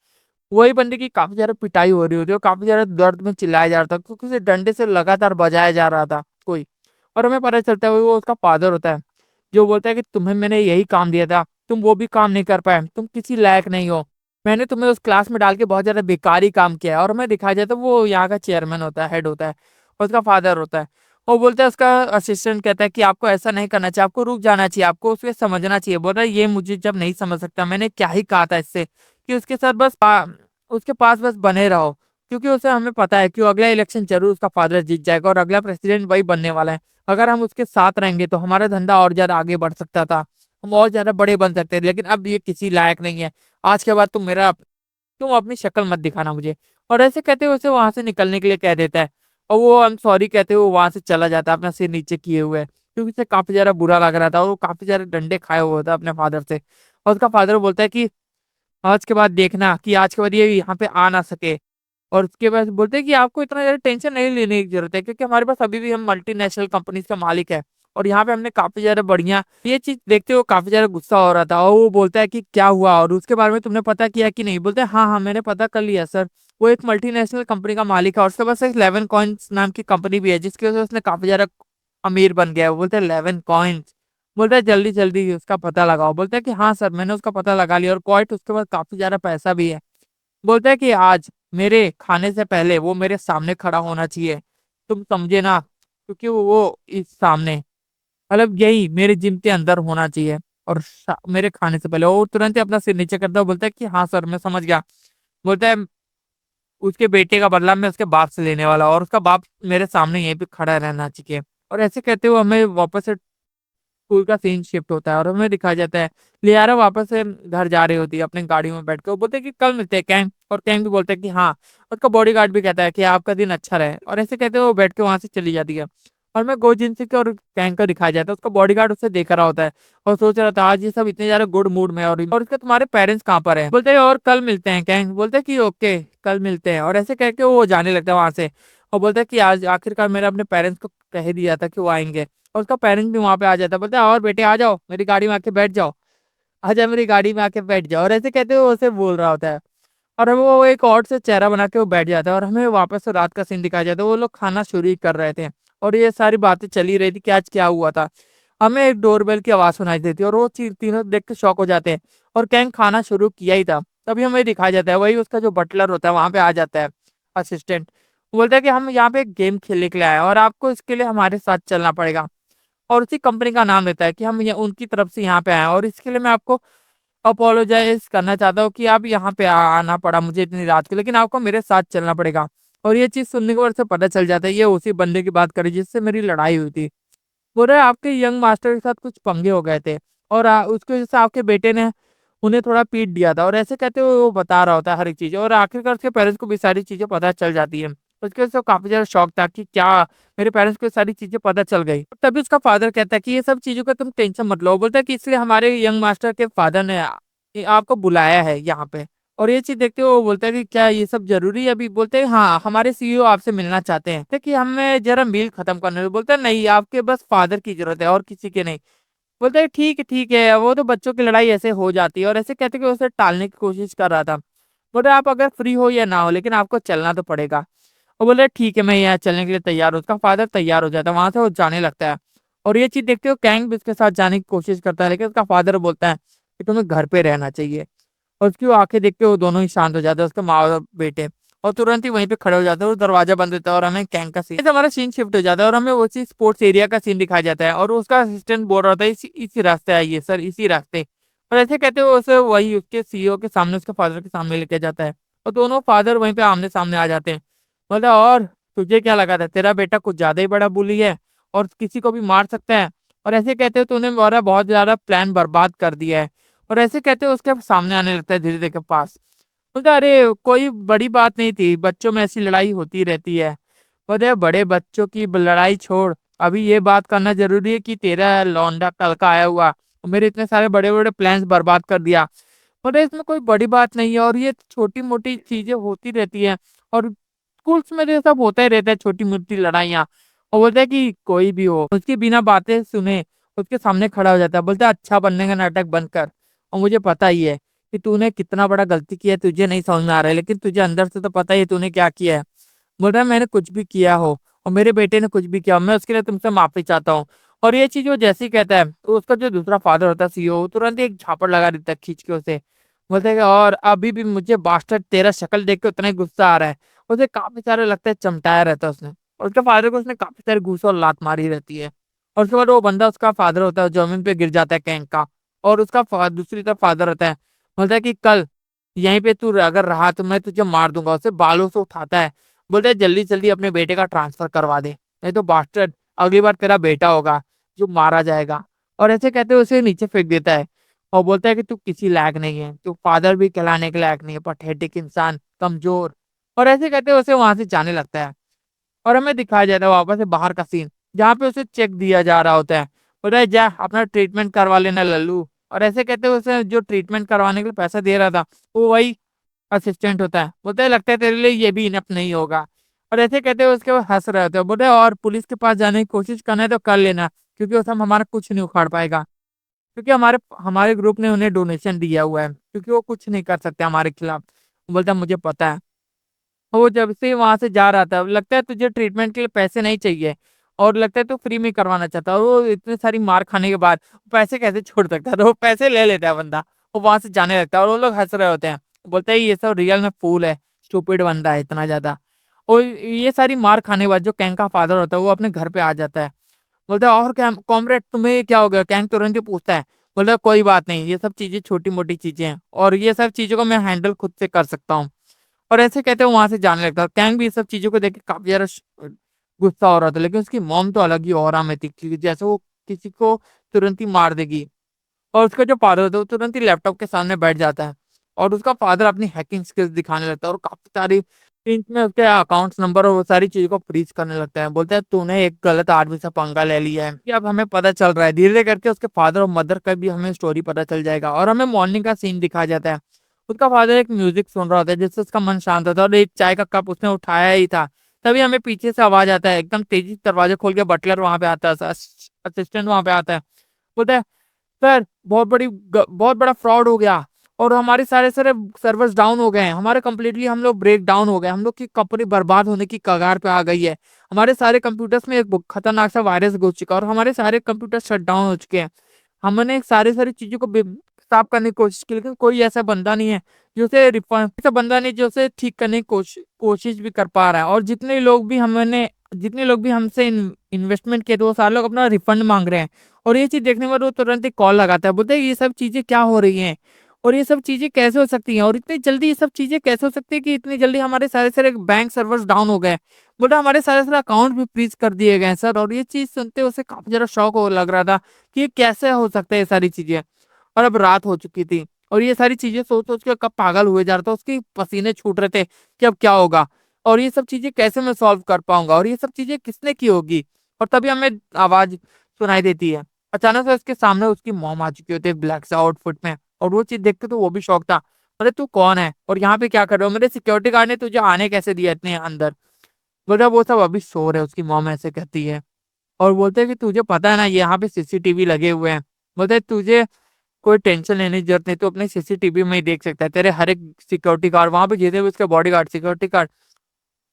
वही बंदे की काफी ज्यादा पिटाई हो रही होती है और काफी ज्यादा दर्द में चिल्लाया जा रहा था क्योंकि उसे डंडे से लगातार बजाया जा रहा था कोई। और हमें पता चलता है वो उसका फादर होता है, जो बोलता है कि तुम्हें मैंने यही काम दिया था, तुम वो भी काम नहीं कर पाए, तुम किसी लायक नहीं हो। मैंने तुम्हें उस क्लास में डाल के बहुत ज्यादा बेकारी काम किया है। और हमें दिखाया जाता है वो यहाँ का चेयरमैन होता है, हेड होता है, और उसका फादर होता है। वो बोलता है, उसका असिस्टेंट कहता है कि आपको ऐसा नहीं करना चाहिए, आपको रुक जाना चाहिए, आपको उसे समझना चाहिए। बोल रहा है ये मुझे जब नहीं समझ सकता, मैंने क्या ही कहा था इससे कि उसके साथ बस उसके पास बस बने रहो, क्योंकि उसे हमें पता है कि वो अगला इलेक्शन जरूर उसका फादर जीत जाएगा और अगला प्रेसिडेंट वही बनने वाला है। अगर हम उसके साथ रहेंगे तो हमारा धंधा और ज्यादा आगे बढ़ सकता था, हम और ज्यादा बड़े बन सकते थे, लेकिन अब ये किसी लायक नहीं है। आज के बाद तुम अपनी शक्ल मत दिखाना मुझे। और ऐसे कहते हुए उसे वहां से निकलने के लिए कह देता है। और वो आई एम सॉरी कहते हुए वहां से चला जाता है अपना सिर नीचे किए हुए, क्योंकि उसे काफी ज्यादा बुरा लग रहा था और वो काफी ज्यादा डंडे खाए हुए होता अपने फादर से। और उसका फादर बोलता है कि आज के बाद देखना कि आज के बाद ये यहाँ पे आ ना सके। और उसके बाद बोलते हैं कि आपको इतना ज्यादा टेंशन नहीं लेने की जरूरत है, क्योंकि हमारे पास अभी भी हम मल्टीनेशनल कंपनीज का मालिक है और यहाँ पे हमने काफी ज्यादा बढ़िया ये चीज देखते हुए काफी ज्यादा गुस्सा हो रहा था। और वो बोलता है कि क्या हुआ और उसके बारे में तुमने पता किया कि नहीं। बोलते हैं हाँ हाँ मैंने पता कर लिया सर, वो एक मल्टीनेशनल कंपनी का मालिक है और उसके पास एक 11 कॉइन्स नाम की कंपनी भी है जिसकी वजह से उसने काफी ज्यादा अमीर बन गया है। वो बोलते हैं 11 कॉइन्स। बोलता है जल्दी जल्दी उसका पता लगाओ। बोलता है कि हाँ सर मैंने उसका पता लगा लिया और क्वाइट उसके पास काफी ज्यादा पैसा भी है। बोलता है कि आज मेरे खाने से पहले वो मेरे सामने खड़ा होना चाहिए, तुम समझे ना, क्योंकि वो इस सामने मतलब यही मेरे जिम के अंदर होना चाहिए। और मेरे खाने से पहले वो तुरंत ही अपना सिर नीचे करता है, बोलता है कि हाँ सर मैं समझ गया। बोलता है उसके बेटे का बदला मैं उसके बाप से लेने वाला और उसका बाप मेरे सामने यहीं पे खड़ा रहना चाहिए। और ऐसे कहते हुए हमें वापस से स्कूल का सीन शिफ्ट होता है और हमें दिखाया जाता है लियारा वापस से घर जा रही होती है अपनी गाड़ी में बैठ के। वो बोलते हैं कि कल मिलते हैं कैंग, और कैंग भी बोलता है कि हाँ। उसका बॉडीगार्ड भी कहता है कि आपका दिन अच्छा रहे। और ऐसे कहते हुए वो बैठ के वहां से चली जाती है। और मैं गोजिन के और कैंग को दिखाया जाता है, उसका बॉडीगार्ड उसे देख रहा होता है और सोच रहा था आज ये सब इतने ज्यादा गुड मूड में है। और उसके तुम्हारे पेरेंट्स कहाँ पर हैं। बोलते हैं और कल मिलते हैं। कैंग बोलते हैं कि ओके कल मिलते हैं। और ऐसे कह के वो जाने लगता है वहां से और बोलता है कि आज आखिरकार मैंने अपने पेरेंट्स को कह दिया था कि वो आएंगे। और उसका पेरेंट्स भी वहां पे आ जाता है, बोलता है और बेटे आ जाओ मेरी गाड़ी में आके बैठ जाओ, आ जाओ मेरी गाड़ी में आके बैठ जाओ। और ऐसे कहते हुए वो उसे बोल रहा होता है और वो एक और से चेहरा बना के वो बैठ जाता है। और हमें वापस से रात का सीन दिखाया जाता है, वो लोग खाना शुरू ही कर रहे थे और ये सारी बातें चली रही थी कि आज क्या हुआ था। हमें एक डोरबेल की आवाज सुनाई देती है और वो तीनों देख के शॉक हो जाते हैं। और कैंग खाना शुरू किया ही था तभी हमें दिखाया जाता है वही उसका जो बटलर होता है वहां पे आ जाता है, असिस्टेंट। बोलता है कि हम यहाँ पे एक गेम खेलने के लिए आए हैं और आपको इसके लिए हमारे साथ चलना पड़ेगा। और उसी कंपनी का नाम लेता है कि हम ये उनकी तरफ से यहाँ पे आए हैं और इसके लिए मैं आपको अपोलोजाइज करना चाहता हूँ कि आप यहाँ पे आना पड़ा मुझे इतनी रात को, लेकिन आपको मेरे साथ चलना पड़ेगा। और ये चीज सुनने के बाद से पता चल जाता है ये उसी बंदे की बात करी जिससे मेरी लड़ाई हुई थी। बोल रहे आपके यंग मास्टर के साथ कुछ पंगे हो गए थे और उसकी वजह से आपके बेटे ने उन्हें थोड़ा पीट दिया था। और ऐसे कहते हुए वो बता रहा होता है हर एक चीज और आखिरकार उसके पेरेंट्स को भी सारी चीजें पता चल जाती है। उसके वजह से वो काफी ज्यादा शौक था कि क्या मेरे पेरेंट्स को ये सारी चीजें पता चल गई। तभी उसका फादर कहता है कि ये सब चीजों का तुम टेंशन मत लो। बोलता है कि इसलिए हमारे यंग मास्टर के फादर ने आपको बुलाया है यहाँ पे। और ये चीज देखते हुए वो बोलता है कि क्या ये सब जरूरी है अभी। बोलते हैं हाँ हमारे सीईओ आपसे मिलना चाहते हैं, कि हमें जरा मील खत्म करने दो। बोलते हैं नहीं आपके बस फादर की जरूरत है और किसी के नहीं। बोलते हैं ठीक है वो तो बच्चों की लड़ाई ऐसे हो जाती है। और ऐसे कहते कि उसे टालने की कोशिश कर रहा था। बोलते आप अगर फ्री हो या ना हो लेकिन आपको चलना तो पड़ेगा। वो बोले ठीक है मैं यहाँ चलने के लिए तैयार हूँ। उसका फादर तैयार हो जाता है, वहां से वो जाने लगता है। और ये चीज देखते हो कैंग भी उसके साथ जाने की कोशिश करता है, लेकिन उसका फादर बोलता है कि तुम्हें घर पे रहना चाहिए। और उसकी वो आंखें देख के वो दोनों ही शांत हो जाते हैं, उसके माँ और बेटे। और तुरंत ही वहीं पे खड़े हो जाते हैं, वो दरवाजा बंद होता है और हमें कैंग का सीन, हमारा सीन शिफ्ट हो जाता है और हमें वो चीज स्पोर्ट्स एरिया का सीन दिखाया जाता है। और उसका असिस्टेंट बोल रहा था इसी रास्ते आइए सर, इसी रास्ते। और ऐसे कहते हुए उसे वही उसके सीईओ के सामने, उसके फादर के सामने लेके जाता है। और दोनों फादर वहीं पे आमने सामने आ जाते हैं। बोला, और तुझे क्या लगा था तेरा बेटा कुछ ज्यादा ही बड़ा बुली है और किसी को भी मार सकता है? और ऐसे कहते हुए तूने मेरा बहुत ज्यादा प्लान बर्बाद कर दिया है। और ऐसे कहते हुए उसके सामने आने लगता है धीरे धीरे के पास। बोलता, अरे कोई बड़ी बात नहीं थी, बच्चों में ऐसी लड़ाई होती रहती है। बोलते, बड़े बच्चों की लड़ाई छोड़, अभी ये बात करना जरूरी है कि तेरा लौंडा कल का आया हुआ और मेरे इतने सारे बड़े बड़े प्लान्स बर्बाद कर दिया। बोले, इसमें कोई बड़ी बात नहीं है और ये छोटी मोटी चीजें होती रहती हैं। और स्कूल्स में तो ये सब होता ही रहता है, छोटी मोटी लड़ाइयाँ। और बोलता है कि कोई भी हो, उसकी बिना बातें सुने उसके सामने खड़ा हो जाता है। बोलता है, अच्छा बनने का नाटक बंद कर, और मुझे पता ही है कि तूने कितना बड़ा गलती किया है, तुझे नहीं समझ में आ रहा है, लेकिन तुझे अंदर से तो पता ही है तूने क्या किया है। बोल रहा है, मैंने कुछ भी किया हो और मेरे बेटे ने कुछ भी किया हो, मैं उसके लिए तुमसे माफी चाहता हूँ। और ये चीज वो जैसे ही कहता है तो उसका जो दूसरा फादर होता है सीईओ, तुरंत ही एक झापड़ लगा देता है खींच के उसे। बोलते हैं कि और अभी भी मुझे बास्टर्ड तेरा शक्ल देख के उतना ही गुस्सा आ रहा है। उसे काफी सारे लगता है चमटाया रहता है उसने, और उसके फादर को उसने काफी सारे घूसा और लात मारी रहती है। और उसके बाद वो बंदा उसका फादर होता है जमीन पे गिर जाता है कैंक का। और उसका दूसरी तरफ फादर होता है। बोलता है कि कल यहीं पे तू अगर रहा तो मैं तुझे मार दूंगा। उसे बालों से उठाता है। बोलते हैं, जल्दी जल्दी अपने बेटे का ट्रांसफर करवा दे, नहीं तो बास्टर्ड अगली बार तेरा बेटा होगा जो मारा जाएगा। और ऐसे कहते हुए उसे नीचे फेंक देता है। और बोलता है कि तू किसी लायक नहीं है, तू फादर भी कहलाने के लायक नहीं है, पथेटिक इंसान, कमजोर। और ऐसे कहते हुए उसे वहां से जाने लगता है। और हमें दिखाया जाता है वापस से बाहर का सीन, जहाँ पे उसे चेक दिया जा रहा होता है। बोलता है, जा अपना ट्रीटमेंट करवा लेना लल्लू। और ऐसे कहते हुए उसे जो ट्रीटमेंट करवाने के लिए पैसा दे रहा था वो वही असिस्टेंट होता है। बोलता है, लगता है तेरे लिए ये भी इनफ नहीं होगा। और ऐसे कहते हुए उसके वो हंस रहे होते हैं। बोलते हैं, और पुलिस के पास जाने की कोशिश करना है तो कर लेना, क्योंकि वो सब हमारा कुछ नहीं उखाड़ पाएगा, क्योंकि हमारे हमारे ग्रुप ने उन्हें डोनेशन दिया हुआ है, क्योंकि वो कुछ नहीं कर सकते हमारे खिलाफ। बोलता है, मुझे पता है। वो जब से वहां से जा रहा था, लगता है तुझे ट्रीटमेंट के लिए पैसे नहीं चाहिए और लगता है तू फ्री में करवाना चाहता है। और वो इतनी सारी मार खाने के बाद पैसे कैसे छोड़ सकता है, तो वो पैसे ले लेता है बंदा। वो वहां से जाने लगता है और वो लोग हंस रहे होते हैं। बोलते हैं, ये सब रियल में फूल है, स्टूपिड बंदा है इतना ज्यादा। और ये सारी मार खाने के बाद जो कैंग का फादर होता है वो अपने घर पे आ जाता है। बोलता है, और क्या कॉमरेड तुम्हें क्या हो गया? कैंग तुरंत ही पूछता है। बोलता है, कोई बात नहीं, ये सब चीजें छोटी मोटी चीजें हैं और ये सब चीजों को मैं हैंडल खुद से कर सकता हूँ। और ऐसे कहते हुए वहां से जाने लगता है। कैंग भी ये सब चीजों को देख के काफी ज्यादा गुस्सा हो रहा था, लेकिन उसकी मॉम तो अलग ही ऑरा में थी, क्योंकि जैसे वो किसी को तुरंत ही मार देगी। और उसका जो फादर होता है वो तुरंत ही लैपटॉप के सामने बैठ जाता है और उसका फादर अपनी हैकिंग स्किल्स दिखाने लगता है और काफी सारी प्रिंट में उसके अकाउंट्स नंबर और वो सारी चीजों को फ्रीज करने लगता है। बोलता है, तूने एक गलत आदमी से पंगा ले लिया है, कि अब हमें पता चल रहा है धीरे धीरे करके उसके फादर और मदर का भी हमें स्टोरी पता चल जाएगा। और हमें मॉर्निंग का सीन दिखाया जाता है। उसका फादर एक म्यूजिक सुन रहा होता है जिससे उसका मन शांत होता है और एक चाय का कप उसने उठाया ही था, तभी हमें पीछे से आवाज आता है। एकदम तेजी से दरवाजा खोल के बटलर वहां पे आता है, असिस्टेंट वहां पे आता है। बोलता है, सर बहुत बड़ा फ्रॉड हो गया और हमारे सारे सारे सर्वर्स डाउन हो गए हैं, हमारे कंप्लीटली हम लोग ब्रेक डाउन हो गए, हम लोग की कंपनी बर्बाद होने की कगार पे आ गई है। हमारे सारे कंप्यूटर्स में एक खतरनाक सा वायरस घुस चुका है और हमारे सारे कंप्यूटर शट डाउन हो चुके हैं। हमने सारी सारी चीजों को साफ करने की कोशिश की, लेकिन कोई ऐसा बंदा नहीं है जो उसे रिफंड, ऐसा बंदा नहीं जो उसे ठीक करने की कोशिश भी कर पा रहा है। और जितने लोग भी हमसे इन्वेस्टमेंट किए थे वो सारे लोग अपना रिफंड मांग रहे हैं। और ये चीज देखने के बाद वो तुरंत ही कॉल लगाता है। बोलते हैं, ये सब चीजें क्या हो रही हैं और ये सब चीजें कैसे हो सकती हैं और इतनी जल्दी ये सब चीजें कैसे हो सकती है कि इतनी जल्दी हमारे सारे सारे बैंक सर्वर्स डाउन हो गए। बोला, हमारे सारे सारे अकाउंट भी फ्रीज कर दिए गए हैं सर। और ये चीज सुनते उसे काफी ज्यादा शौक हो लग रहा था कि ये कैसे हो सकता है ये सारी चीजें। और अब रात हो चुकी थी और ये सारी चीजें सोच सोच के कब पागल हुए जा रहा था, उसके पसीने छूट रहे थे कि अब क्या होगा और ये सब चीजें कैसे मैं सॉल्व कर पाऊंगा और ये सब चीजें किसने की होगी। और तभी हमें आवाज सुनाई देती है। अचानक से उसके सामने उसकी मॉम आ चुकी होती है ब्लैक से आउटफिट में। और वो चीज देख के तो वो भी शौक था। अरे तू कौन है और यहाँ पे क्या कर रहे हो? मेरे सिक्योरिटी गार्ड ने तुझे आने कैसे दिया इतने अंदर? बोला, वो सब अभी सो रहे, उसकी मॉम ऐसे कहती है। और बोलते हैं कि तुझे पता है ना यहाँ पे सीसीटीवी लगे हुए हैं। बोलते हैं, तुझे कोई टेंशन लेने की जरूरत नहीं, तो अपने सीसीटीवी में ही देख सकता है। तेरे हर एक सिक्योरिटी गार्ड वहां पे जितने भी उसके बॉडी गार्ड सिक्योरिटी गार्ड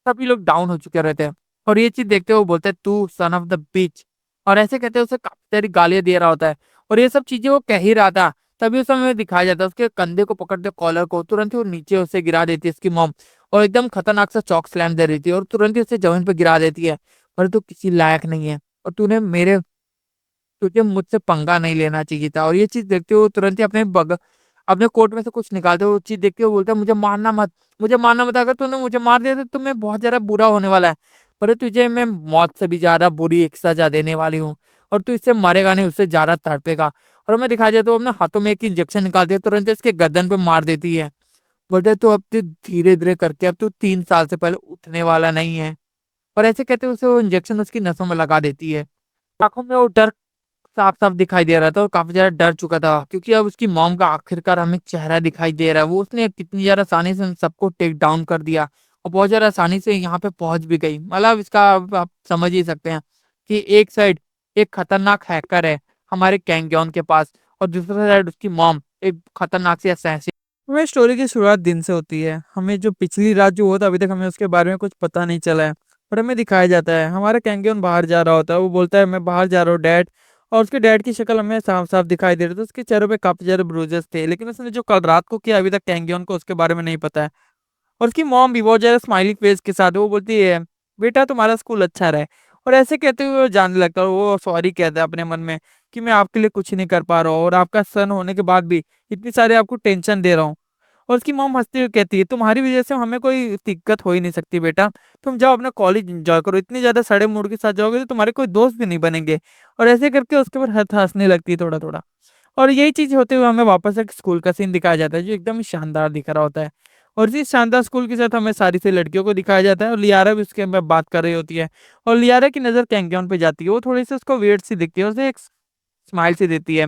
सभी लोग डाउन हो चुके रहते हैं। और ये चीज देखते हुए वो बोलते हैं, तू सन ऑफ द बीच और ऐसे कहते हैं उसे काफ़ी सारी गालियाँ दे रहा होता है और ये सब चीज़ें वो कह ही रहा था। तभी उस समय दिखाया जाता है उसके कंधे को पकड़ते कॉलर को, तुरंत ही वो नीचे उसे गिरा देती है उसकी मॉम और एकदम खतरनाक सा चॉक स्लैम दे रही थी और तुरंत ही उसे ज़मीन पे गिरा देती है। "अरे तू किसी लायक नहीं है और तुझे मुझसे पंगा नहीं लेना चाहिए था।" और ये चीज़ देखते हुए वो तुरंत ही अपने कोट में से कुछ निकालते हुए वो चीज़ देखते हुए बोलता है, मुझे मारना मत, अगर तूने मुझे मार दिया तो मैं बहुत ज़्यादा बुरा होने वाला है। पर तुझे मैं मौत से भी ज़्यादा बुरी एक सज़ा देने वाली हूँ और तू इससे मरेगा नहीं, उससे ज़्यादा तड़पेगा। और हमें दिखाया जाए तो वो अपने हाथों में एक इंजेक्शन निकालती है, तुरंत इसके गर्दन पे मार देती है। बोलते हैं, "तो अब तू धीरे-धीरे करके अब तू 3 साल से पहले उठने वाला नहीं है।" और ऐसे कहते उसे वो इंजेक्शन उसकी नसों में लगा देती है। आँखों में वो डर साफ-साफ दिखाई दे रहा था और काफ़ी ज़्यादा डर चुका था क्योंकि अब उसकी मॉम का आखिरकार हमें चेहरा दिखाई दे रहा है। वो उसने कितनी ज़्यादा आसानी से उन सबको टेक डाउन कर दिया और बहुत ज़्यादा आसानी से यहाँ पे पहुँच भी गई। मतलब इसका अब आप समझ ही सकते हैं कि एक साइड एक खतरनाक हैकर है हमारे कैंग जॉन के पास और दूसरी साइड उसकी मॉम एक खतरनाक सी असैसिन। हमें स्टोरी की शुरुआत दिन से होती है। हमें जो पिछली रात जो हुआ था अभी तक हमें उसके बारे में कुछ पता नहीं चला है। और हमें दिखाया जाता है हमारा कैंगियन बाहर जा रहा होता है। वो बोलता है मैं बाहर जा रहा हूँ डैड। और उसके डैड की शक्ल हमें साफ-साफ दिखाई दे रही थी। उसके चेहरे पे काफ़ी ज़्यादा ब्रूजेस थे। लेकिन उसने जो कल रात को किया अभी तक कैंगियन को उसके बारे में नहीं पता है। और उसकी मॉम भी बहुत ज़्यादा स्माइलिंग फेस के साथ वो बोलती है, "बेटा तुम्हारा स्कूल अच्छा रहे।" और ऐसे कहते हुए वो जाने लगता है और वो सॉरी कहता है अपने मन में कि मैं आपके लिए कुछ नहीं कर पा रहा हूँ और आपका सन होने के बाद भी इतनी सारी आपको टेंशन दे रहा हूँ। और उसकी मॉम हँसते हुए कहती है, "तुम्हारी वज़ह से हमें कोई दिक्कत हो ही नहीं सकती बेटा। तुम जाओ अपना कॉलेज एन्जॉय करो। इतनी ज़्यादा सड़े मूड के साथ जाओगे तो तुम्हारे कोई दोस्त भी नहीं बनेंगे।" और ऐसे करके उसके ऊपर हँसने लगती है थोड़ा-थोड़ा। और यही चीज़ होते हुए हमें वापस एक स्कूल का सीन दिखाया जाता है जो एकदम ही शानदार दिख रहा होता है। और इसी शानदार स्कूल के साथ हमें सारी सी लड़कियों को दिखाया जाता है और लियारा भी उसके में बात कर रही होती है। और लियारा की नज़र कैंगन पे जाती है। वो थोड़ी-सी उसको वियर्ड सी दिखती है, उसे एक स्माइल सी देती है।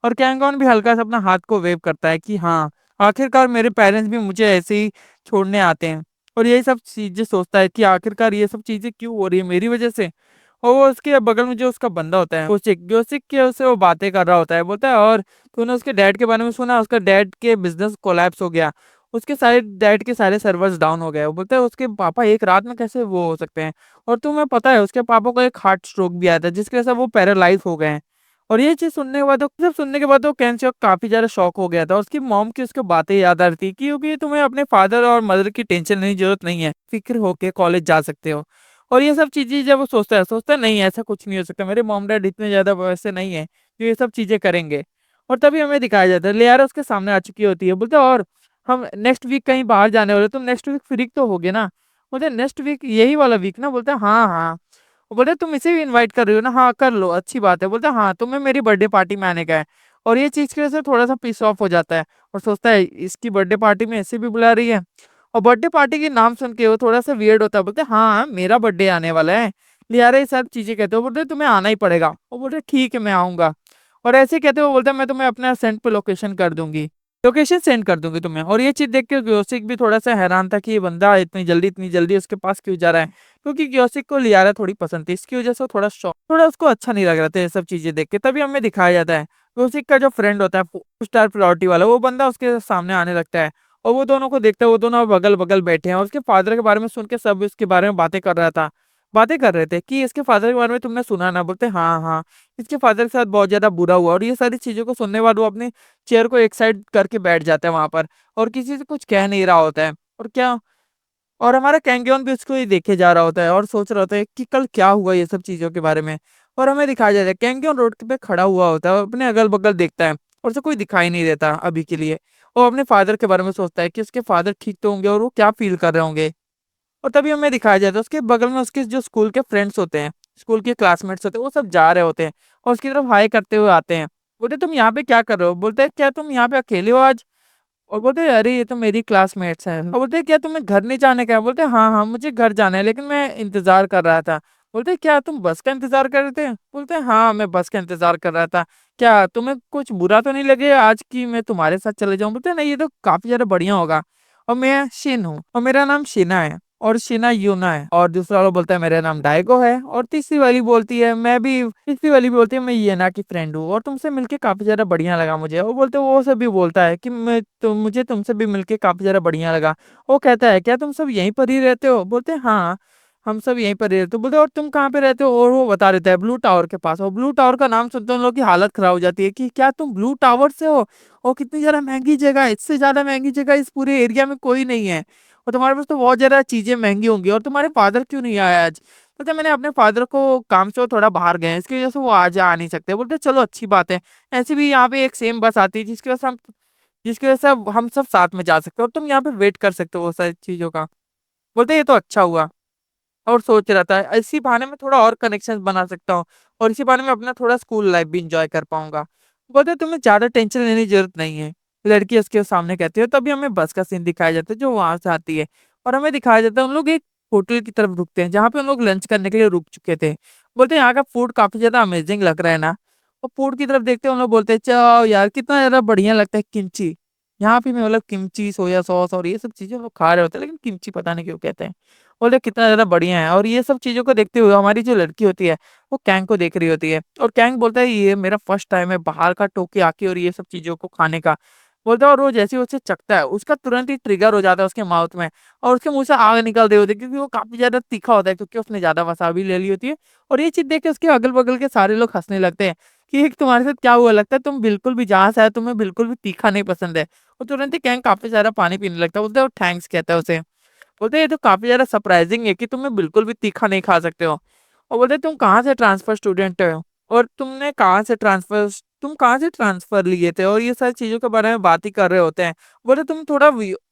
और कैंगन भी हल्का सा अपना हाथ को वेव करता है कि हाँ, आखिरकार मेरे पेरेंट्स भी मुझे ऐसे ही छोड़ने आते हैं। और यही सब चीज़ें सोचता है कि आखिरकार ये सब चीज़ें क्यों हो रही है मेरी वज़ह से। और वो उसके बगल में जो उसका बंदा होता है जोशिक के उससे वो बातें कर रहा होता है। बोलता है, "और तूने उसके डैड के बारे में सुना? उसका डैड के बिज़नेस कोलैप्स हो गया। उसके सारे डैड के सारे सर्वर्स डाउन हो गए।" वो बोलता है, "उसके पापा एक रात में कैसे वो हो सकते हैं? और तुम्हें पता है उसके पापा को एक हार्ट स्ट्रोक भी आया था जिसकी वज़ह से वो पैरालाइज़ हो गए हैं।" और ये चीज़ सुनने के बाद वो कैंसियो काफ़ी ज़्यादा शॉक हो गया था। उसकी मॉम की उसको बातें याद आ रही थी क्योंकि तुम्हें अपने फादर और मदर की टेंशन लेने की ज़रूरत नहीं है। फ़िक्र होके कॉलेज जा सकते हो। और ये सब चीज़ें जब वो सोचता है नहीं ऐसा कुछ नहीं हो सकता। मेरे मॉम-डैड इतने ज़्यादा वैसे नहीं है, जो ये सब चीज़ें करेंगे। और तभी हमें दिखाया जाता है लियारा उसके सामने आ चुकी होती है। बोलते है, "और हम नेक्स्ट वीक कहीं बाहर जाने वाले, तुम नेक्स्ट वीक फ्री तो होगे ना?" बोलते हैं, "नेक्स्ट वीक यही वाला वीक ना?" बोलते हैं, "हाँ, हाँ।" वो बोले, "तुम इसे भी इनवाइट कर रही हो ना?" "हाँ, कर लो, अच्छी बात है।" बोलता है, "हाँ, तुम्हें मेरी बर्थडे पार्टी में आने का है।" और ये चीज़ की वजह से थोड़ा-सा पीस ऑफ हो जाता है और सोचता है इसकी बर्थडे पार्टी में ऐसे भी बुला रही है। और बर्थडे पार्टी के नाम सुन के वो थोड़ा-सा वियर्ड होता है, बोलते हैं, "हाँ, मेरा बर्थडे आने वाला है।" लियारा ये सब चीज़ें कहते हो, बोलते हैं, "तुम्हें आना ही पड़ेगा।" वो बोलते हैं, "ठीक है, मैं आऊँगा।" और ऐसे कहते हुए वो बोलता है, "मैं तुम्हें अपना सेंड पे लोकेशन सेंड कर दूँगी तुम्हें।" और ये चीज़ देख के ग्योसिक भी थोड़ा-सा हैरान था कि ये बंदा इतनी जल्दी उसके पास क्यों जा रहा है? क्योंकि ग्योसिक को लियारा थोड़ी पसंद थी। इसकी वज़ह से वो थोड़ा उसको अच्छा नहीं लग रहा था ये सब चीज़ें देख के। तभी हमें दिखाया जाता है, ग्योसिक का जो फ्रेंड होता है स्टार प्रायोरिटी वाला, वो बंदा उसके सामने आने लगता है और वो दोनों को देखता है, वो दोनों बगल-बगल बैठे हैं और उसके फादर के बारे में सुन के सब इसके बारे में बातें कर रहे थे कि इसके फादर के बारे में तुमने सुना ना? बोलते हाँ, हाँ। इसके फादर के साथ बहुत ज़्यादा बुरा हुआ और ये सारी चीज़ों को सुनने के बाद वो अपनी चेयर को एक साइड करके बैठ जाता है वहाँ पर और किसी से कुछ कह नहीं रहा होता है। और क्या और हमारा कैंगयोन भी उसको ही देखे जा रहा होता है और सोच रहा होता है कि कल क्या हुआ ये सब चीज़ों के बारे में। और हमें दिखाया जाता है कैंगयोन रोड पे खड़ा हुआ होता है और अपने अगल-बगल देखता है और उसे कोई दिखाई नहीं देता अभी के लिए। वो अपने फादर के बारे में सोचता है कि उसके फादर ठीक तो होंगे और वो क्या फ़ील कर रहे होंगे। और तभी हमें दिखाया जाता है उसके बगल में उसके जो स्कूल के फ्रेंड्स होते हैं, स्कूल के क्लासमेट्स होते हैं, वो सब जा रहे होते हैं और उसकी तरफ हाय करते हुए आते हैं। बोलते, "तुम यहाँ पे क्या कर रहे हो?" बोलते हैं, "क्या तुम यहाँ पे अकेले हो आज?" और बोलते हैं, "अरे! ये तो मेरी क्लासमेट्स हैं।" और बोलते हैं, "क्या तुम्हें घर नहीं जाने का है?" बोलते हैं, "हाँ, हाँ, मुझे घर जाना है लेकिन मैं इंतज़ार कर रहा था।" बोलते हैं, "क्या तुम बस का इंतज़ार कर रहे थे?" बोलते हैं, "हाँ, मैं बस का इंतज़ार कर रहा था। क्या तुम्हें कुछ बुरा तो नहीं लगे आज कि मैं तुम्हारे साथ चले जाऊँ?" बोलते हैं, "नहीं, ये तो काफ़ी ज़्यादा बढ़िया होगा और मैं शिन हूँ और मेरा नाम शिना है और शिना यूना है।" और दूसरा वाला बोलता है, "मेरा नाम डाइगो है।" और तीसरी वाली भी बोलती है, "मैं येना की फ्रेंड हूँ और तुमसे मिलके काफ़ी ज़्यादा बढ़िया लगा मुझे।" वो सब भी बोलता है कि मुझे तुमसे भी मिलके काफ़ी ज़्यादा बढ़िया लगा। वो कहता है, "क्या तुम सब यहीं पर ही रहते हो?" बोलते हैं, "हाँ, हम सब यहीं पर रहते हो। बोलते और तुम कहाँ पे रहते हो? और वो बता देता है ब्लू टावर के पास। और ब्लू टावर का नाम सुनते हैं उन लोग की हालत खराब हो जाती है कि क्या तुम ब्लू टावर से हो? और कितनी ज्यादा महंगी जगह है, इससे ज्यादा महंगी जगह इस पूरे एरिया में कोई नहीं है। और तुम्हारे पास तो बहुत ज्यादा चीजें महंगी होंगी, और तुम्हारे फादर क्यों नहीं आया आज? बोलते मैंने अपने फादर को काम से वो थोड़ा बाहर गए हैं, इसकी वजह से वो आज आ नहीं सकते। बोलते चलो अच्छी बात है। ऐसे भी यहाँ पे एक सेम बस आती है जिसकी वजह से अब हम सब साथ में जा सकते हो और तुम यहाँ पे वेट कर सकते हो वो सारी चीजों का। बोलते ये तो अच्छा हुआ। और सोच रहा था इसी बहाने में थोड़ा और कनेक्शन बना सकता हूँ, और इसी बहाने में अपना थोड़ा स्कूल लाइफ भी इंजॉय कर पाऊंगा। बोलते तुम्हें ज्यादा टेंशन लेने की जरूरत नहीं है। लड़की उसके सामने कहती है, तभी हमें बस का सीन दिखाया जाता है जो वहां से आती है। और हमें दिखाया जाता है उन लोग एक होटल की तरफ रुकते हैं जहाँ पे उन लोग लंच करने के लिए रुक चुके थे। बोलते हैं यहाँ का फूड काफी ज्यादा अमेजिंग लग रहा है ना। और फूड की तरफ देखते हैं उन लोग बोलते हैं चाओ यार कितना ज्यादा बढ़िया लगता है किमची। यहाँ पे मैं मतलब किमची सोया सॉस और ये सब चीजें हम लोग खा रहे होते हैं, लेकिन किमची पता नहीं क्यों कहते हैं। बोले कितना ज्यादा बढ़िया है। और ये सब चीजों को देखते हुए हमारी जो लड़की होती है वो कैंग को देख रही होती है, और कैंग बोलता है ये मेरा फर्स्ट टाइम है बाहर का टोके आके और ये सब चीजों को खाने का। बोलता है और वो जैसे ही उसे चखता है उसका तुरंत ही ट्रिगर हो जाता है उसके माउथ में, और उसके मुंह से आग निकल रही होती है क्योंकि वो काफी ज्यादा तीखा होता है क्योंकि उसने ज्यादा वसाबी ले ली होती है। और ये चीज देख के उसके अगल बगल के सारे लोग हंसने लगते हैं कि "एक तुम्हारे साथ क्या हुआ? लगता है तुम बिल्कुल भी जहाँ से आए तुम्हें बिल्कुल भी तीखा नहीं पसंद है।" और तुरंत ही कैंग काफी सारा पानी पीने लगता है। बोलते है थैंक्स कहता है उसे। बोलते ये तो काफी ज्यादा सरप्राइजिंग है कि तुम्हें बिल्कुल भी तीखा नहीं खा सकते हो। और बोलते तुम कहाँ से ट्रांसफर स्टूडेंट हो, और तुम कहाँ से ट्रांसफर लिए थे, और ये सारी चीजों के बारे में बात ही कर रहे होते हैं। बोले तुम थोड़ा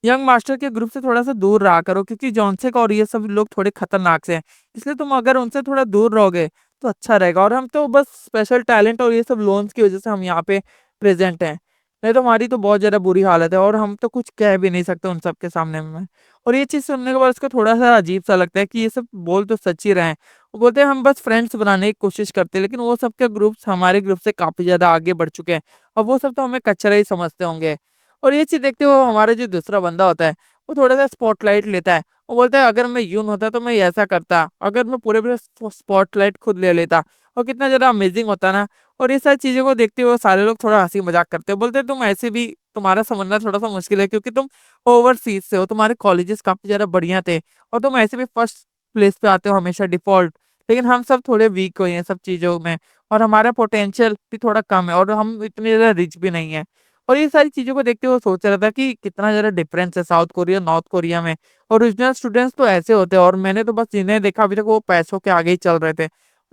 यंग मास्टर के ग्रुप से थोड़ा सा दूर रहा करो क्योंकि जॉनसेक और ये सब लोग थोड़े खतरनाक से हैं, इसलिए तुम अगर उनसे थोड़ा दूर रहोगे तो अच्छा रहेगा। और हम तो बस स्पेशल टैलेंट और ये सब लोन्स की वजह से हम यहाँ पे प्रेजेंट हैं, नहीं तो हमारी तो बहुत ज्यादा बुरी हालत है और हम तो कुछ कह भी नहीं सकते उन सब के सामने में। और ये चीज़ सुनने के बाद उसको थोड़ा-सा अजीब-सा लगता है कि ये सब बोल तो सच ही रहे हैं। वो बोलते हैं हम बस फ्रेंड्स बनाने की कोशिश करते हैं, लेकिन वो सब के ग्रुप्स हमारे ग्रुप से काफ़ी ज़्यादा आगे बढ़ चुके हैं और वो सब तो हमें कचरा ही समझते होंगे। और ये चीज़ देखते हुए हमारा जो दूसरा बंदा होता है, वो थोड़ा-सा स्पॉटलाइट लेता है। वो बोलता है अगर मैं यून होता तो मैं ऐसा करता, अगर मैं पूरे-पूरे स्पॉटलाइट खुद ले लेता और कितना ज़्यादा अमेजिंग होता ना। और ये सारी चीज़ों को देखते हुए सारे लोग थोड़ा हँसी-मज़ाक करते हैं। बोलते हैं तुम ऐसे भी तुम्हारा समझना थोड़ा-सा मुश्किल है क्योंकि तुम ओवरसीज़ से हो, तुम्हारे कॉलेजेस काफ़ी ज़्यादा बढ़िया थे और तुम ऐसे भी फर्स्ट प्लेस पे आते हो हमेशा डिफ़ॉल्ट। लेकिन हम सब थोड़े वीक हुए हैं सब चीज़ों में, और हमारा पोटेंशियल भी थोड़ा कम है और हम इतने ज़्यादा रिच भी नहीं हैं। और ये सारी चीज़ों को देखते हुए सोच रहा था कि कितना ज़्यादा डिफ़रेंस है साउथ कोरिया, नॉर्थ कोरिया में। ओरिजिनल स्टूडेंट्स तो ऐसे होते हैं और मैंने तो बस जिन्हें देखा अभी तक वो पैसों के आगे ही चल रहे थे।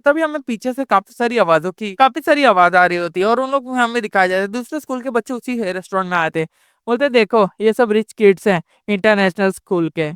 तभी हमें पीछे से काफ़ी सारी आवाज़ आ रही होती है और उन लोग को हमें दिखाया जाता है। दूसरे स्कूल के बच्चे उसी रेस्टोरेंट में आए थे। बोलते देखो ये सब रिच किड्स हैं इंटरनेशनल स्कूल के।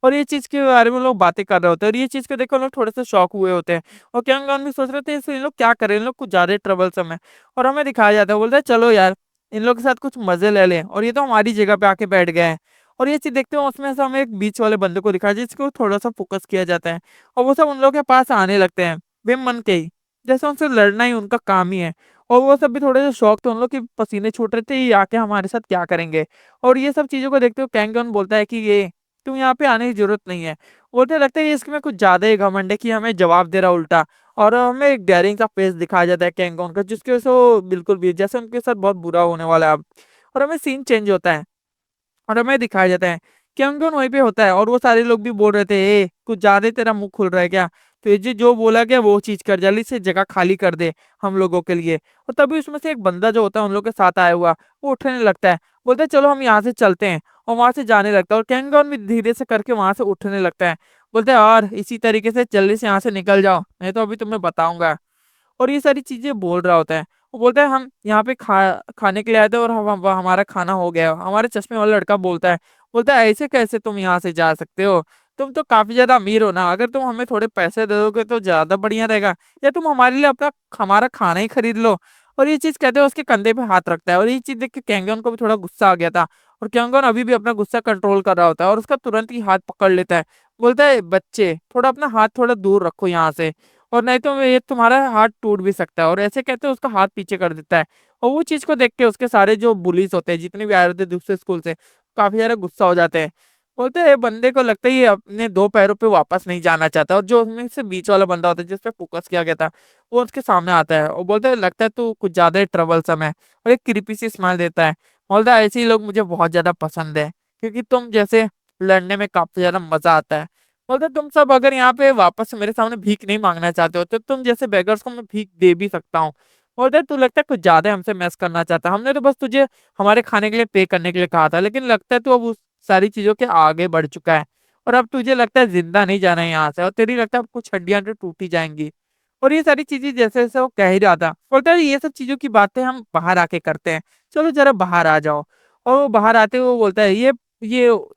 और ये चीज़ के बारे में लोग बातें कर रहे होते हैं और ये चीज़ को देखकर लोग थोड़े से शॉक हुए होते हैं। और क्यांग भी सोच रहे थे इसे इन लोग क्या कर रहे हैं, इन लोग कुछ ज़्यादा ही ट्रबलसम है। और हमें दिखाया जाता है, बोलता है चलो यार इन लोग के साथ कुछ मजे ले लें, और ये तो हमारी जगह पे आके बैठ गए हैं। और ये चीज़ देखते हो उसमें से हमें एक बीच वाले बंदे को दिखाया जिसको थोड़ा सा फोकस किया जाता है, और वो सब उन लोग के पास आने लगते हैं वे मन के ही, जैसे उनसे लड़ना ही उनका काम ही है। और वो सब भी थोड़े से शौक थे उन लोग, कि पसीने छूट रहे थे ये आके हमारे साथ क्या करेंगे। और ये सब चीज़ों को देखते हुए कैंगन बोलता है कि ये तुम यहाँ पे आने की जरूरत नहीं है। बोलते लगता है ये इसमें कुछ ज्यादा ही घमंड है कि हमें जवाब दे रहा उल्टा। और हमें एक डेयरिंग सा फेस दिखाया जाता है कैंगन का, जिसकी वजह से वो बिल्कुल भी जैसे उनके साथ बहुत बुरा होने वाला है अब। और हमें सीन चेंज होता है और हमें दिखाया जाता है कि अंगन वहीं पे होता है, और वो सारे लोग भी बोल रहे थे ए कुछ ज्यादा ही तेरा मुंह खुल रहा है क्या, तो ये जो बोला गया वो चीज कर, जल्दी से जगह खाली कर दे हम लोगों के लिए। और तभी उसमें से एक बंदा जो होता है उन लोग के साथ आया हुआ, वो उठने लगता है। बोलते हैं चलो हम यहाँ से चलते हैं, और वहां से जाने लगता है और कैंगन भी धीरे से करके वहां से उठने लगता है। बोलते हैं और इसी तरीके से जल्दी से यहाँ से निकल जाओ नहीं तो अभी तुम्हें बताऊंगा। और ये सारी चीजें बोल रहा होता है। वो बोलता है हम यहाँ पे खाने के लिए आए थे और हमारा खाना हो गया। हमारे चश्मे वाला लड़का बोलता है, बोलता है ऐसे कैसे तुम यहाँ से जा सकते हो, तुम तो काफी ज्यादा अमीर हो ना, अगर तुम हमें थोड़े पैसे दे दोगे तो ज्यादा बढ़िया रहेगा, या तुम हमारे लिए हमारा खाना ही खरीद लो। और ये चीज कहते हैं उसके कंधे पे हाथ रखता है, और ये चीज देख के कैंगन को भी थोड़ा गुस्सा आ गया था। और कैंगन अभी भी अपना गुस्सा कंट्रोल कर रहा होता है और उसका तुरंत ही हाथ पकड़ लेता है। बोलता है बच्चे थोड़ा अपना हाथ थोड़ा दूर रखो यहाँ से, और नहीं तो ये तुम्हारा हाथ टूट भी सकता है। और ऐसे कहते हैं उसका हाथ पीछे कर देता है। और वो चीज को देख के उसके सारे जो बुलीज होते हैं जितने भी आए होते हैं दूसरे स्कूल से, काफी ज्यादा गुस्सा हो जाते हैं। बोलते हैं बंदे को लगता है ये अपने दो पैरों पे वापस नहीं जाना चाहता, और जो उसमें से बीच वाला बंदा होता है जिसपे फोकस किया गया था वो उसके सामने आता है और बोलते है लगता है तू कुछ ज्यादा ही ट्रबलसम है, और एक क्रीपी सी स्माइल देता है। बोलता है ऐसे ही लोग मुझे बहुत ज्यादा पसंद है क्योंकि तुम जैसे लड़ने में काफी ज्यादा मजा आता है। बोलते तुम सब अगर यहाँ पे वापस से मेरे सामने भीख नहीं मांगना चाहते हो तो तुम जैसे बेगर्स को मैं भीख दे भी सकता हूँ। बोलते तू लगता है कुछ ज्यादा हमसे मैस करना चाहता है, हमने तो बस तुझे हमारे खाने के लिए पे करने के लिए कहा था, लेकिन लगता है तू अब उस सारी चीजों के आगे बढ़ चुका है और अब तुझे लगता है जिंदा नहीं जाना है यहाँ से, और तेरी लगता है अब कुछ हड्डियां तो टूट ही जाएंगी। और ये सारी चीजें जैसे जैसे वो कह ही रहा था, बोलता है ये सब चीजों की बातें हम बाहर आके करते हैं, चलो जरा बाहर आ जाओ। और वो बाहर आते हुए वो बोलता है ये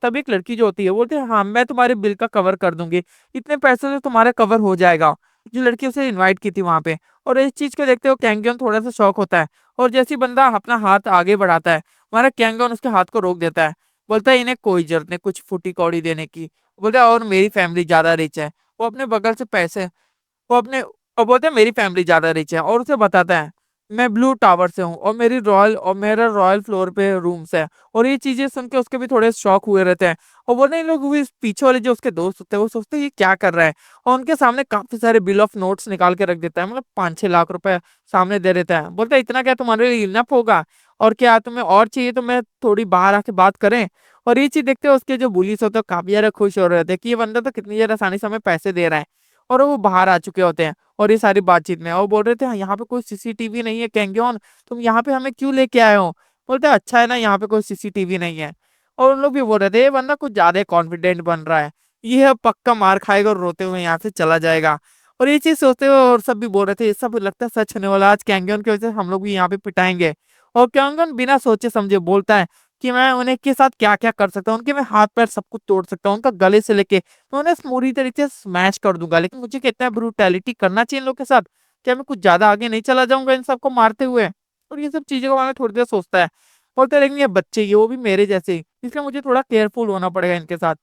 तब एक लड़की जो होती है बोलती है हाँ मैं तुम्हारे बिल का कवर कर दूंगी, इतने पैसों से तुम्हारा कवर हो जाएगा। जो लड़की उसे इनवाइट की थी वहां पे, और इस चीज को देखते हुए कैंगन थोड़ा सा शौक होता है, और जैसे ही बंदा अपना हाथ आगे बढ़ाता है हमारा कैंगन उसके हाथ को रोक देता है। बोलता है इन्हें कोई जरूरत नहीं कुछ फूटी कौड़ी देने की। बोलता है और मेरी फैमिली ज्यादा रिच है। वो अपने बगल से पैसे वो अपने और बोलते हैं मेरी फैमिली ज्यादा रिच है, और उसे बताता है मैं ब्लू टावर से हूँ और मेरा रॉयल फ्लोर पे रूम्स है। और ये चीजें सुन के उसके भी थोड़े शौक हुए रहते हैं। और बोलते हैं इन लोग भी पीछे वाले जो उसके दोस्त होते हैं वो सोचते हैं ये क्या कर रहा है, और उनके सामने काफी सारे बिल ऑफ नोट्स निकाल के रख देता है, मतलब 5-6 लाख रुपए सामने दे देता है। बोलता है इतना क्या तुम्हारे लिए इनफ होगा, और क्या तुम्हें और चाहिए तो मैं थोड़ी बाहर आके बात करें। और ये चीज देखते हैं उसके जो बुलीस होते हैं काफी ज्यादा खुश हो रहे थे कि ये बंदा तो कितनी ज्यादा आसानी से हमें पैसे दे रहा है। और वो बाहर आ चुके होते हैं और ये सारी बातचीत में और बोल रहे थे "हाँ, यहाँ पे कोई सीसीटीवी नहीं है कैंगियन, तुम यहाँ पे हमें क्यों लेके आए हो"। बोलते हैं, अच्छा है ना यहाँ पे कोई सीसीटीवी नहीं है। और उन लोग भी बोल रहे थे ये बंदा कुछ ज्यादा कॉन्फिडेंट बन रहा है, ये अब पक्का मार खाएगा और रोते हुए यहाँ से चला जाएगा। और ये चीज सोचते हुए और सब भी बोल रहे थे ये सब लगता है सच होने वाला, आज कैंगियन की वजह से हम लोग भी यहाँ पे पिटाएंगे। और कैंगियन बिना सोचे समझे बोलता है कि मैं उन्हें के साथ क्या क्या कर सकता हूँ, उनके मैं हाथ पैर सब कुछ तोड़ सकता हूँ, उनका गले से लेके मैं उन्हें पूरी तरीके से स्मैश कर दूंगा, लेकिन मुझे कितना ब्रूटैलिटी करना चाहिए इन लोग के साथ, क्या मैं कुछ ज्यादा आगे नहीं चला जाऊंगा इन सबको मारते हुए। और ये सब चीजों के बारे में थोड़ी देर सोचता है। बोलते हैं, लेकिन ये बच्चे ये वो भी मेरे जैसे ही, इसलिए मुझे थोड़ा केयरफुल होना पड़ेगा इनके साथ।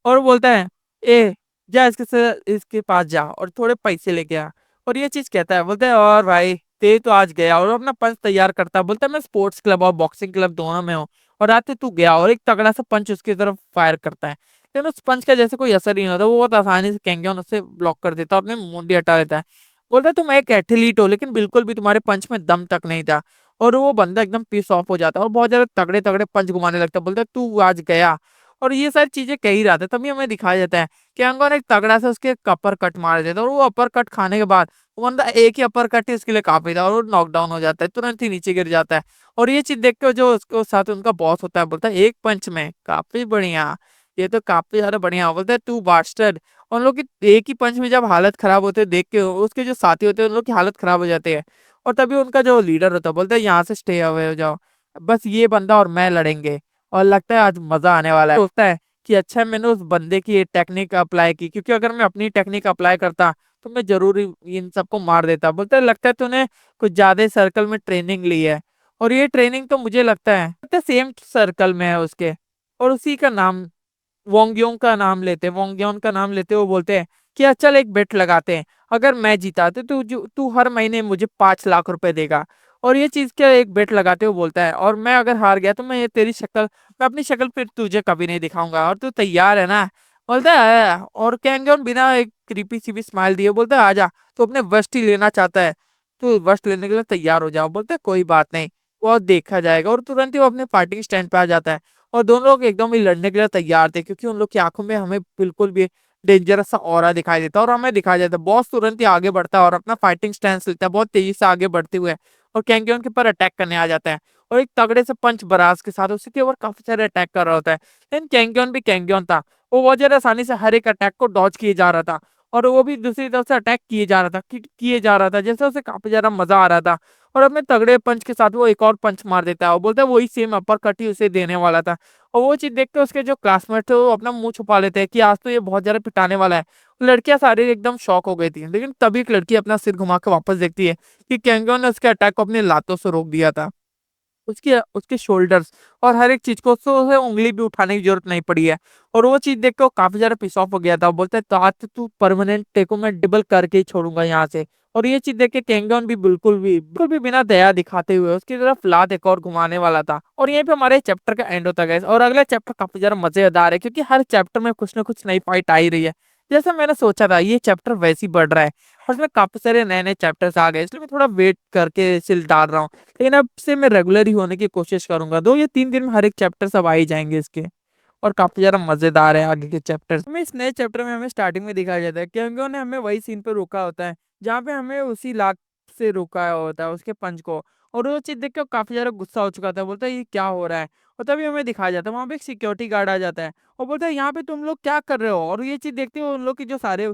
और वो बोलता है ए जा इसके पास जा और थोड़े पैसे लेके आ। और ये चीज कहता है, बोलता है और भाई ते तो आज गया और अपना पंच तैयार करता है, बोलता है मैं स्पोर्ट्स क्लब और बॉक्सिंग क्लब दोनों में हूँ। और रात तू गया और एक तगड़ा सा पंच उसकी तरफ फायर करता है, लेकिन उस पंच का जैसे कोई असर ही नहीं होता, वो बहुत आसानी से केंगेन उससे ब्लॉक कर देता है और अपनी मुंडी हटा देता है। बोलता है तुम एक एथलीट हो लेकिन बिल्कुल भी तुम्हारे पंच में दम तक नहीं था। और वो बंदा एकदम पीस ऑफ हो जाता है और बहुत ज्यादा तगड़े तगड़े पंच घुमाने लगता है। बोलता है तू आज गया। और ये सारी चीजें कह ही रहा था तभी हमें दिखाया जाता है कि अंगों ने एक तगड़ा से उसके अपर कट मार देता है, और वो अपर कट खाने के बाद वो बंदा एक ही अपर कट ही उसके लिए काफी था और वो नॉकडाउन हो जाता है, तुरंत ही नीचे गिर जाता है। और ये चीज देख के जो उसके साथ उनका बॉस होता है बोलता है एक पंच में काफी बढ़िया, ये तो काफी ज्यादा बढ़िया। बोलता है तू बास्टर्ड। उन लोग की एक ही पंच में जब हालत खराब होते है देख के उसके जो साथी होते हैं उन लोग की हालत खराब हो जाती है। और तभी उनका जो लीडर होता है बोलता है यहाँ से स्टे अवे हो जाओ, बस ये बंदा और मैं लड़ेंगे और लगता है आज मजा आने वाला है। सोचता है कि अच्छा मैंने उस बंदे की टेक्निक अप्लाई की, क्योंकि अगर मैं अपनी टेक्निक अप्लाई करता तो मैं जरूर इन सबको मार देता। बोलता है लगता है तूने कुछ ज्यादा सर्कल में ट्रेनिंग ली है, और ये ट्रेनिंग तो मुझे लगता है सेम सर्कल में है उसके। और उसी का नाम वोंगयोंग का नाम लेते वो बोलते हैं कि अच्छा चल एक बेट लगाते हैं, अगर मैं जीता तो तू हर महीने मुझे 5 लाख रुपए देगा। और ये चीज क्या एक बेट लगाते हुए बोलता है और मैं अगर हार गया तो मैं ये तेरी शक्ल मैं अपनी शक्ल फिर तुझे कभी नहीं दिखाऊंगा, और तू तैयार है ना। बोलता है और कैंगन बिना एक क्रीपी सी भी स्माइल दिए बोलता है आजा, तू अपने वस्ट ही लेना चाहता है, तू वस्ट लेने के लिए तैयार हो जाओ। बोलता है कोई बात नहीं, वो देखा जाएगा। और तुरंत ही वो अपने फाइटिंग स्टैंड पे आ जाता है। और दोनों लोग एकदम ही लड़ने के लिए तैयार थे, क्योंकि उन लोग की आंखों में हमें बिल्कुल भी डेंजरस सा ऑरा दिखाई देता है और हमें दिखाई देता है। बॉस तुरंत ही आगे बढ़ता है और अपना फाइटिंग स्टैंड लेता है बहुत तेजी से आगे बढ़ते हुए, और कैंगियन के ऊपर अटैक करने आ जाता है। और एक तगड़े से पंच बराज के साथ उसी के ऊपर काफी सारे अटैक कर रहा होता है। लेकिन कैंगियन भी कैंगियन था, वो बहुत ज्यादा आसानी से हर एक अटैक को डॉज किए जा रहा था, और वो भी दूसरी तरफ से अटैक किए जा रहा था जैसे उसे काफी ज्यादा मजा आ रहा था। और अपने तगड़े पंच के साथ वो एक और पंच मार देता है और बोलता है वही सेम अपर कट ही उसे देने वाला था। और वो चीज देख के उसके जो क्लासमेट थे वो अपना मुंह छुपा लेते हैं कि आज तो ये बहुत ज्यादा पिटाने वाला है। लड़कियां सारी एकदम शॉक हो गई थी, लेकिन तभी एक लड़की अपना सिर घुमा के वापस देखती है कि कैंगो ने उसके अटैक को अपनी लातों से रोक दिया था। उसके उसके शोल्डर्स और हर एक चीज को उसे उंगली भी उठाने की जरूरत नहीं पड़ी है। और वो चीज देख के वो काफी ज्यादा पिस ऑफ हो गया था, वो बोलता है तो आज तो तू परमानेंट टेको मैं डिबल करके ही छोड़ूंगा यहाँ से। और ये चीज देख के केंगन भी बिल्कुल भी बिना दया दिखाते हुए उसकी तरफ लात एक और घुमाने वाला था। और यहीं पे हमारे चैप्टर का एंड होता गया और अगला चैप्टर काफी ज्यादा मजेदार है, क्योंकि हर चैप्टर में कुछ ना कुछ नई फाइट आ ही रही है। जैसा मैंने सोचा था ये चैप्टर वैसे ही बढ़ रहा है और इसमें काफी सारे नए नए चैप्टर्स आ गए, इसलिए मैं थोड़ा वेट करके सिल डाल रहा हूँ। लेकिन अब से मैं रेगुलर ही होने की कोशिश करूंगा, 2 या 3 दिन में हर एक चैप्टर सब आ ही जाएंगे इसके। और काफ़ी ज़्यादा मज़ेदार है आगे के चैप्टर्स। हमें इस नए चैप्टर में हमें स्टार्टिंग में दिखाया जाता है कि उन्होंने हमें वही सीन पे रोका होता है, जहाँ पे हमें उसी लात से रोका होता है उसके पंच को। और वो चीज़ देख के वो काफ़ी ज़्यादा गुस्सा हो चुका था, बोलता है ये क्या हो रहा है? और तभी हमें दिखाया जाता है वहाँ पे एक सिक्योरिटी गार्ड आ जाता है और बोलता है यहाँ पे तुम लोग क्या कर रहे हो? और ये चीज़ देखते हुए उन लोग के जो सारे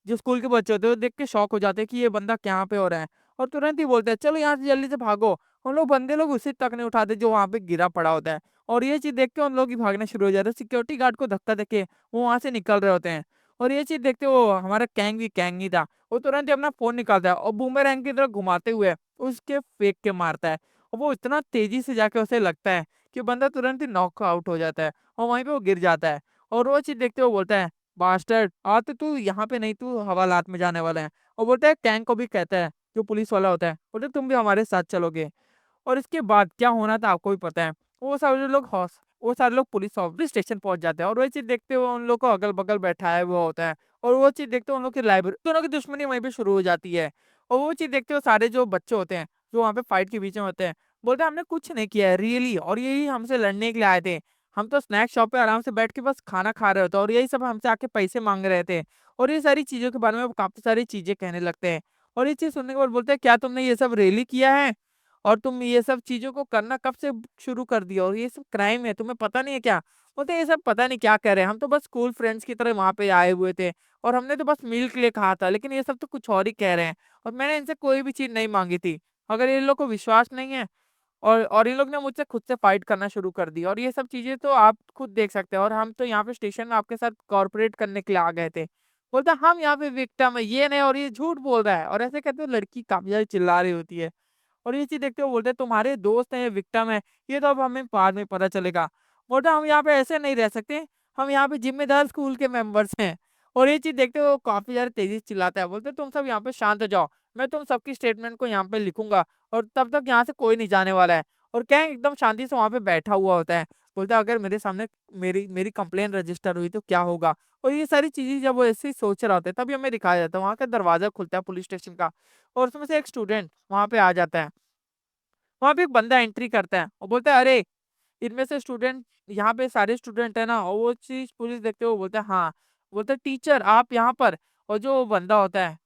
जो स्कूल के बच्चे होते हैं वो देख के शॉक हो जाते हैं कि ये बंदा कहाँ पे हो रहा है। और तुरंत ही बोलते हैं चलो यहाँ से जल्दी से भागो। उन लोग बंदे लोग उसे तक नहीं उठाते जो वहाँ पे गिरा पड़ा होता है। और ये चीज़ देख के उन लोग भी भागना शुरू हो जाते हैं। सिक्योरिटी गार्ड को धक्का देके वो वहाँ से निकल रहे होते हैं। और ये चीज़ देखते वो हमारा कैंग ही था। वो तुरंत ही अपना फ़ोन निकालता है और बूमरैंग की तरह घुमाते हुए उसके फेंक के मारता है। और वो इतना तेज़ी से जाके उसे लगता है कि बंदा तुरंत ही नॉक आउट हो जाता है और वहीं पे वो गिर जाता है। और वो चीज़ देखते हुए बोलता है, "बास्टर्ड! आज तो तू यहाँ पे नहीं, तू हवालात में जाने वाला है।" और बोलता है कैंग को भी कहता है, जो पुलिस वाला होता है, बोलता है, "तुम भी हमारे साथ चलोगे।" और इसके बाद क्या होना था आपको भी पता है। वो सारे लोग पुलिस स्टेशन पहुँच जाते हैं और वही चीज़ देखते हुए उन लोग को अगल-बगल बैठाया हुआ होता है। और वो चीज़ देखते हुए उन लोग की लाइब्रेरी दोनों की दुश्मनी वहीं पे शुरू हो जाती है। और वो चीज़ देखते हुए सारे जो बच्चे होते हैं, जो वहाँ पे फाइट के बीच में होते हैं, बोलते हैं हमने कुछ नहीं किया है रियली और यही हमसे लड़ने के लिए आए थे। हम तो स्नैक शॉप पे आराम से बैठ के बस खाना खा रहे होते और यही सब हमसे आके पैसे माँग रहे थे। और ये सारी चीज़ों के बारे में वो काफ़ी सारी चीज़ें कहने लगते हैं। और ये चीज़ सुनने के बाद बोलते हैं क्या तुमने ये सब रियली किया है? और तुम ये सब चीज़ों को करना कब से शुरू कर दिया और ये सब क्राइम है, तुम्हें पता नहीं है क्या? बोलते हैं ये सब पता नहीं क्या कर रहे हैं, हम तो बस स्कूल फ्रेंड्स की तरह वहाँ पे आए हुए थे और हमने तो बस मील के लिए कहा था, लेकिन ये सब तो कुछ और ही कह रहे हैं और मैंने इनसे कोई भी चीज़ नहीं माँगी थी। अगर इन लोग को विश्वास नहीं है और इन लोग ने मुझसे खुद से फाइट करना शुरू कर दी और ये सब चीज़ें तो आप खुद देख सकते हैं और हम तो यहाँ पे स्टेशन में आपके साथ कोऑपरेट करने के लिए आ गए थे। बोलता है हम यहाँ पे विक्टिम है, ये नहीं और ये झूठ बोल रहा है और ऐसे कहते हुए लड़की काफ़ी ज़्यादा चिल्ला रही होती है। और ये चीज़ देखते हुए बोलते हैं तुम्हारे दोस्त हैं, ये विक्टिम है, ये तो अब हमें बाद में पता चलेगा। बोलता हम यहाँ पे ऐसे नहीं रह सकते, हम यहाँ पे ज़िम्मेदार स्कूल के मेंबर्स हैं। और ये चीज़ देखते हुए वो काफ़ी ज़्यादा तेज़ी से चिल्लाता है, बोलते तुम सब यहाँ पे शांत हो जाओ, मैं तुम सबकी स्टेटमेंट को यहाँ पे लिखूँगा और तब तक यहाँ से कोई नहीं जाने वाला है। और क्या है एकदम शांति से वहाँ पे बैठा हुआ होता है। बोलता है अगर मेरे सामने मेरी मेरी कंप्लेंट रजिस्टर हुई तो क्या होगा? और ये सारी चीज़ें जब वो ऐसे ही सोच रहा होता है तभी हमें दिखाया जाता है, वहाँ का दरवाज़ा खुलता है पुलिस स्टेशन का और उसमें से एक स्टूडेंट वहाँ पे आ जाता है। वहाँ पे एक बंदा एंट्री करता है और बोलता है अरे! इनमें से स्टूडेंट यहाँ पे सारे स्टूडेंट है ना? और वो चीज़ पुलिस देखते हुए बोलता है हाँ। बोलता है टीचर आप यहाँ पर? और जो बंदा होता है,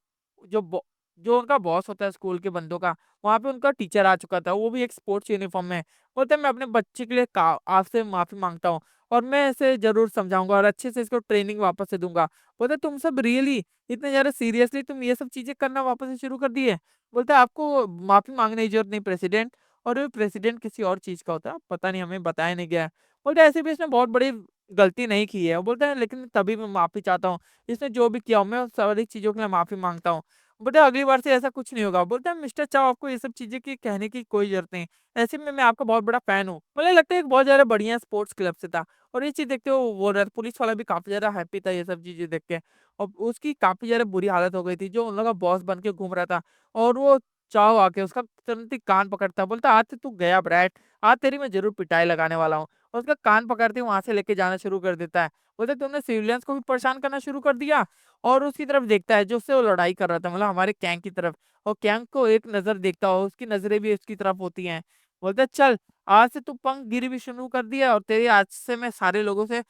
जो बॉ जो उनका बॉस होता है स्कूल के बंदों का, वहाँ पे उनका टीचर आ चुका था, वो भी एक स्पोर्ट्स यूनिफ़ॉर्म में। बोलता है मैं अपने बच्चे के लिए का आपसे माफ़ी माँगता हूँ और मैं इसे ज़रूर समझाऊँगा और अच्छे से इसको ट्रेनिंग वापस से दूँगा। बोलता है तुम सब रियली इतने ज़्यादा सीरियसली तुम ये सब चीज़ें करना वापस से शुरू कर दिए? बोलता है आपको माफ़ी माँगने की ज़रूरत नहीं प्रेसिडेंट। और वो प्रेसिडेंट किसी और चीज़ का होता है, पता नहीं हमें बताया नहीं गया है। बोलता है ऐसे भी इसने बहुत बड़ी गलती नहीं की है। वो बोलता है लेकिन तभी मैं माफ़ी चाहता हूँ। इसने जो भी किया हो मैं उन सारी चीज़ों के लिए माफ़ी माँगता हूँ। बोलता है अगली बार से ऐसा कुछ नहीं होगा। बोलता है मिस्टर चाओ आपको ये सब चीज़ें की कहने की कोई ज़रूरत नहीं। ऐसे में मैं आपका बहुत बड़ा फ़ैन हूँ। मुझे लगता है एक बहुत ज़्यादा बढ़िया स्पोर्ट्स क्लब से था और ये चीज़ देखते हुए वो पुलिस वाला भी काफ़ी ज़्यादा हैप्पी था ये सब चीज़ें देख के। और उसकी काफ़ी ज़्यादा बुरी हालत हो गई थी जो उन लोगों का बॉस बन के घूम रहा था और वो चाव आके उसका तुरंत ही कान पकड़ता है, बोलता आज से तू गया ब्रैट, आज तेरी मैं ज़रूर पिटाई लगाने वाला हूँ। और उसका कान पकड़ते ही वहाँ से लेके जाना शुरू कर देता है। बोलता है तुमने सिविलियंस को भी परेशान करना शुरू कर दिया और उसकी तरफ देखता है जो उससे वो लड़ाई कर रहा था मतलब हमारे गैंग की तरफ और गैंग को एक नज़र देखता हो, उसकी नज़रें भी उसकी तरफ होती हैं। बोलता है चल आज से तू पंखगिरी भी शुरू कर दिया और तेरी आज से मैं सारे लोगों से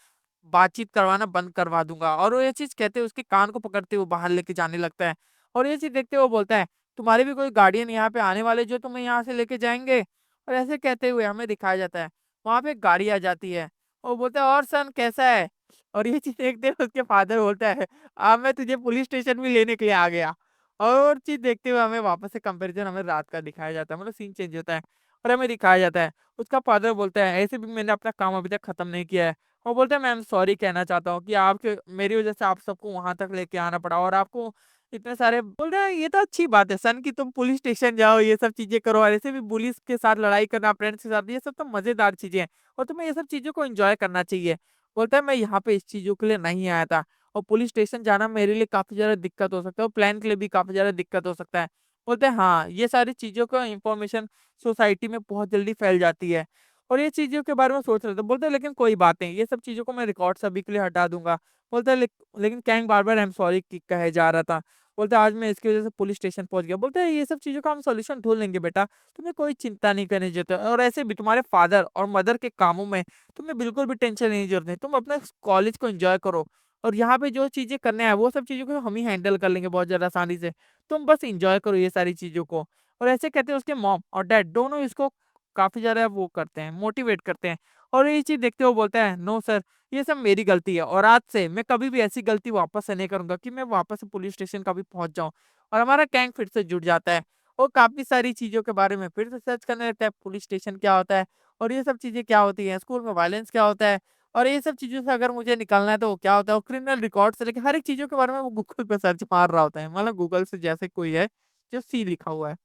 बातचीत करवाना बंद करवा दूँगा। और वो ये चीज़ कहते हुए उसके कान को पकड़ते हुए बाहर लेके जाने लगता है। और ये चीज़ देखते हुए वो बोलता है तुम्हारे भी कोई गार्डियन यहाँ पे आने वाले जो तुम्हें यहाँ से लेके जाएँगे? और ऐसे कहते हुए हमें दिखाया जाता है। वहाँ पे एक गाड़ी आ जाती है। वो बोलता है और सन कैसा है? और ये चीज़ देखते हुए उसके फादर बोलता है मैं तुझे पुलिस स्टेशन भी लेने के लिए आ गया। और चीज़ देखते हुए हमें वापस से कंपैरिज़न हमें रात का दिखाया जाता है मतलब सीन चेंज होता है और हमें दिखाया जाता है। उसका फादर बोलता है ऐसे भी मैंने अपना काम अभी तक खत्म नहीं किया है। वो बोलता है मैं आई एम सॉरी कहना चाहता हूँ कि आपके मेरी वज़ह से आप सबको वहाँ तक लेके आना पड़ा और आपको इतने सारे बोल रहे हैं ये तो अच्छी बात है सन कि तुम पुलिस स्टेशन जाओ, ये सब चीज़ें करो और ऐसे भी पुलिस के साथ लड़ाई करना, फ्रेंड्स के साथ ये सब तो मज़ेदार चीज़ें हैं और तुम्हें ये सब चीज़ों को एन्जॉय करना चाहिए। बोलता है मैं यहाँ पे इस चीज़ों के लिए नहीं आया था और पुलिस स्टेशन जाना मेरे लिए काफ़ी ज़्यादा दिक्कत हो सकता है और प्लान के लिए भी काफ़ी ज़्यादा दिक्कत हो सकता है। बोलते हैं हाँ, ये सारी चीज़ों का इन्फॉर्मेशन सोसाइटी में बहुत जल्दी फैल जाती है और ये चीज़ों के बारे में सोच रहे थे। बोलते हैं लेकिन कोई बात नहीं, ये सब चीज़ों को मैं रिकॉर्ड सभी के लिए हटा दूँगा। बोलता है लेकिन कैंग बार-बार आई एम सॉरी कि कहे जा रहा था। बोलता है आज मैं इसकी वज़ह से पुलिस स्टेशन पहुँच गया। बोलता है ये सब चीज़ों का हम सॉल्यूशन ढूँढ लेंगे बेटा, तुम्हें कोई चिंता नहीं करने की ज़रूरत है और ऐसे भी तुम्हारे फादर और मदर के कामों में तुम्हें बिल्कुल भी टेंशन लेने की ज़रूरत नहीं। तुम अपने कॉलेज को एन्जॉय करो और यहाँ पे जो चीज़ें करने हैं वो सब चीज़ों को हम ही हैंडल कर लेंगे बहुत ज़्यादा आसानी से। तुम बस एन्जॉय करो ये सारी चीज़ों को। और ऐसे कहते हैं उसके मॉम और डैड दोनों इसको काफ़ी ज़्यादा वो करते हैं, मोटिवेट करते हैं और ये चीज़ देखते हुए बोलता है, "नो सर, ये सब मेरी गलती है और आज से मैं कभी भी ऐसी गलती वापस से नहीं करूँगा कि मैं वापस से पुलिस स्टेशन कभी पहुँच जाऊँ।" और हमारा गैंग फिर से जुट जाता है और काफ़ी सारी चीज़ों के बारे में फिर से सर्च करने लगता है, पुलिस स्टेशन क्या होता है और ये सब चीज़ें क्या होती हैं, स्कूल में वायलेंस क्या होता है और ये सब चीज़ों से अगर मुझे निकलना है तो क्या होता है और क्रिमिनल रिकॉर्ड से लेके हर एक चीज़ों के बारे में वो गूगल पे सर्च मार रहा होता है। मतलब गूगल से जैसे कोई है, जो सी लिखा हुआ है।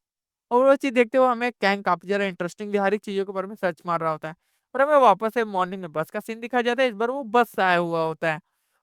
और वो चीज़ देखते हुए हमें गैंग काफ़ी ज़्यादा इंटरेस्टिंग भी हर एक चीज़ों के बारे में सर्च मार रहा होता है। और हमें वापस से मॉर्निंग में बस का सीन दिखाया जाता है, इस बार वो बस से आया हुआ होता है।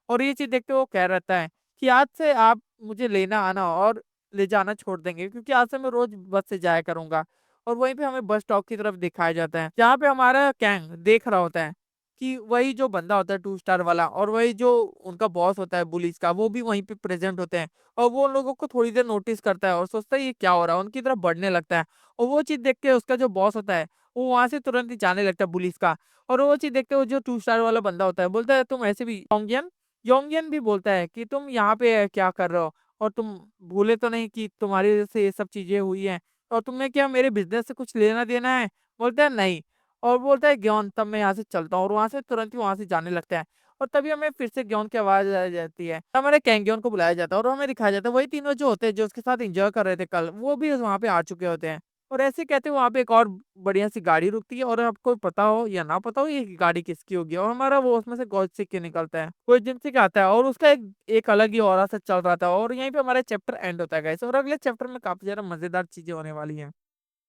और ये चीज़ देखते हुए वो कह रहता है कि आज से आप मुझे लेना आना और ले जाना छोड़ देंगे क्योंकि आज से मैं रोज़ बस से जाया करूँगा। और वहीं पे हमें बस स्टॉप की तरफ दिखाया जाता है, जहाँ पे हमारा गैंग देख रहा होता है कि वही जो बंदा होता है 2 स्टार वाला और वही जो उनका बॉस होता है पुलिस का, वो भी वहीं पे प्रेज़ेंट होते हैं। और वो उन लोगों को थोड़ी देर नोटिस करता है और सोचता है ये क्या हो रहा है, उनकी तरफ बढ़ने लगता है। और वो चीज़ देख के उसका जो बॉस होता है, वो वहाँ से तुरंत ही जाने लगता है पुलिस का। और वो चीज़ देखते हुए जो 2 स्टार वाला बंदा होता है, बोलता है तुम ऐसे भी योंगियन योंगियन भी बोलता है कि तुम यहाँ पे क्या कर रहे हो? और तुम भूले तो नहीं कि तुम्हारी वज़ह से ये सब चीज़ें हुई हैं और तुम्हें क्या मेरे बिज़नेस से कुछ लेना-देना है? बोलता है नहीं। और बोलता है ग्योन तब मैं यहाँ से चलता हूँ और वहाँ से तुरंत ही वहाँ से जाने लगता है। और तभी हमें फिर से ग्योन की आवाज़ आ जाती है। हमारे कैंगयोन को बुलाया जाता है और हमें दिखाया जाता है वही तीनों जो होते हैं, जो उसके साथ एन्जॉय कर रहे थे कल, वो भी वहाँ पे आ चुके होते हैं। और ऐसे कहते वहाँ पे एक और बढ़िया-सी गाड़ी रुकती है और आपको पता हो या ना पता हो ये गाड़ी किसकी होगी और हमारा वो उसमें से गॉड सीख के निकलता है। वो एजेंसी का आता है और उसका एक एक अलग ही ऑरा सा चल रहा था और यहीं पे हमारा चैप्टर एंड होता है गाइस और अगले चैप्टर में काफ़ी ज़्यादा मज़ेदार चीज़ें होने वाली हैं।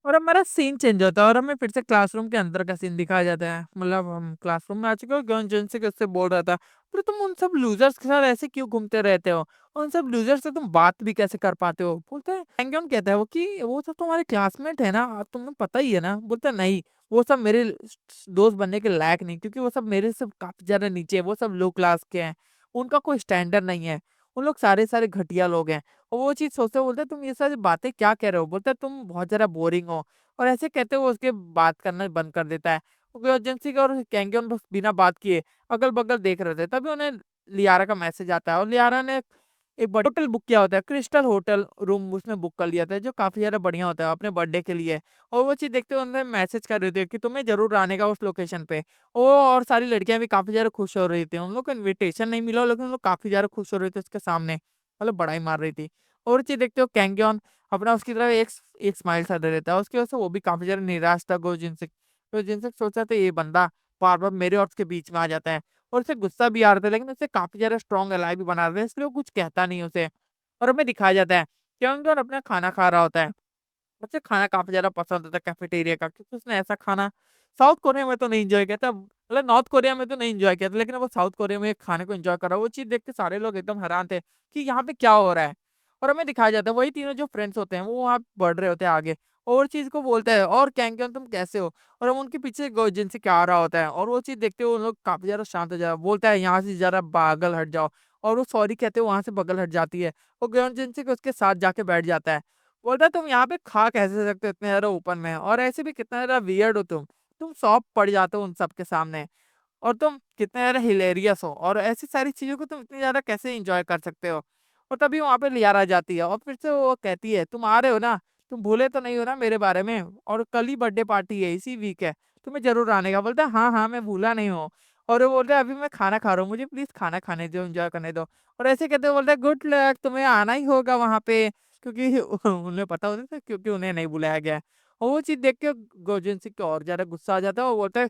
और हमारा सीन चेंज होता है और हमें फिर से क्लासरूम के अंदर का सीन दिखाया जाता है। मतलब हम क्लासरूम में आ चुके हो, ज्ञान जिनसे कि उससे बोल रहा था, "अरे तुम उन सब लूज़र्स के साथ ऐसे क्यों घूमते रहते हो? उन सब लूज़र्स से तुम बात भी कैसे कर पाते हो?" बोलता है हैंग-ऑन कहता है वो कि, "वो सब तुम्हारे क्लासमेट है ना, तुम्हें पता ही है ना?" बोलता है, "नहीं, वो सब मेरे दोस्त बनने के लायक नहीं क्योंकि वो सब मेरे से काफ़ी ज़्यादा नीचे है, वो सब लो क्लास के हैं। उनका कोई स्टैंडर्ड नहीं है। उन लोग सारे घटिया लोग हैं।" और वो चीज़ सोचते हुए बोलता है, "तुम ये सारी बातें क्या कह रहे हो?" बोलता है, "तुम बहुत ज़्यादा बोरिंग हो।" और ऐसे कहते हुए उसके बात करना बंद कर देता है। वो एजेंसी का और कैंगियन बस बिना बात किए अगल-बगल देख रहे थे। तभी उन्हें लियारा का मैसेज आता है और लियारा ने एक बड़ा होटल बुक किया होता है, क्रिस्टल होटल रूम उसने बुक कर लिया था, जो काफ़ी ज़्यादा बढ़िया होता है अपने बर्थडे के लिए। और वो चीज़ देखते हुए उन्हें मैसेज कर रहे थे कि तुम्हें ज़रूर आने का उस लोकेशन पे। वो और सारी लड़कियाँ भी काफ़ी ज़्यादा खुश हो रही थी। उन लोग को इन्विटेशन नहीं मिला लेकिन वो लोग काफ़ी ज़्यादा खुश हो रहे थे उसके सामने। मतलब बड़ाई मार रही थी। और वो चीज़ देखते हुए कैंगियन अपना उसकी तरफ एक स्माइल सा दे देता है। उसकी वजह से वो भी काफ़ी ज़्यादा निराश था गोजिन से। गोजिन से सोचा था ये बंदा बार-बार मेरे और उसके बीच में आ जाता है और उसे गुस्सा भी आ रहा था लेकिन उसे काफ़ी ज़्यादा स्ट्रॉन्ग एलाय भी बना रहा था इसलिए वो कुछ कहता नहीं उसे। और हमें दिखाया जाता है क्योंकि अपना खाना खा रहा होता है। मुझे खाना काफ़ी ज़्यादा पसंद होता है कैफेटेरिया का क्योंकि उसने ऐसा खाना साउथ कोरिया में तो नहीं एन्जॉय किया था, मतलब नॉर्थ कोरिया में तो नहीं एन्जॉय किया था, लेकिन वो साउथ कोरिया में खाने को एन्जॉय कर रहा है। वो चीज़ देख के सारे लोग एकदम हैरान थे कि यहाँ पे क्या हो रहा है? और हमें दिखाया जाता है वही तीनों जो फ्रेंड्स होते हैं वो वहाँ बढ़ रहे होते हैं आगे और चीज़ को बोलते हैं और कैंगन तुम कैसे हो? और हम उनके पीछे गोजिन से क्या आ रहा होता है और वो चीज़ देखते हुए उन लोग काफ़ी ज़्यादा शांत हो जाए बोलता है यहाँ से ज़रा बगल हट जाओ और वो सॉरी कहते हुए वहाँ से बगल हट जाती है। और गोजिन से उसके साथ जाके बैठ जाता है। बोलता है तुम यहाँ पे खा कैसे सकते हो इतने ज़्यादा ओपन में और ऐसे भी कितना ज़्यादा वियर्ड हो तुम सॉफ्ट पड़ जाते हो उन सब के सामने और तुम कितने ज़्यादा हिलेरियस हो और ऐसी सारी चीज़ों को तुम इतनी ज़्यादा कैसे एंजॉय कर सकते हो। और तभी वहाँ पे लियारा जाती है और फिर से वो कहती है तुम आ रहे हो ना, तुम भूले तो नहीं हो ना मेरे बारे में और कल ही बर्थडे पार्टी है इसी वीक है, तुम्हें ज़रूर आने का। बोलता है हाँ, हाँ, मैं भूला नहीं हूँ। और वो बोलता है अभी मैं खाना खा रहा हूँ, मुझे प्लीज़ खाना खाने दो, एंजॉय करने दो। और ऐसे कहते हुए बोलता है गुड लक, तुम्हें आना ही होगा वहाँ पे क्योंकि उन्हें पता होता था क्योंकि उन्हें नहीं बुलाया गया है। और वो चीज़ देख के गोजन सिंह को और ज़्यादा गुस्सा आ जाता है और बोलता है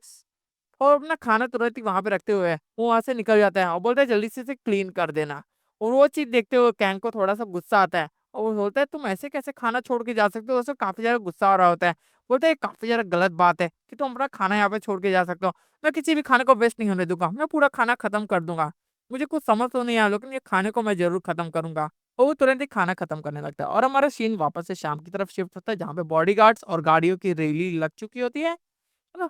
और अपना खाना तुरंत ही वहाँ पे रखते हुए वो वहाँ से निकल जाता है और बोलता है जल्दी से इसे क्लीन कर देना। और वो चीज़ देखते हुए कैंग को थोड़ा-सा गुस्सा आता है और वो बोलता है तुम ऐसे कैसे खाना छोड़ के जा सकते हो? उसे काफ़ी ज़्यादा गुस्सा आ रहा होता है। बोलता है ये काफ़ी ज़्यादा गलत बात है कि तुम अपना खाना यहाँ पे छोड़ के जा सकते हो। मैं किसी भी खाने को वेस्ट नहीं होने दूँगा, मैं पूरा खाना खत्म कर दूँगा। मुझे कुछ समझ तो नहीं आया लेकिन ये खाने को मैं ज़रूर खत्म करूँगा। और वो तुरंत ही खाना खत्म करने लगता है और हमारा सीन वापस से शाम की तरफ शिफ्ट होता है जहाँ पे बॉडीगार्ड्स और गाड़ियों की रैली लग चुकी होती है। मतलब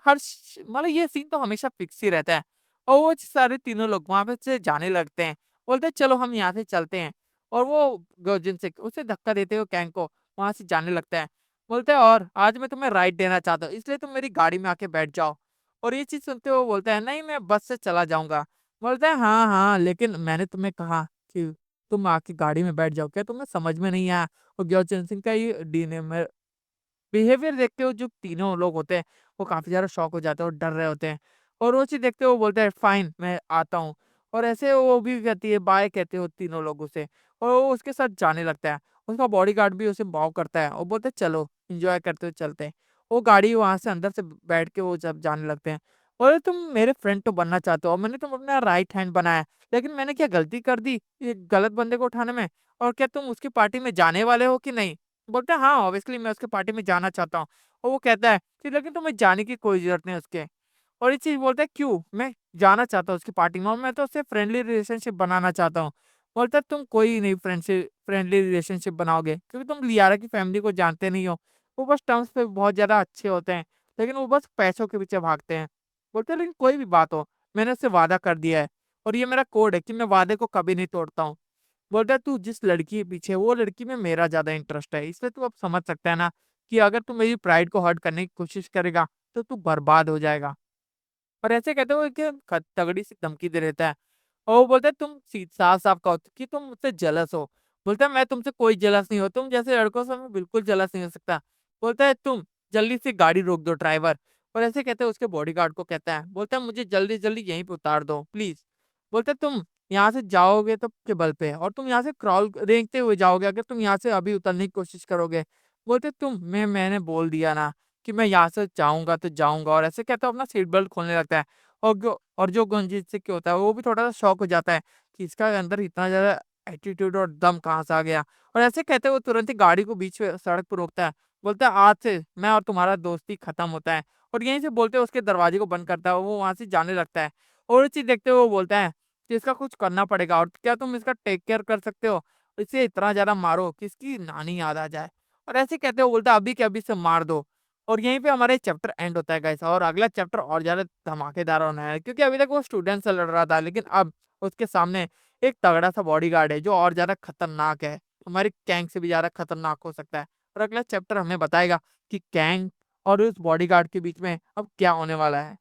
मतलब ये सीन तो हमेशा फिक्स ही रहता है और वो सारे तीनों लोग वहाँ पे से जाने लगते हैं। बोलते हैं चलो हम यहाँ से चलते हैं और वो जिनसे उसे धक्का देते हुए कैंग को वहाँ से जाने लगता है। बोलता है और आज मैं तुम्हें राइड देना चाहता हूँ, इसलिए तुम मेरी गाड़ी में आके बैठ जाओ। और ये चीज़ सुनते हुए वो बोलता है, नहीं मैं बस से चला जाऊँगा। बोलता है, हाँ, हाँ, लेकिन मैंने तुम्हें कहा कि तुम आके गाड़ी में बैठ जाओ, क्या तुम्हें समझ में नहीं आया? और गुरचरण सिंह का ये बिहेवियर देख के वो जो तीनों लोग होते हैं, वो काफ़ी ज़्यादा शॉक हो जाते हैं और डर रहे होते हैं। और वो चीज़ देखते हुए वो बोलता है, फाइन मैं आता हूँ। और ऐसे वो भी कहती है, बाय कहते हो तीनों लोग उसे, और वो उसके साथ जाने लगता है। उसका बॉडीगार्ड भी उसे बॉव करता है और बोलते हैं, चलो एन्जॉय करते हुए चलते हैं। वो गाड़ी वहाँ से अंदर से बैठ के वो जब जाने लगते हैं। बोले, तुम मेरे फ्रेंड तो बनना चाहते हो और मैंने तुम अपना राइट हैंड बनाया है, लेकिन मैंने क्या गलती कर दी ये गलत बंदे को उठाने में? और क्या तुम उसकी पार्टी में जाने वाले हो कि नहीं? बोलता है, हाँ, ऑब्वियसली मैं उसके पार्टी में जाना चाहता हूँ। और वो कहता है कि लेकिन तुम्हें जाने की कोई ज़रूरत नहीं उसके। और ये चीज़ बोलता है, क्यों? मैं जाना चाहता हूँ उसकी पार्टी में और मैं तो उससे फ्रेंडली रिलेशनशिप बनाना चाहता हूँ। बोलता है, तुम कोई नहीं फ्रेंडली रिलेशनशिप बनाओगे, क्योंकि तुम लियारा की फैमिली को जानते नहीं हो। वो बस टर्म्स पे बहुत ज़्यादा अच्छे होते हैं, लेकिन वो बस पैसों के पीछे भागते हैं। बोलते हैं, लेकिन कोई भी बात हो, मैंने उससे वादा कर दिया है और ये मेरा कोड है कि मैं वादे को कभी नहीं तोड़ता हूँ। बोलता है, तू जिस लड़की के पीछे है, वो लड़की में मेरा ज़्यादा इंटरेस्ट है, इसलिए तू अब समझ सकता है ना कि अगर तू मेरी प्राइड को हर्ट करने की कोशिश करेगा, तो तू बर्बाद हो जाएगा। और ऐसे कहते हुए कि तगड़ी सी धमकी दे देता है। और वो बोलता है, तुम साफ-साफ कहो कि तुम मुझसे जेलस हो। बोलता है, मैं तुमसे कोई जेलस नहीं हूँ, तुम जैसे लड़कों से मैं बिल्कुल जेलस नहीं हो सकता। बोलता है, तुम जल्दी से गाड़ी रोक दो ड्राइवर। और ऐसे कहते हुए उसके बॉडीगार्ड को कहता है, बोलता है, मुझे जल्दी-जल्दी यहीं पे उतार दो प्लीज़। बोलता है, तुम यहाँ से जाओगे तो के बल पे, और तुम यहाँ से क्रॉल रेंगते हुए जाओगे अगर तुम यहाँ से अभी उतरने की कोशिश करोगे। बोलते, मैंने बोल दिया ना कि मैं यहाँ से जाऊँगा तो जाऊँगा। और ऐसे कहते हुए अपना सीट बेल्ट खोलने लगता है। और जो गंजीत सिंह होता है वो भी थोड़ा-सा शॉक हो जाता है कि इसका अंदर इतना ज़्यादा एटीट्यूड और दम कहाँ से आ गया। और ऐसे कहते हुए तुरंत ही गाड़ी को बीच में सड़क पे रोकता है। बोलता है, आज से मैं और तुम्हारा दोस्ती खत्म होता है। और यहीं से बोलते हुए उसके दरवाजे को बंद करता है और वो वहाँ से जाने लगता है। और ये चीज़ देखते हुए वो बोलता है कि इसका कुछ करना पड़ेगा, और क्या तुम इसका टेक केयर कर सकते हो? इसे इतना ज़्यादा मारो कि इसकी नानी याद आ जाए। और ऐसे कहते हुए बोलता है, अभी के अभी इसे मार दो। और यहीं पे हमारा ये चैप्टर एंड होता है गाइस, और अगला चैप्टर और ज़्यादा धमाकेदार होना है, क्योंकि अभी तक वो स्टूडेंट से लड़ रहा था, लेकिन अब उसके सामने एक तगड़ा सा बॉडीगार्ड है जो और ज़्यादा खतरनाक है। हमारी कैंग से भी ज़्यादा खतरनाक हो सकता है। और अगला चैप्टर हमें बताएगा कि कैंग और उस बॉडीगार्ड के बीच में अब क्या होने वाला है।